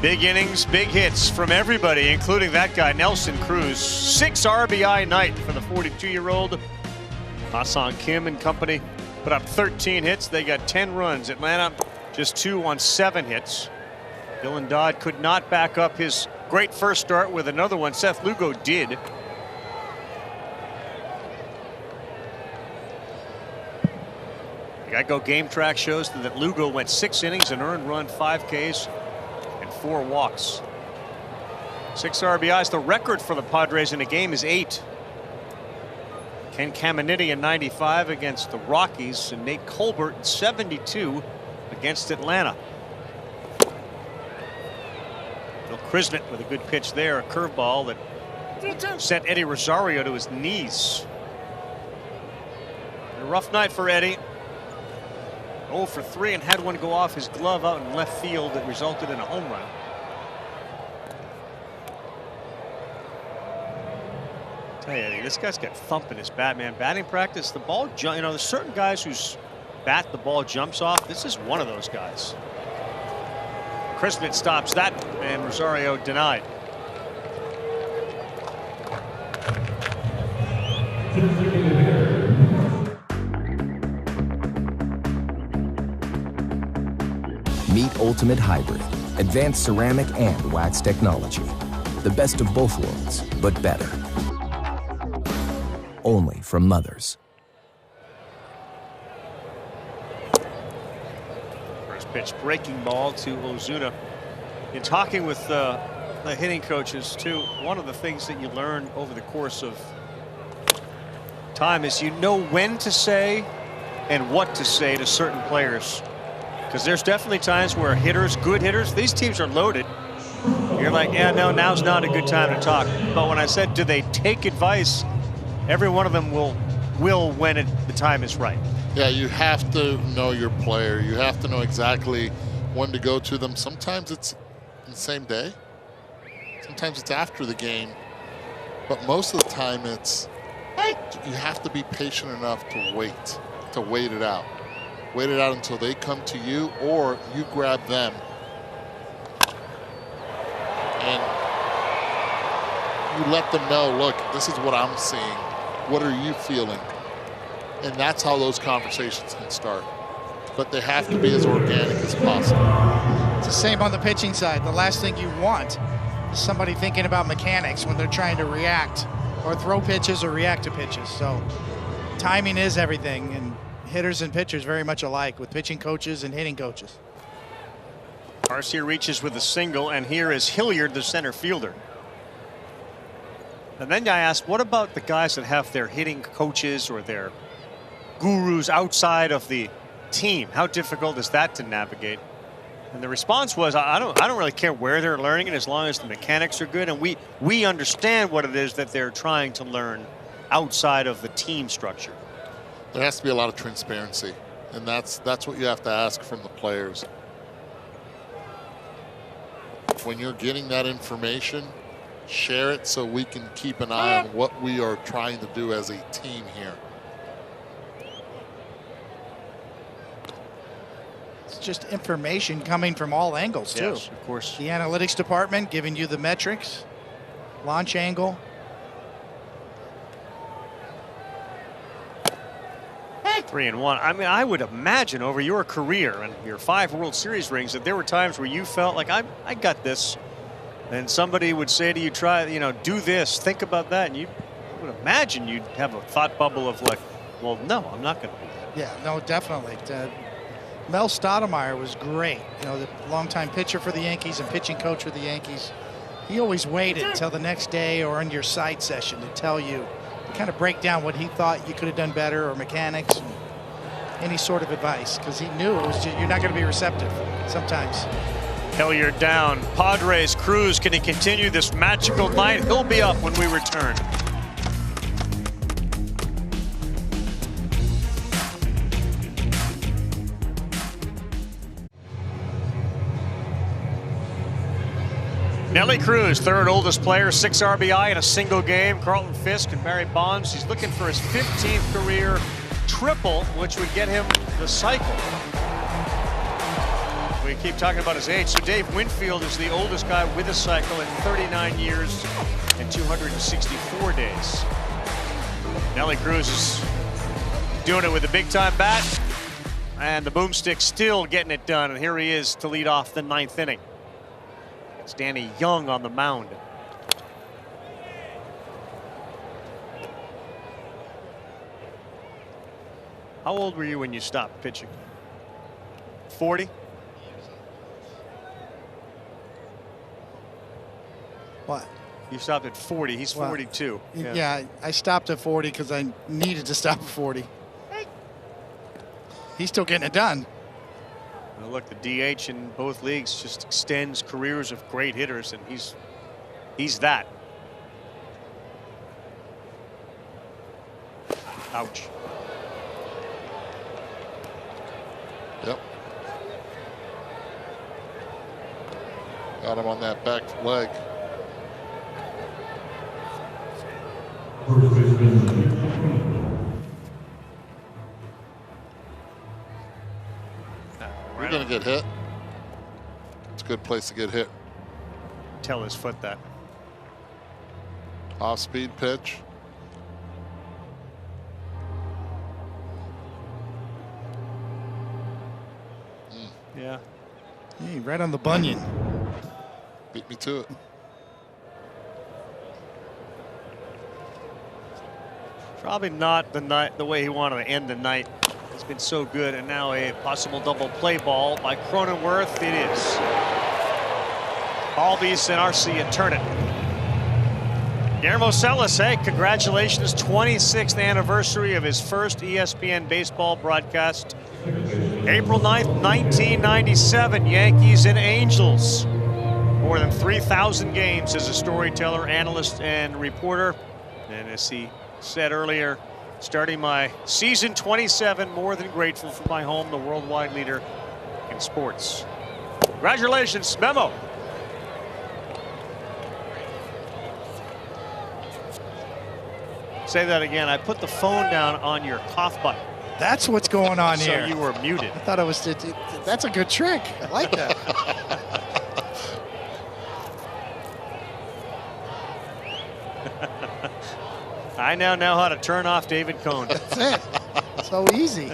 Big innings, big hits from everybody, including that guy, Nelson Cruz. 6 RBI night for the 42-year-old. Ha-Seong Kim and company put up 13 hits. They got 10 runs. Atlanta just 2 on 7 hits. Dylan Dodd could not back up his great first start with another one. Seth Lugo did. The Geico Game Track shows that Lugo went 6 innings, an earned run, 5 Ks, and 4 walks. 6 RBIs. The record for the Padres in a game is 8. Ken Caminiti in 95 against the Rockies, and Nate Colbert in 72 against Atlanta. Bill Krisnet with a good pitch there, a curveball that sent Eddie Rosario to his knees. A rough night for Eddie. 0 for 3 and had one go off his glove out in left field that resulted in a home run. Tell you, Eddie, this guy's got thump in his bat, man. Batting practice, the ball, you know, there's certain guys whose bat the ball jumps off. This is one of those guys. Krisnet stops that, and Rosario denied. Meet Ultimate Hybrid, advanced ceramic and wax technology. The best of both worlds, but better. Only from Mothers. First pitch, breaking ball to Ozuna. In talking with the hitting coaches too, one of the things that you learn over the course of time is you know when to say and what to say to certain players. Because there's definitely times where hitters, good hitters, these teams are loaded. You're like, yeah, no, now's not a good time to talk. But when I said, do they take advice? Every one of them will when the time is right. Yeah, you have to know your player. You have to know exactly when to go to them. Sometimes it's the same day. Sometimes it's after the game. But most of the time it's, You have to be patient enough to wait it out. Wait it out until they come to you or you grab them. And you let them know, look, this is what I'm seeing. What are you feeling? And that's how those conversations can start. But they have to be as organic as possible. It's the same on the pitching side. The last thing you want is somebody thinking about mechanics when they're trying to react or throw pitches or react to pitches. So timing is everything, and hitters and pitchers very much alike with pitching coaches and hitting coaches. Garcia reaches with a single, and here is Hilliard, the center fielder. And then I asked, what about the guys that have their hitting coaches or their gurus outside of the team? How difficult is that to navigate? And the response was, I don't really care where they're learning it as long as the mechanics are good, and we understand what it is that they're trying to learn outside of the team structure. There has to be a lot of transparency, and that's what you have to ask from the players. When you're getting that information, share it so we can keep an eye on what we are trying to do as a team here. It's just information coming from all angles, too. Yes, of course. The analytics department giving you the metrics, launch angle. 3-1. I mean, I would imagine over your career and your 5 World Series rings that there were times where you felt like I got this, and somebody would say to you, do this, think about that, and you would imagine you'd have a thought bubble of like, well, no, I'm not going to do that. Yeah, no, definitely. Mel Stoudemire was great. The longtime pitcher for the Yankees and pitching coach for the Yankees. He always waited till the next day or in your side session to tell you, kind of break down what he thought you could have done better or mechanics, and any sort of advice, because he knew it was just, you're not going to be receptive sometimes. Hilliard down. Padres Cruz, can he continue this magical night? He'll be up when we return. Nelly Cruz, third oldest player, 6 RBI in a single game. Carlton Fisk and Barry Bonds. He's looking for his 15th career triple, which would get him the cycle. We keep talking about his age. So Dave Winfield is the oldest guy with a cycle in 39 years and 264 days. Nelly Cruz is doing it with a big-time bat, and the boomstick still getting it done. And here he is to lead off the 9th inning. It's Danny Young on the mound. How old were you when you stopped pitching? 40? What? You stopped at 40. He's 42. Yeah, I stopped at 40 because I needed to stop at 40. He's still getting it done. Well, look, the DH in both leagues just extends careers of great hitters, and he's that. Ouch. Yep. Got him on that back leg. We're going to get hit. It's a good place to get hit. Tell his foot that. Off-speed pitch. Yeah. Hey, right on the bunion. Beat me to it. Probably not the way he wanted to end the night. It's been so good, and now a possible double play ball by Cronenworth. It is. Albies and Arcia turn it. Guillermo Celis, hey, congratulations. 26th anniversary of his first ESPN baseball broadcast. April 9th, 1997, Yankees and Angels. More than 3,000 games as a storyteller, analyst, and reporter. And as he said earlier, starting my season 27, more than grateful for my home, the worldwide leader in sports. Congratulations, Memo. Say that again. I put the phone down on your cough button. That's what's going on So here. you were muted. I thought it was. That's a good trick. I like that. I now know how to turn off David Cohn. That's it. So easy.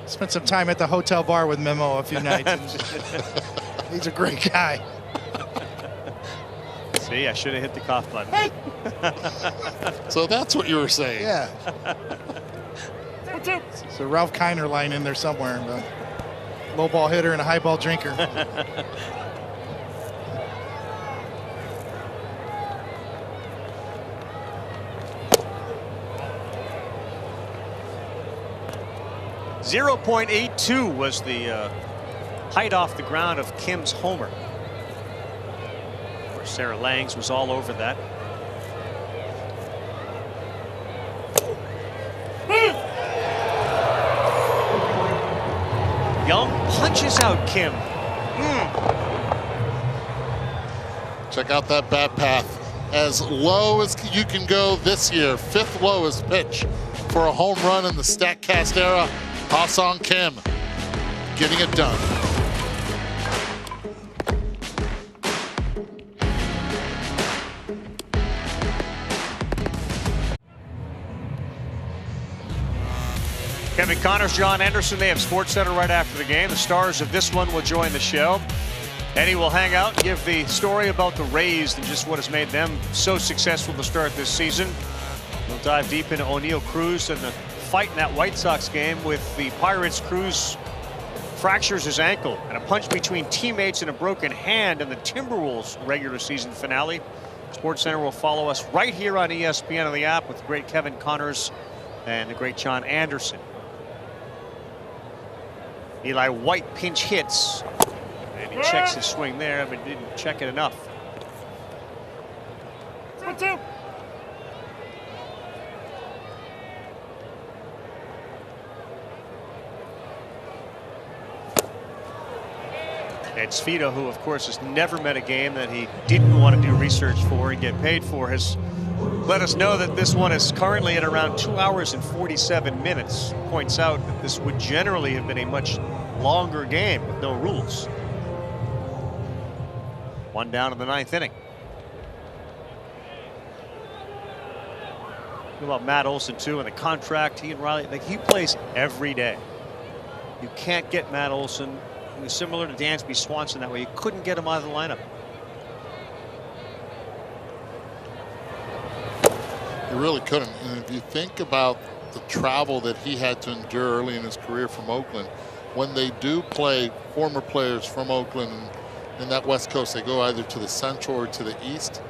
Spent some time at the hotel bar with Memo a few nights. He's a great guy. See, I should have hit the cough button. Hey. So that's what you were saying. Yeah. It's a Ralph Kiner line in there somewhere. A low ball hitter and a high ball drinker. .82 was the height off the ground of Kim's homer. Of course, Sarah Langs was all over that. Young punches out Kim. Check out that bat path. As low as you can go this year, 5th lowest pitch for a home run in the StatCast era. Ha-Seong Kim getting it done. Kevin Connors, John Anderson, they have SportsCenter right after the game. The stars of this one will join the show. Eddie will hang out and give the story about the Rays and just what has made them so successful to start this season. We'll dive deep into O'Neill Cruz and the fight in that White Sox game with the Pirates. Cruz fractures his ankle, and a punch between teammates and a broken hand in the Timberwolves regular season finale. SportsCenter will follow us right here on ESPN on the app with the great Kevin Connors and the great John Anderson. Eli White pinch hits, and he checks his swing there, but didn't check it enough. 1-2. Ed Sfida, who of course has never met a game that he didn't want to do research for and get paid for, has let us know that this one is currently at around 2 hours and 47 minutes. Points out that this would generally have been a much longer game with no rules. One down in the 9th inning. What about Matt Olson too, and the contract he and Riley, like, he plays every day. You can't get Matt Olson. He was similar to Dansby Swanson that way. You couldn't get him out of the lineup. You really couldn't. And if you think about the travel that he had to endure early in his career from Oakland, when they do play former players from Oakland and that West Coast, they go either to the Central or to the East,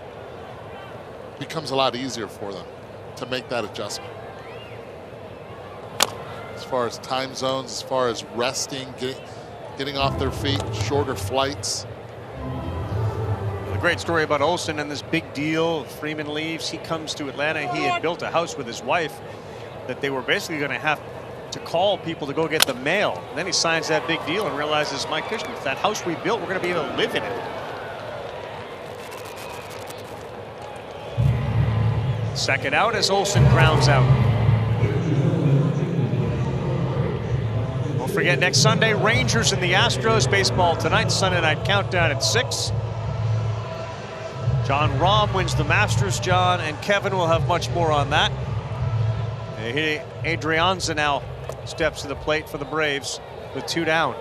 it becomes a lot easier for them to make that adjustment. As far as time zones, as far as resting, getting off their feet, shorter flights. A great story about Olson and this big deal. Freeman leaves, he comes to Atlanta. He had built a house with his wife that they were basically going to have to call people to go get the mail. And then he signs that big deal and realizes, my goodness, that house we built, we're going to be able to live in it. Second out as Olson grounds out. Don't forget, next Sunday, Rangers and the Astros. Baseball tonight, Sunday night countdown at 6. John Rahm wins the Masters. John and Kevin will have much more on that. Adrianza now steps to the plate for the Braves with 2 down.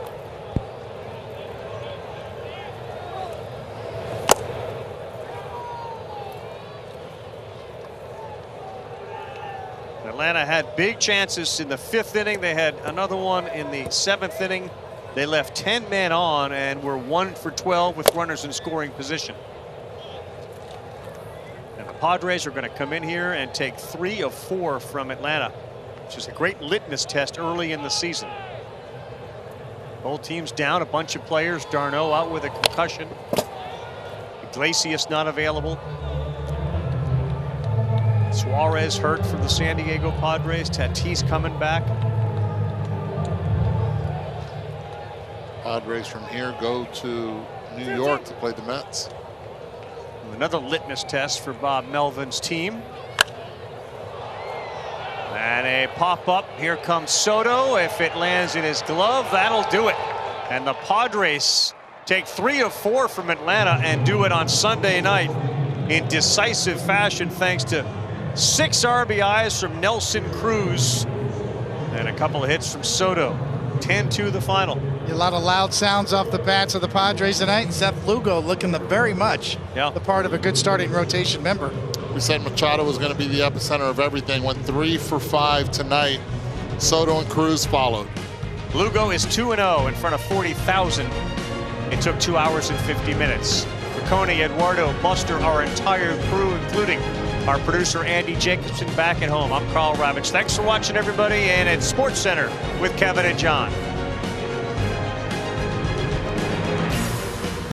Atlanta had big chances in the 5th inning. They had another one in the 7th inning. They left 10 men on and were 1 for 12 with runners in scoring position. And the Padres are going to come in here and take 3 of 4 from Atlanta, which is a great litmus test early in the season. Both teams down a bunch of players. Darno out with a concussion. Iglesias not available. Suarez hurt for the San Diego Padres. Tatis coming back. Padres from here go to New York to play the Mets. Another litmus test for Bob Melvin's team. And a pop-up. Here comes Soto. If it lands in his glove, that'll do it. And the Padres take 3 of 4 from Atlanta and do it on Sunday night in decisive fashion thanks to 6 RBIs from Nelson Cruz and a couple of hits from Soto. 10-2 the final. A lot of loud sounds off the bats of the Padres tonight. And Seth Lugo looking very much the part of a good starting rotation member. We said Machado was going to be the epicenter of everything. Went 3 for 5 tonight. Soto and Cruz followed. Lugo is 2-0 in front of 40,000. It took 2 hours and 50 minutes. Coney, Eduardo, Buster, our entire crew, including our producer Andy Jacobson back at home. I'm Carl Ravitch. Thanks for watching, everybody, and at SportsCenter with Kevin and John.